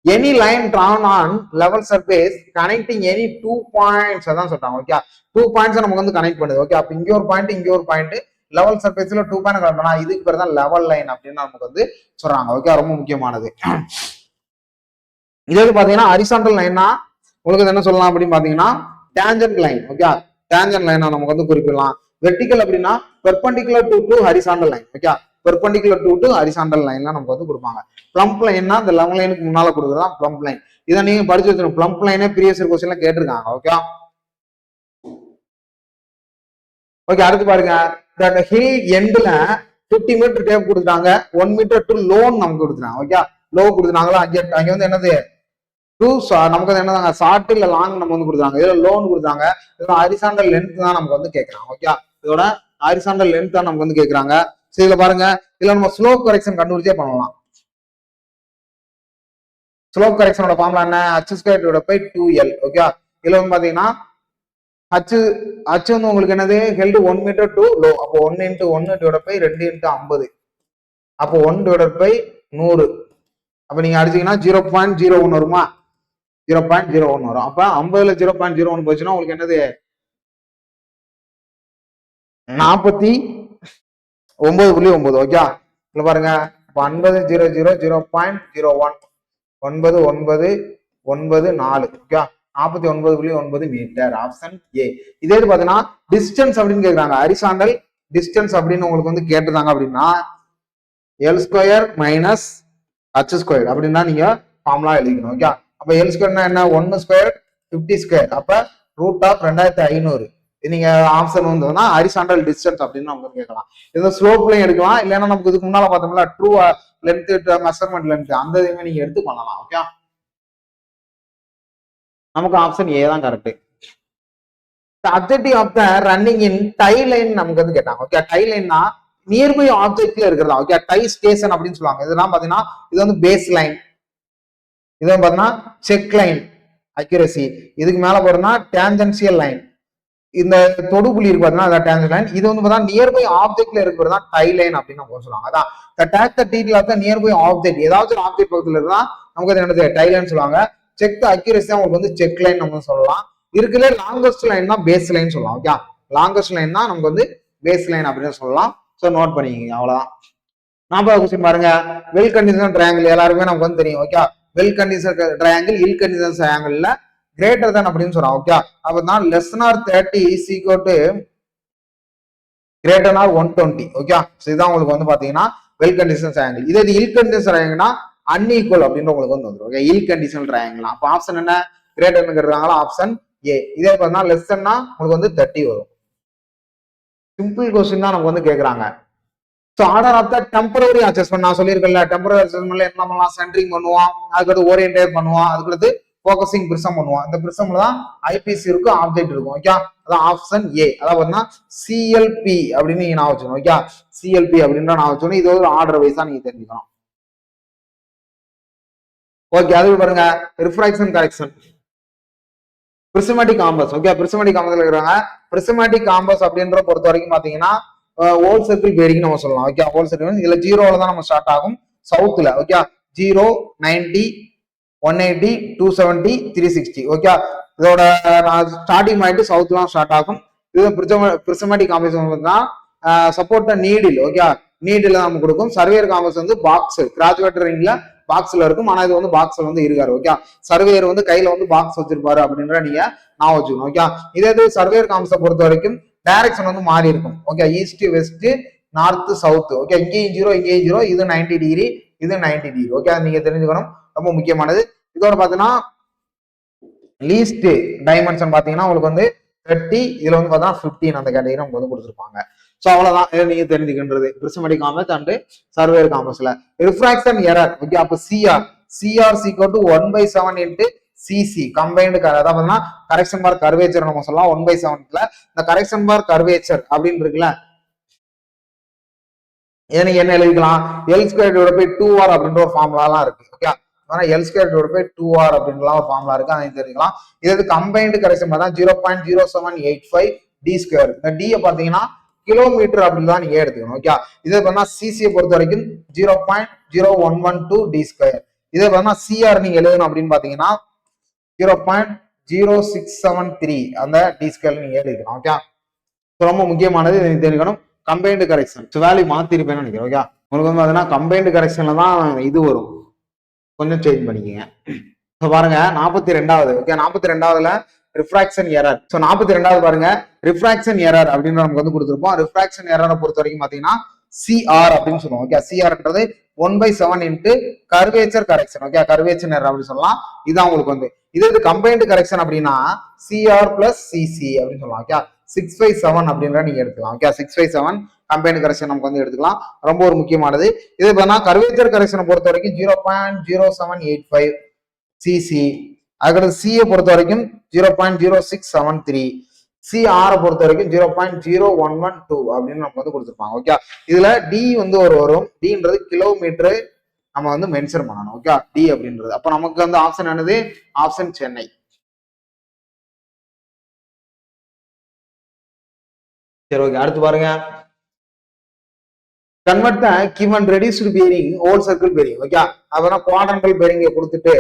[SPEAKER 1] any line drawn on level surface connecting any 2 points அதான் சொல்றாங்க. ஓகே, 2 பாயிண்ட்ஸ் நமக்கு வந்து கனெக்ட் பண்ணுது. ஓகே, அப்ப இங்க ஒரு பாயிண்ட் இங்க ஒரு பாயிண்ட் லெவல் சர்ஃபேஸ்ல 2 பாயிண்ட் கனெக்ட் பண்ணா இதுக்கு பேர் தான் லெவல் லைன் அப்படின்னு நமக்கு வந்து சொல்றாங்க. ஓகே, ரொம்ப முக்கியமானது. இதே பாத்தீங்கன்னா ஹரிசாண்டல் லைன்னா உங்களுக்கு என்ன சொல்லலாம் அப்படின்னு பாத்தீங்கன்னா டேஞ்சன்ட் லைன். ஓகே, டேஞ்சன்ட் லைனா நமக்கு வந்து குறிப்பிடலாம். வெர்டிகல் அப்படின்னா perpendicular to horizontal line. Okay, perpendicular to horizontal லைன்லாம் நமக்கு வந்து கொடுப்பாங்க. பிளம்ப் லைன்னா இந்த லெவல் லைனுக்கு முன்னால கொடுக்குறதா பிளம்ப் லைன். இதை நீங்க படிச்சு வச்சிருக்கணும். பிளம்ப் லைனே ப்ரீவியஸ் இயர் क्वेश्चनல கேட்டிருக்காங்க. ஓகே ஓகே, அடுத்து பாருங்க, இந்த ஹில் எண்ட்ல 50 மீட்டர் டேப் கொடுத்துட்டாங்க, 1 மீட்டர் டு லோன் நமக்கு கொடுத்துட்டாங்க. ஓகே, லோ கொடுத்துட்டாங்களா, அங்க வந்து என்னது நமக்கு வந்து என்னதாங்க ஷார்ட் இல்ல லாங் நம்ம வந்து கொடுத்தாங்க. இதுல லோன் கொடுத்தாங்க. இதோட ஹரிசாண்டல் லென்த் தான் நமக்கு வந்து கேட்கறாங்க. ஓகே, இதோட ஹரிசாண்டல் லென்த் தான் நமக்கு வந்து கேட்கறாங்க. சரி, இதுல பாருங்க, இதுல நம்ம ஸ்லோப் கரெக்ஷன் கண்டுபிடிச்சே பண்ணலாம். ஸ்லோப் கரெக்ஷனோட ஃபார்முலா என்ன, h²/2l. ஓகே, இதுல வந்து பாத்தீங்கன்னா h வந்து உங்களுக்கு என்னது ஹெல்டு 1 மீட்டர் டு லோ. அப்போ 1 × 1 / 2 × 50. அப்போ 1/100. அப்ப நீங்க அடிச்சீங்கன்னா 0.01 வருமா, 0.01 வரும். அப்ப 50ல 0.01 போச்சுன்னா உங்களுக்கு என்னது 49.9. ஓகே, இல்ல பாருங்க, அப்ப 50 0 0 0.01 9994. Okay, 49.9 metre. Option A. இதே பாத்தீங்கன்னா டிஸ்டன்ஸ் அப்படின்னு கேக்குறாங்க. ஹரிசாண்டல் டிஸ்டன்ஸ் அப்படின்னு உங்களுக்கு வந்து கேட்டுதாங்க அப்படின்னா L² - h² அப்படின்னா நீங்க ஃபார்முலா எழுதிக்கணும். ஓகே, அப்ப L² என்ன 1² 50². அப்ப √2500. நீங்க ஆப்ஷன் வந்ததுன்னா ஹரிசாண்டல் டிஸ்டன்ஸ் அப்படின்னு நமக்கு கேட்கலாம். இதை ஸ்லோப்லயும் எடுக்கலாம், இல்லைன்னா நமக்கு இதுக்கு முன்னால பார்த்தோம்ல ட்ரூ லென்த் மெஷர்மெண்ட் லென்த் அந்த இதுவுமே நீங்க எடுத்து பண்ணலாம். ஓகே, நமக்கு ஆப்ஷன் ஏ தான் correct. Objective of the running in tie line நமக்கு வந்து கேட்டாங்க. ஓகே, டை லைன்னா நியர்பை ஆப்ஜெக்ட்ல இருக்கிறதா. ஓகே, டை ஸ்டேஷன் அப்படின்னு சொல்லுவாங்க. இதெல்லாம் பாத்தீங்கன்னா இது வந்து பேஸ் லைன், இது வந்து பாத்தீங்கன்னா செக் லைன் அக்யூரசி, இதுக்கு மேல போறோம்னா டேஞ்சென்சியல் லைன், இந்த தொடுபுள்ளி இருக்கு பாத்தீங்கன்னா டேஞ்சென்ட் லைன், இது வந்து பார்த்தா நியர்பை ஆப்ஜெக்ட்ல இருக்கிறது தான் டை லைன் அப்படின்னு நம்ம சொல்லுவாங்க. அதான் take the detail of the nearby object, ஏதாவது ஒரு ஆப்ஜெக்ட் பக்கத்துல இருந்தா நமக்கு அது என்னது டை லைன் சொல்லுவாங்க. செக் த அக்யூரசி தான் உங்களுக்கு வந்து செக் லைன் நம்ம சொல்லலாம். இருக்குல்ல லாங்கஸ்ட் லைன் தான் பேஸ் லைன் சொல்லலாம். ஓகே, லாங்கஸ்ட் லைன் தான் நமக்கு வந்து பேஸ் லைன் அப்படின்னு சொல்லலாம். ஸோ நோட் பண்ணிக்கோங்க, அவ்வளவுதான். 40வது கொஸ்டின் பாருங்க. வெல் கண்டிஷன் ட்ரையாங்கிள் எல்லாருமே நமக்கு வந்து தெரியும். ஓகே, வெல் கண்டிஷன் ட்ரையாங்கிள் இல் கண்டிஷன் ட்ரையாங்கிள்ல கிரேட்டர் தான் அப்படின்னு சொல்றாங்க. ஓகே, அப்பதான் less or 30 is equal to greater or 120. Okay, இதுதான் உங்களுக்கு வந்து பாத்தீங்கன்னா வெல் கண்டிஷன் ட்ரையாங்கிள். இதே இல் கண்டிஷன் ட்ரையாங்கிள்னா அன்இக்குவல் அப்படின்னு உங்களுக்கு வந்து வந்துடும். ஓகே, இல் கண்டிஷன் ட்ரையாங்கிள். அப்ப ஆப்ஷன் என்ன? கிரேட்டர்ங்கிறாங்களா, ஆப்ஷன் ஏ. இதே பார்த்தா லெஸ்ன்னா உங்களுக்கு வந்து 30 வரும். சிம்பிள் கொஸ்டின் தான் நமக்கு வந்து கேட்கறாங்க. So order of the temporary adjustment நான் சொல்லியிருக்கேன்ல, டெம்பரரி அட்ஜஸ்ட்மெண்ட்ல என்ன பண்ணலாம்? சென்டரிங் பண்ணுவோம், அதுக்கடுத்து ஓரியன்டேட் பண்ணுவோம், அதுக்கடுத்து ஃபோக்கஸிங் பிரிசம் பண்ணுவோம். இந்த பிரிசம்ல தான் ஐபிசி இருக்கும், ஆப்ஜெக்ட் இருக்கும். ஓகே, அதான் ஆப்ஷன் ஏ. அதாவது பார்த்தீங்கன்னா சிஎல்பி அப்படின்னு நீங்க நான் வச்சுக்கணும். ஓகே, சிஎல்பி அப்படின்ற நான் வச்சுக்கணும். இது ஒரு ஆர்டர் வைஸா நீங்க தெரிஞ்சுக்கணும். ஓகே, அது பாருங்க ரிஃப்ராக்ஷன் கரெக்ஷன் பிரிசமேட்டிக் காம்பஸ். ஓகே, பிரிசமேட்டிக் காம்பஸ்ல இருக்கிறாங்க. பிரிசமேட்டிக் காம்பஸ் அப்படின்ற பொறுத்த வரைக்கும் பாத்தீங்கன்னா ஹோல் சர்க்கிள் பேரிங் நம்ம சொல்லலாம். ஓகே, ஹோல் சர்க்கிள் இதுல 0ல தான் நம்ம ஸ்டார்ட் ஆகும் சவுத்ல. ஓகே, 0, 90, 180, 270, 360. ஓகே, இதோட ஸ்டார்டிங் பாயிண்ட் சவுத்லாம் ஸ்டார்ட் ஆகும். இது பிரிசமேட்டிக் காம்பஸ் தான் சப்போர்ட் நீடில். ஓகே, நீடில் நம்ம கொடுக்கும். சர்வேயர் காம்பஸ் வந்து பாக்ஸ் கிராஜுவேட் ரிங்ல பாக்ஸ்ல இருக்கும். ஆனா இது வந்து பாக்ஸ்ல வந்து இருக்காரு. ஓகே, சர்வேயர் வந்து கையில வந்து பாக்ஸ் வச்சிருப்பாரு அப்படின்ற நீங்க நான் வச்சுக்கணும். ஓகே, இதே சர்வேயர் காம்பஸை பொறுத்த வரைக்கும் டைரக்ஷன் வந்து மாறி இருக்கும். Okay, east west north south. Okay, இங்கேயும் 0 இங்கேயும் 0, இது 90 டிகிரி, இது 90 டிகிரி. ஓகே, நீங்க தெரிஞ்சுக்கணும், ரொம்ப முக்கியமானது. இதோட பாத்தீங்கன்னா லீஸ்ட் டைமென்ஷன் பாத்தீங்கன்னா உங்களுக்கு வந்து 30, இதுல வந்து பார்த்தா 15 அந்த கேட்டகரி நமக்கு வந்து கொடுத்துருப்பாங்க. ஸோ அவ்வளவுதான் நீங்க தெரிஞ்சுக்கின்றது பிரிசமேட்டிக் காம்பஸ் அண்ட் சர்வேயர் காம்பஸ்ல. Refraction error. ஓகே, அப்ப CR equal to 1/7 into CC combined. அதாவது பார்த்தீங்கன்னா கரெக்ஷன் பார் கர்வேச்சர் நம்ம சொல்லலாம். 1/7 இந்த கரெக்ஷன் பார் கர்வேச்சர் அப்படின்னு இருக்குல்ல, இதை நீங்க என்ன எழுதிக்கலாம்? L square divide by 2r அப்படின்ற ஒரு ஃபார்முலாலாம் இருக்கு. ஓகே, ஆனா L square divide by 2r அப்படின்ற ஒரு ஃபார்முலா இருக்கு, அதை தெரிஞ்சுக்கலாம். இது கம்பைன்டு கரெக்ஷன் பார்த்தா 0.0785 டி ஸ்கொயர். இந்த டி பாத்தீங்கன்னா கிலோமீட்டர் அப்படின்னு தான் நீங்க எடுத்துக்கணும். ஓகே, இதை பார்த்தா சிசியை பொறுத்த வரைக்கும் 0.0112 டி ஸ்கொயர். இதே பார்த்தா சிஆர் நீங்க எழுதணும் அப்படின்னு பாத்தீங்கன்னா 0.0673 அந்த டி ஸ்கொயர் நீங்க எழுதிக்கணும். ஓகே, ரொம்ப முக்கியமானது தெரிஞ்சுக்கணும். கம்பைன்டு கரெக்ஷன் வேல்யூ மாத்திருப்பேன்னு நினைக்கிறேன். ஓகே, உங்களுக்கு வந்து பாத்தீங்கன்னா கம்பைன்டு கரெக்ஷன்ல தான் இது வரும், கொஞ்சம் சேஞ்ச் பண்ணிக்கங்க. பாருங்க 42வது. ஓகே, 42வதுல ரிஃப்ராக்ஷன் எரர். ஸோ 42வது பாருங்க ரிஃப்ராக்ஷன் எரர் அப்படின்னு நமக்கு வந்து கொடுத்துருப்போம். ரிஃப்ராக்ஷன் எரரை பொறுத்த வரைக்கும் பாத்தீங்கன்னா சிஆர் அப்படின்னு சொல்லுவோம். ஓகே, சிஆர்ன்றது 1/7 into curvature correction. Okay, curvature error அப்படின்னு சொல்லலாம். இதுதான் உங்களுக்கு வந்து இது கம்பைன்டு கரெக்ஷன் அப்படின்னா சிஆர் பிளஸ் சிசி அப்படின்னு சொல்லலாம். ஓகே, 6/7 அப்படின்ற நீங்க எடுத்துக்கலாம். ஓகே, 6/7 கம்பைன்டு கரெக்ஷன் நமக்கு வந்து எடுத்துக்கலாம், ரொம்ப ஒரு முக்கியமானது. இது பார்த்தா கர்வேச்சர் கரெக்ஷனை பொறுத்த வரைக்கும் 0.0785 சிசி. அதுக்கடுத்து சியை பொறுத்த வரைக்கும் 0.0673, சிஆரை பொறுத்த வரைக்கும் 0.0112 அப்படின்னு நம்ம வந்து கொடுத்துருப்பாங்க. ஓகே, இதுல டி வந்து ஒரு வரும். டின்றது கிலோமீட்டர் நம்ம வந்து மென்ஷன் பண்ணணும். ஓகே, டி அப்படின்றது. அப்ப நமக்கு வந்து ஆப்ஷன் என்னது? ஆப்ஷன் சென்னை. சரி, ஓகே, அடுத்து பாருங்க. Convert the given reduced bearing whole circle bearing. Okay, அப்புறம் குவாட்ரண்டல் பேரிங் கொடுத்துட்டு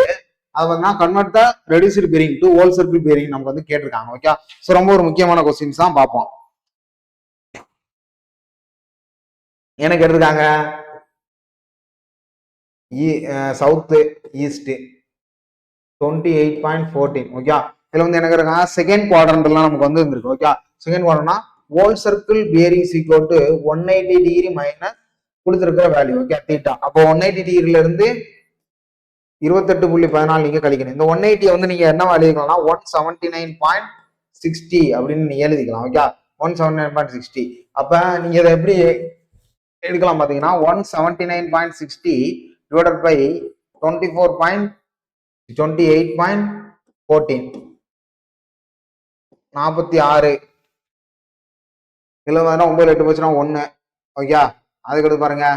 [SPEAKER 1] அது convert the reduced bearing to whole circle bearing நமக்கு வந்து கேட்டிருக்காங்க. ஓகே, சோ ரொம்ப ஒரு முக்கியமான கொஸ்டின்ஸ் தான் பார்ப்போம். என்ன கேட்டிருக்காங்க? South east 28.14. ஓகே, இதுல வந்து என்ன கேட்டிருக்காங்க? செகண்ட் குவாட்ரண்ட்லாம் நமக்கு வந்து இருந்திருக்கு. ஓகே, செகண்ட் குவாட்ரண்ட்னா whole circle bearing equal to 180 degree minus கொடுத்துருக்கிற வேல்யூ. Okay, theta. அப்போ 180 டிகிரில இருந்து 28.14 நீங்க கழிக்கணும். இந்த 180 வந்து நீங்க என்ன எழுதிக்கலாம்னா 179.60 அப்படின்னு நீங்க எழுதிக்கலாம். ஓகே, 179.60. அப்ப நீங்க இதை எப்படி எடுக்கலாம் பாத்தீங்கன்னா 179.60 டிவைடட் பை 28.14 14 46 இதுல 9 8 போச்சுன்னா 1 ஓகே. அதுக்கடுத்து பாருங்க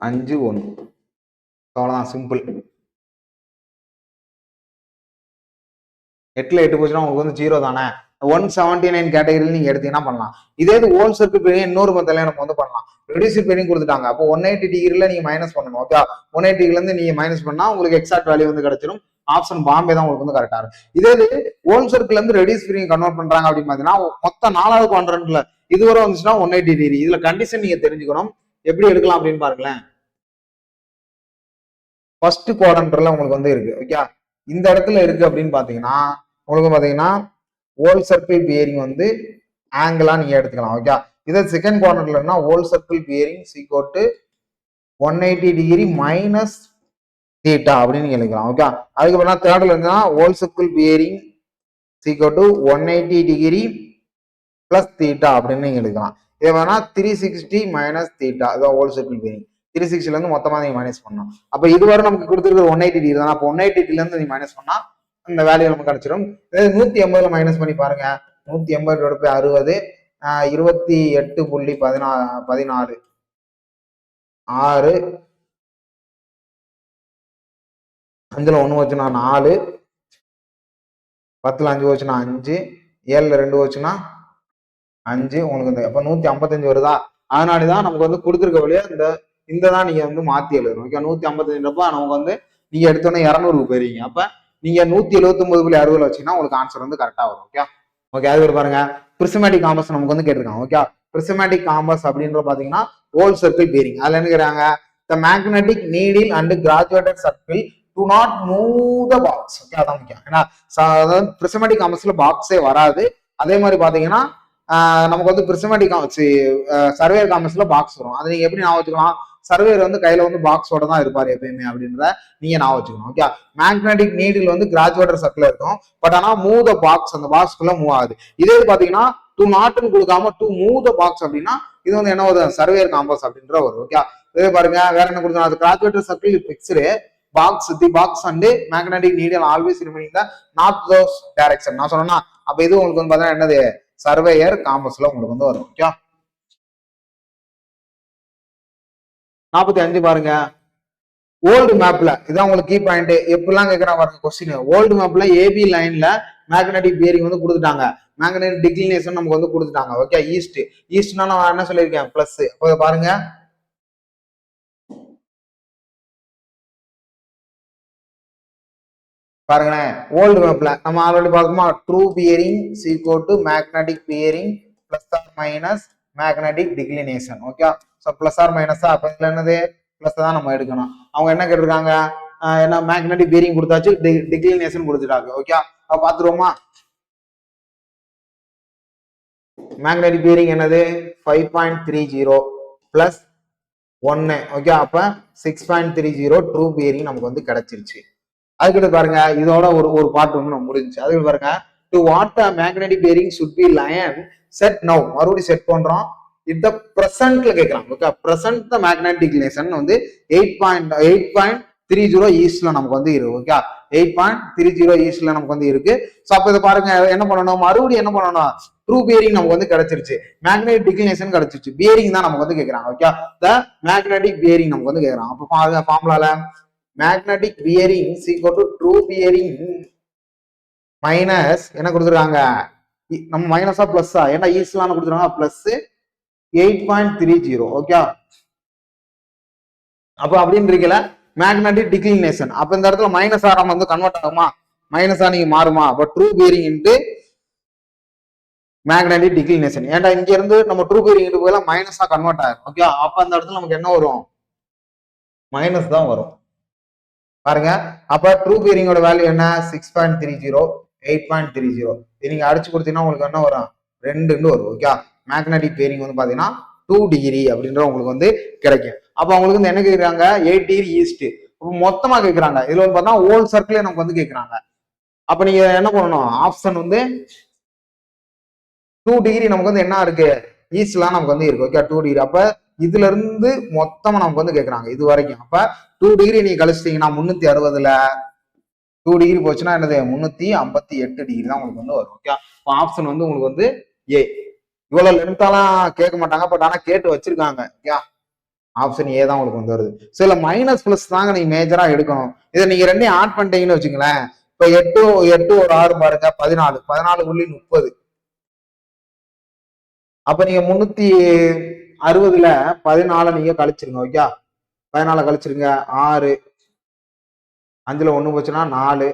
[SPEAKER 1] 5 1 அவ்வளவுதான் சிம்பிள். 8ல 8 போச்சுன்னா உங்களுக்கு வந்து 0 தானே. 179 கேட்டகரியில் நீங்க எடுத்தீங்கன்னா பண்ணலாம். இதே இது ஹோல் சர்க்கிள் பெயிண்டிங் இன்னொரு மெத்தட்ல நம்ம வந்து பண்ணலாம். ரெடியூசர் பெயிண்டிங் கொடுத்துட்டாங்க, அப்போ 180 டிகிரில நீங்க மைனஸ் பண்ணணும். ஓகே, 180 டிகிரில இருந்து நீங்க மைனஸ் பண்ணா உங்களுக்கு எக்ஸாக்ட் வேல்யூ வந்து கிடைச்சிடும். ஆப்ஷன் பாம்பே தான் உங்களுக்கு வந்து கரெக்டா இருக்கும். இதே இது ஹோல் சர்க்கிள் இருந்து ரெடியூஸ் பெயிண்டிங் கன்வெர்ட் பண்றாங்க அப்படின்னு பாத்தீங்கன்னா மொத்தம் 4வது குவாட்ரண்ட்ல இதுவரை வந்துச்சுன்னா 180 டிகிரி. இதுல கண்டிஷன் நீங்க தெரிஞ்சுக்கணும், எப்படி எடுக்கலாம் அப்படின்னு பாருங்களேன். ஃபர்ஸ்ட் குவாட்ரண்ட்ல உங்களுக்கு வந்து இருக்கு. ஓகே, இந்த இடத்துல இருக்கு அப்படின்னு பாத்தீங்கன்னா உங்களுக்கு பாத்தீங்கன்னா ஹோல் சர்க்கிள் பியரிங் வந்து ஆங்கிளா நீங்க எடுத்துக்கலாம். ஓகே, இதே செகண்ட் குவாட்ரண்ட்லன்னா whole circle bearing equal to 180 degree minus theta அப்படின்னு நீங்க எழுதிக்கலாம். ஓகே, அதுக்கப்புறம் தேர்ட்ல இருந்தா whole circle bearing equal to 180 degree plus theta அப்படின்னு நீங்க எழுதிக்கலாம். இது வேணா 360 மைனஸ் தீட்டா, இதான் ஹோல் சர்க்கிள் பியரிங். 360ல இருந்து மொத்தமா நீங்க மைனஸ் பண்ணணும். அப்ப இதுவரை நமக்கு கொடுத்துருக்க 180 டிகிரி தான். அப்போ 180 டிகிரில இருந்து நீங்க மைனஸ் பண்ணா இந்த வேல்யூ நமக்கு கிடைச்சிடும். 180ல மைனஸ் பண்ணி பாருங்க. 180 60 28.14 6 5ல 1 வச்சுன்னா 4 10ல 5 வச்சுன்னா 5 7ல 2 வச்சுன்னா 5 உங்களுக்கு அப்ப 155 வருதா. அதனாலதான் நமக்கு வந்து கொடுத்துருக்க வழியா இந்த தான் நீங்க வந்து மாத்தி எழுதணும். ஓகே, 155 நமக்கு வந்து நீங்க எடுத்தோன்னே 200க்கு போயிருவீங்க. அப்ப நீங்க 179.60 வச்சீங்கன்னா உங்களுக்கு ஆன்சர் வந்து கரெக்டா வரும். ஓகே ஓகே, அது பாருங்க பிரிசமேட்டிக் காம்பஸ் நமக்கு வந்து கேட்டிருக்காங்க. ஓகே, பிரிசமேட்டிக் காம்பஸ் அப்படின்ற பாத்தீங்கன்னா ஹோல் சர்க்கிள் பியரிங். அதுல என்ன கேக்குறாங்க, the magnetic needle and graduated circle to not move the box. Okay, அதான் முக்கியம். ஏன்னா பிரிசமேட்டிக் காம்பஸ்ல பாக்ஸே வராது. அதே மாதிரி பாத்தீங்கன்னா நமக்கு வந்து பிரிசமேட்டிக் சர்வேயர் காம்பஸ்ல பாக்ஸ் வரும். அதை நீங்க எப்படி ஞாபகம் வச்சுக்கலாம், சர்வேயர் வந்து கையில வந்து பாக்ஸோட தான் இருப்பாரு எப்பயுமே அப்படின்றத நீங்க ஞாபகம் வச்சுக்கணும். ஓகே, மேக்னெட்டிக் நீடில் வந்து கிராஜுவேட்டர் சர்க்கிள் இருக்கும், பட் ஆனா மூவ் த பாக்ஸ், அந்த பாக்ஸ்க்குள்ள மூவ் ஆகுது. இதே பாத்தீங்கன்னா டு நாட்னு கொடுக்காம டு மூவ் த பாக்ஸ் அப்படின்னா இது வந்து என்ன ஒரு சர்வேயர் காம்பஸ் அப்படின்ற ஒரு. ஓகே, இதே பாருங்க வேற என்ன கொடுத்தா, அது கிராஜுவேட்டர் circle fixed box the box and magnetic needle always remaining the north south direction. நான் சொன்னா அப்ப இது உங்களுக்கு வந்து பாத்தீங்கன்னா என்னது சர்வேயர் காம்பஸ்ல உங்களுக்கு வந்து வரும். ஓகே, 45 பாருங்க. ஓல்டு மேப்ல இதான் உங்களுக்கு கீ பாயிண்ட். எப்படிலாம் கேட்கறா பாருங்க கொஸ்டின். ஓல்டு மேப்ல ஏபி லைன்ல மேக்னெட்டிக் பியரிங் வந்து கொடுத்துட்டாங்க, மேக்னெட்டிக் டிக்ளினேஷன் நமக்கு வந்து கொடுத்துட்டாங்க. ஓகே, ஈஸ்ட்னா நான் என்ன சொல்லியிருக்கேன் பிளஸ். அப்போ பாருங்க பாருங்களேன், ஓல்டு மேப்ல நம்ம ஆல்ரெடி பார்த்தோமா, true bearing equal to magnetic bearing plus or minus magnetic declination. Okay, so plus or மைனஸா, அப்ப இதுல என்னது பிளஸ் தான் நம்ம எடுக்கணும். அவங்க என்ன கேட்டிருக்காங்க, என்ன மேக்னெட்டிக் பியரிங் கொடுத்தாச்சு, டிக்ளினேஷன் கொடுத்துட்டாங்க. ஓகே, அப்ப பாத்துருவோமா, மேக்னெட்டிக் பியரிங் என்னது 5.30 பிளஸ் 1. ஓகே, அப்ப 6.30 ட்ரூ பியரிங் நமக்கு வந்து கிடைச்சிருச்சு. அதுக்கிட்ட பாருங்க இதோட ஒரு பார்ட் வந்து நம்ம முடிஞ்சு. அதுக்கு பாருங்க, to what magnetic bearing should be line set now, மறுபடியும் செட் பண்றோம். இந்த பிரசன்ட்ல கேட்கலாம். Okay, present the magnetic declination வந்து 8.30 ஈஸ்ட்ல நமக்கு வந்து இருக்கு. ஓகே, 8.30 ஈஸ்ட்ல நமக்கு வந்து இருக்கு. ஸோ அப்ப இதை பாருங்க என்ன பண்ணணும், மறுபடியும் என்ன பண்ணணும், ட்ரூ பியரிங் நமக்கு வந்து கிடைச்சிருச்சு, மேக்னெட்டிக் டிக்ளினேஷன் கிடைச்சிருச்சு, பியரிங் தான் நமக்கு வந்து கேட்கறாங்க. ஓகே, த மேக்னெட்டிக் பியரிங் நமக்கு வந்து கேட்கறாங்க. அப்ப பாருங்க ஃபார்முலால magnetic bearing equal to true bearing minus என்ன கொடுத்துருக்காங்க, நம்ம மைனஸா பிளஸ்ஸா, ஏன்னா ஈஸ்ட்லாம் கொடுத்துருக்காங்க பிளஸ் 8.30. ஓகே, அப்ப அப்படின்னு இருக்கல மேக்னெட்டிக் டிக்ளினேஷன். அப்ப இந்த இடத்துல மைனஸ் ஆரம் வந்து கன்வெர்ட் ஆகுமா, மைனஸா நீங்க மாறுமா. அப்ப true bearing into magnetic declination. ஏன்டா இங்க இருந்து நம்ம ட்ரூ பியரிங் போய் மைனஸா கன்வெர்ட் ஆகும். ஓகே, அப்ப அந்த இடத்துல நமக்கு என்ன வரும், மைனஸ் தான் வரும். பாருங்க, அப்ப ட்ரூ பியரிங்கோட வேல்யூ என்ன 6.30 8.30. நீங்க அடிச்சு கொடுத்தீங்கன்னா உங்களுக்கு என்ன வரும் 2 வரும். ஓகே, மேக்னெட்டிக் பியரிங் வந்து பாத்தீங்கன்னா 2 டிகிரி அப்படின்ற உங்களுக்கு வந்து கிடைக்கும். அப்ப அவங்களுக்கு வந்து என்ன கேட்கறாங்க 8 டிகிரி ஈஸ்ட். மொத்தமா கேட்கறாங்க. இதுல வந்து பார்த்தா ஹோல் சர்க்கிளே நமக்கு வந்து கேட்கறாங்க. அப்ப நீங்க என்ன பண்ணணும், ஆப்ஷன் வந்து 2 டிகிரி நமக்கு வந்து என்ன இருக்கு ஈஸ்ட்லாம் நமக்கு வந்து இருக்கு. Okay, 2 degree. அப்ப இதுல இருந்து மொத்தமா நமக்கு வந்து கேட்கறாங்க இது வரைக்கும். அப்ப 2 டிகிரி நீங்க கழிச்சிட்டீங்கன்னா 360ல 2 டிகிரி போச்சுன்னா என்னது 358 டிகிரி தான் உங்களுக்கு வந்து வரும். ஓகே, ஆப்ஷன் வந்து உங்களுக்கு வந்து ஏ. இவ்வளவு லென்த்தாலாம் கேட்க மாட்டாங்க, பட் ஆனா கேட்டு வச்சிருக்காங்க. ஓகே, ஆப்ஷன் ஏ தான் உங்களுக்கு வந்து வருது. சில மைனஸ் பிளஸ் தாங்க நீங்க மேஜரா எடுக்கணும். இதை நீங்க ரெண்டையும் ஆட் பண்ணிட்டீங்கன்னு வச்சுங்களேன். இப்ப 8 ஒரு 6 பாருங்க 14 14.30. அப்ப நீங்க 360ல 14 நீங்க கழிச்சிருங்க. ஓகே, 14 கழிச்சிருங்க 6 5ல 1 போச்சுன்னா 4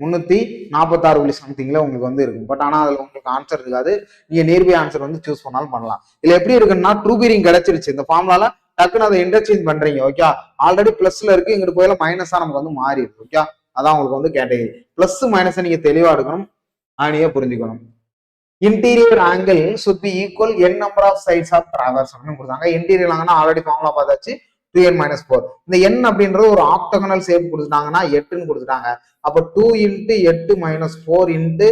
[SPEAKER 1] 346 சம்திங்ல உங்களுக்கு வந்து இருக்கும். பட் ஆனா அதுல உங்களுக்கு ஆன்சர் இருக்காது. நீங்க நியர்பை ஆன்சர் வந்து சூஸ் பண்ணாலும் பண்ணலாம். இதுல எப்படி இருக்குன்னா ட்ரூ பீரிங் கிடைச்சிருச்சு இந்த ஃபார்முலால, டக்குன்னு அதை இன்டர்சேஞ்ச் பண்றீங்க. ஓகே, ஆல்ரெடி பிளஸ்ல இருக்கு, இங்கிட்டு போயில மைனஸா நமக்கு வந்து மாறி இருக்கு. ஓகே, அதான் உங்களுக்கு வந்து கேட்டகரி. பிளஸ் மைனஸ் நீங்க தெளிவா எடுக்கணும், நீங்க புரிஞ்சுக்கணும். Interior angle should be equal n number of sides of traverse அப்படின்னு கொடுத்தாங்க. இன்டீரியர் ஆங்கிள்னா ஆல்ரெடி ஃபார்முலா பார்த்தாச்சு, 2n-4. இந்த n அப்படின்றது ஒரு ஆக்டகனல் ஷேப் கொடுத்துட்டாங்கன்னா 8ன்னு கொடுத்துட்டாங்க. அப்ப 2 × 8 - 4 ×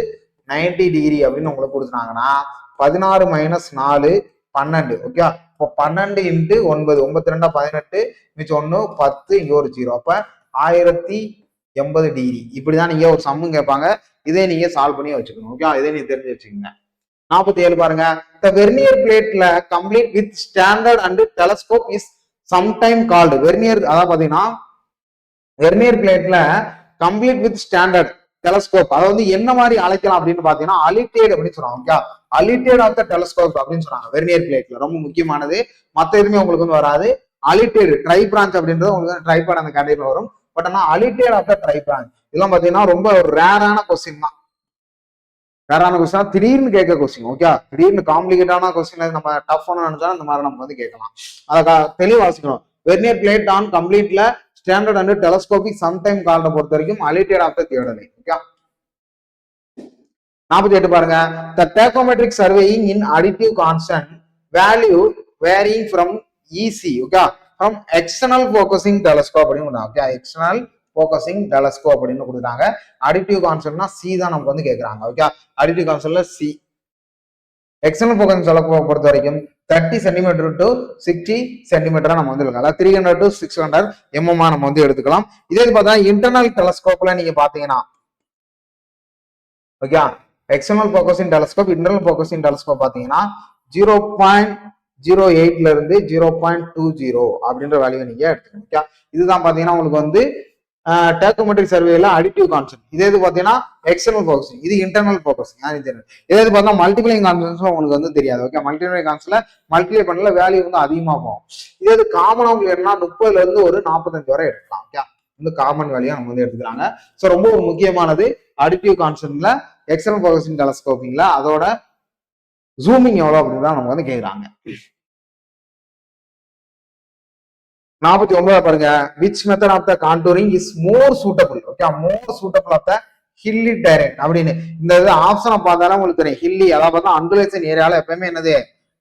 [SPEAKER 1] 90 டிகிரி அப்படின்னு உங்களுக்கு கொடுத்துட்டாங்கன்னா 16 - 4 12. ஓகே, இப்போ 12 × 9 92 18 மிச்சம் 1 10 இங்க ஒரு 0. அப்ப 1080 டிகிரி. இப்படிதான் நீங்க ஒரு சம்மு கேட்பாங்க. இதே நீங்க சால்வ் பண்ணி வச்சுக்கணும். ஓகே, இதே நீங்க தெரிஞ்சு வச்சுக்கோங்க. 47 பாருங்க. The vernier plate complete with standard and telescope is sometime called vernier. அதாவது பாத்தீங்கன்னா வெர்னியர் பிளேட்ல கம்ப்ளீட் வித் ஸ்டாண்டர்ட் டெலஸ்கோப் அதை வந்து என்ன மாதிரி அழைக்கலாம் அப்படின்னு பாத்தீங்கன்னா அலிட்டேட் அப்படின்னு சொல்றாங்க. ஓகே, அலிட்டேட் ஆஃப் த டெலஸ்கோப் அப்படின்னு சொல்றாங்க வெர்னியர் பிளேட்ல. ரொம்ப முக்கியமானது, மத்த எதுவுமே உங்களுக்கு வந்து வராது. அலிட்டேட் ட்ரை பிரான்ச் அப்படின்றது உங்களுக்கு ட்ரைபாட் அந்த கேட்டகரியில வரும். பட் ஆனா அலிட்டேட் ஆஃப் த ட்ரை பிரான்ச் இதெல்லாம் பாத்தீங்கன்னா ரொம்ப ஒரு ரேரான கொஸ்டின் தான். ரேரான கொஸ்டின், திடீர்னு கேட்க கொஸ்டின். ஓகே, திடீர்னு காம்ப்ளிகேட்டான கொஸ்டின் நம்ம டஃப் நினைச்சா இந்த மாதிரி நம்ம வந்து கேட்கலாம். அதை தெளிவாசிக்கணும். வெர்னியர் பிளேட் ஆன் கம்ப்ளீட்ல standard and telescopic sometime called பொறுத்த வரைக்கும் அலிட்டேட் ஆஃப் த தியோடலை. ஓகே, 48 பாருங்க. The tachometric surveying in additive constant value varying from EC. Okay, from external focusing telescope அப்படின்னு. ஓகே, எக்ஸ்டர்னல் ஃபோக்கஸிங் டெலஸ்கோப் அப்படின்னு கொடுத்தாங்க. அடிட்டிவ் கான்செப்ட்னா சி தான் நமக்கு வந்து கேட்கறாங்க. ஓகே, அடிட்டிவ் கான்செப்ட்ல சி. எக்ஸ்டர்னல் ஃபோக்கஸிங் டெலஸ்கோப் பொறுத்த வரைக்கும் 30 சென்டிமீட்டர் to 60 சென்டிமீட்டரா நம்ம வந்து எடுக்கலாம். 300 to 600 mm நம்ம வந்து எடுத்துக்கலாம். இதே பார்த்தா இன்டர்னல் டெலஸ்கோப்ல நீங்க பாத்தீங்கன்னா okay, external focusing telescope internal focusing telescope பாத்தீங்கன்னா 0.08ல இருந்து 0.20 அப்படின்ற வேல்யூ நீங்க எடுத்துக்கணும். ஓகே, இதுதான் பாத்தீங்கன்னா உங்களுக்கு வந்து டேக்கோமெட்ரிக் சர்வேல அடிட்டிவ் கான்செப்ட். இதே இது பாத்தீங்கன்னா எக்ஸ்டர்னல் ஃபோக்கஸிங், இது இன்டர்னல் ஃபோக்கஸிங். இதே இது பார்த்தா மல்டிப்ளைங் கான்செப்ட்ஸ் உங்களுக்கு வந்து தெரியாது. ஓகே, மல்டிப்ளைங் கான்செப்ட்ல மல்டிப்ளை பண்ணல வேல்யூ வந்து அதிகமா போகும். இதே இது காமனா உங்களுக்கு என்ன 30ல இருந்து ஒரு 45 வரை எடுக்கலாம். ஓகே, இந்த காமன் வேல்யூ நம்ம வந்து எடுத்துக்கிறாங்க. ஸோ ரொம்ப ஒரு முக்கியமானது அடிட்டிவ் கான்செப்ட்ல எக்ஸ்டர்னல் ஃபோக்கஸிங் டெலஸ்கோப்பிங்ல அதோட ஜூமிங் எவ்வளவு அப்படின்னு தான் நம்ம வந்து கேட்கறாங்க. 49 பாருங்க. Which method of the contouring is more suitable. Okay, more suitable of the hilly terrain அப்படின்னு. இந்த இது ஆப்ஷனை பார்த்தாலும் உங்களுக்கு தெரியும். ஹில்லி அதாவது பார்த்தா அண்டுலேஷன் ஏரியால எப்பயுமே என்னது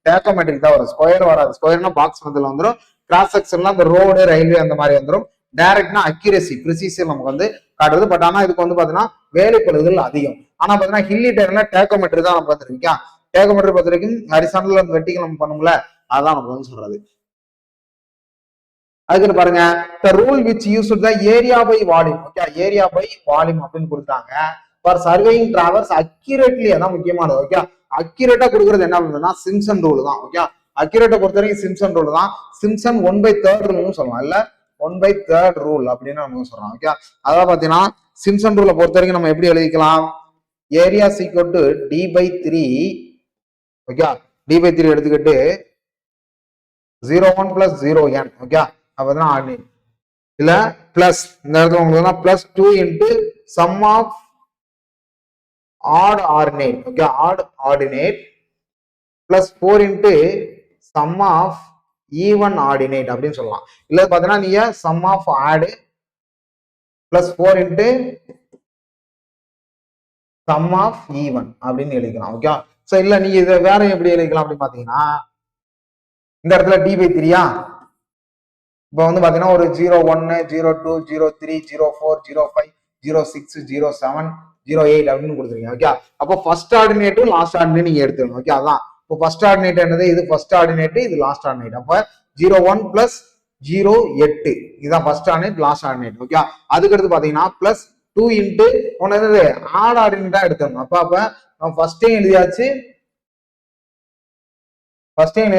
[SPEAKER 1] டேக்கோமெட்ரிக் தான் வரும். ஸ்கொயர் வராது. ஸ்கொயர்னா பாக்ஸ் மத்தியில் வந்துடும். கிராஸ் செக்ஷன்லாம் அந்த ரோடு ரயில்வே அந்த மாதிரி வந்துடும். டைரக்ட்னா அக்யூரசி ப்ரிசிஷன் நமக்கு வந்து காட்டுறது. பட் ஆனா இதுக்கு வந்து பாத்தீங்கன்னா வேலைப்படுதல் அதிகம். ஆனா பாத்தீங்கன்னா ஹில்லி டெரைன்ல டேக்கோமெட்ரி தான் நம்ம பார்த்துருக்கோம். டேக்கோமெட்ரி பொறுத்த வரைக்கும் ஹரிசாண்டல் வெர்டிகல் நம்ம பண்ணும்ல, அதான் நம்ம வந்து சொல்றது. அதுக்கு பாருங்க, the rule which used the area by volume. Okay, area by volume அப்படின்னு கொடுத்தாங்க. ஃபார் சர்வேயிங் டிராவல்ஸ் அக்யூரேட்லி, அதான் முக்கியமானது. ஓகே, அக்யூரேட்டா கொடுக்குறது என்ன பண்ணுன்னா சிம்சன் ரூல் தான். ஓகே, அக்யூரேட்டா பொறுத்த வரைக்கும் சிம்சன் ரூல் தான். சிம்சன் 1/3 ரூல்னு சொல்லலாம், இல்ல 1/3 ரூல் அப்படின்னு நம்ம சொல்றோம். ஓகே, அதான் பாத்தீங்கன்னா சிம்சன் ரூலை பொறுத்த வரைக்கும் நம்ம எப்படி எழுதிக்கலாம், area equal to d/3. Okay, d/3 எடுத்துக்கிட்டு 0(1 + 0n). ஓகே, அப்பதான் ஆர்டினேட் இல்ல பிளஸ் இந்த இடத்துல உங்களுக்கு plus 2 × sum of odd ordinate. Okay, odd ordinate plus 4 × sum of even ordinate அப்படின்னு சொல்லலாம். இல்ல பாத்தீங்கன்னா நீங்க sum of odd plus 4 × sum of even அப்படின்னு எழுதிக்கலாம். ஓகே, சோ இல்ல நீங்க இதை வேற எப்படி எழுதிக்கலாம் அப்படின்னு பாத்தீங்கன்னா இந்த இடத்துல d/3. இப்போ வந்து பாத்தீங்கன்னா ஒரு 01 02 03 04 05 06 07 08 அப்படின்னு கொடுத்துருக்கீங்க. ஓகே, அப்போ ஃபர்ஸ்ட் ஆர்டினேட்டும் லாஸ்ட் ஆர்டினேட் நீங்க எடுத்துக்கணும். ஓகே, அதான் இப்போ ஃபர்ஸ்ட் ஆர்டினேட் என்னது, இது ஃபர்ஸ்ட் ஆர்டினேட், இது லாஸ்ட் ஆர்டினேட். அப்ப 0 1 பிளஸ் 0 8 இதுதான் first ordinate, last ordinate. Okay, அதுக்கடுத்து பாத்தீங்கன்னா பிளஸ் 2 இன்ட்டு ஒன்னு ஆட் ஆர்டினேட்டா எடுத்துடணும். அப்ப நம்ம ஃபர்ஸ்டையும் எழுதியாச்சு, லாஸ்டையும்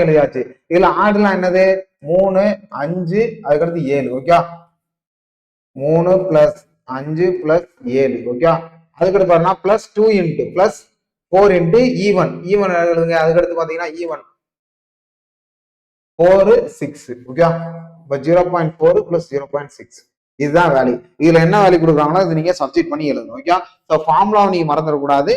[SPEAKER 1] எழுதியாச்சு. இதுல ஆடுலாம் என்னது 3 5 அதுக்கடுத்து 7. Okay, 3 plus 5 plus 7. ஓகே, அதுக்கடுத்து பாத்தீங்கன்னா plus 2 into plus 4 into even எழுதுங்க. அதுக்கடுத்து பாத்தீங்கன்னா ஈவன் 4 6. ஓகே, இப்போ 0.4 பிளஸ் 0.6 இதுதான் வேல்யூ. இதுல என்ன வேல்யூ கொடுக்குறாங்களோ இது நீங்க சப்ஸ்டிட் பண்ணி எழுதணும். ஓகே, ஸோ ஃபார்முலாவை நீங்க மறந்துடக்கூடாது,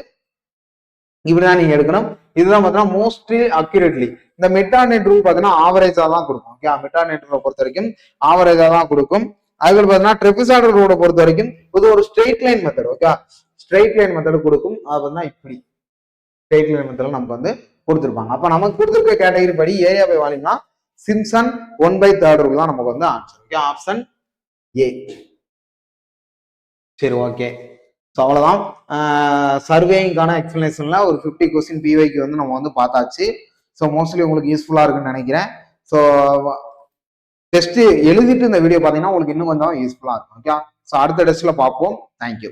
[SPEAKER 1] இப்படிதான் நீங்க எடுக்கணும். இதுதான் பார்த்தீங்கன்னா மோஸ்ட்லி அக்யூரேட்லி. இந்த மிட் ஆர்டினேட் ரூல் பார்த்தீங்கன்னா ஆவரேஜா தான் கொடுக்கும். ஓகே, மிட் ஆர்டினேட் ரூலை பொறுத்த வரைக்கும் ஆவரேஜா தான் கொடுக்கும். அதுக்கு பார்த்தீங்கன்னா ட்ரெபிசாய்டல் ரூலை பொறுத்த வரைக்கும் இது ஒரு straight line method. Okay, straight line method கொடுக்கும். அது பார்த்தீங்கன்னா இப்படி ஸ்ட்ரெயிட் லைன் மெத்தட்ல நமக்கு வந்து கொடுத்துருப்பாங்க. அப்ப நமக்கு கொடுத்துருக்க கேட்டகரி படி ஏரியா பை வால்யூம்னா சிம்சன் 1/3 ரூல் தான் நமக்கு வந்து ஆன்சர். Okay, option A. சரி, ஓகே. ஸோ அவ்வளோதான். சர்வேயிங்கான எக்ஸ்பிளனேஷன்ல ஒரு 50 கொஸ்டின் பிவைக்கு வந்து நம்ம வந்து பார்த்தாச்சு. ஸோ மோஸ்ட்லி உங்களுக்கு யூஸ்ஃபுல்லாக இருக்குன்னு நினைக்கிறேன். ஸோ டெஸ்ட் எழுதிட்டு இந்த வீடியோ பார்த்தீங்கன்னா உங்களுக்கு இன்னும் கொஞ்சம் யூஸ்ஃபுல்லாக இருக்கும். ஓகே, ஸோ அடுத்த டெஸ்ட்ல பார்ப்போம். தேங்க்யூ.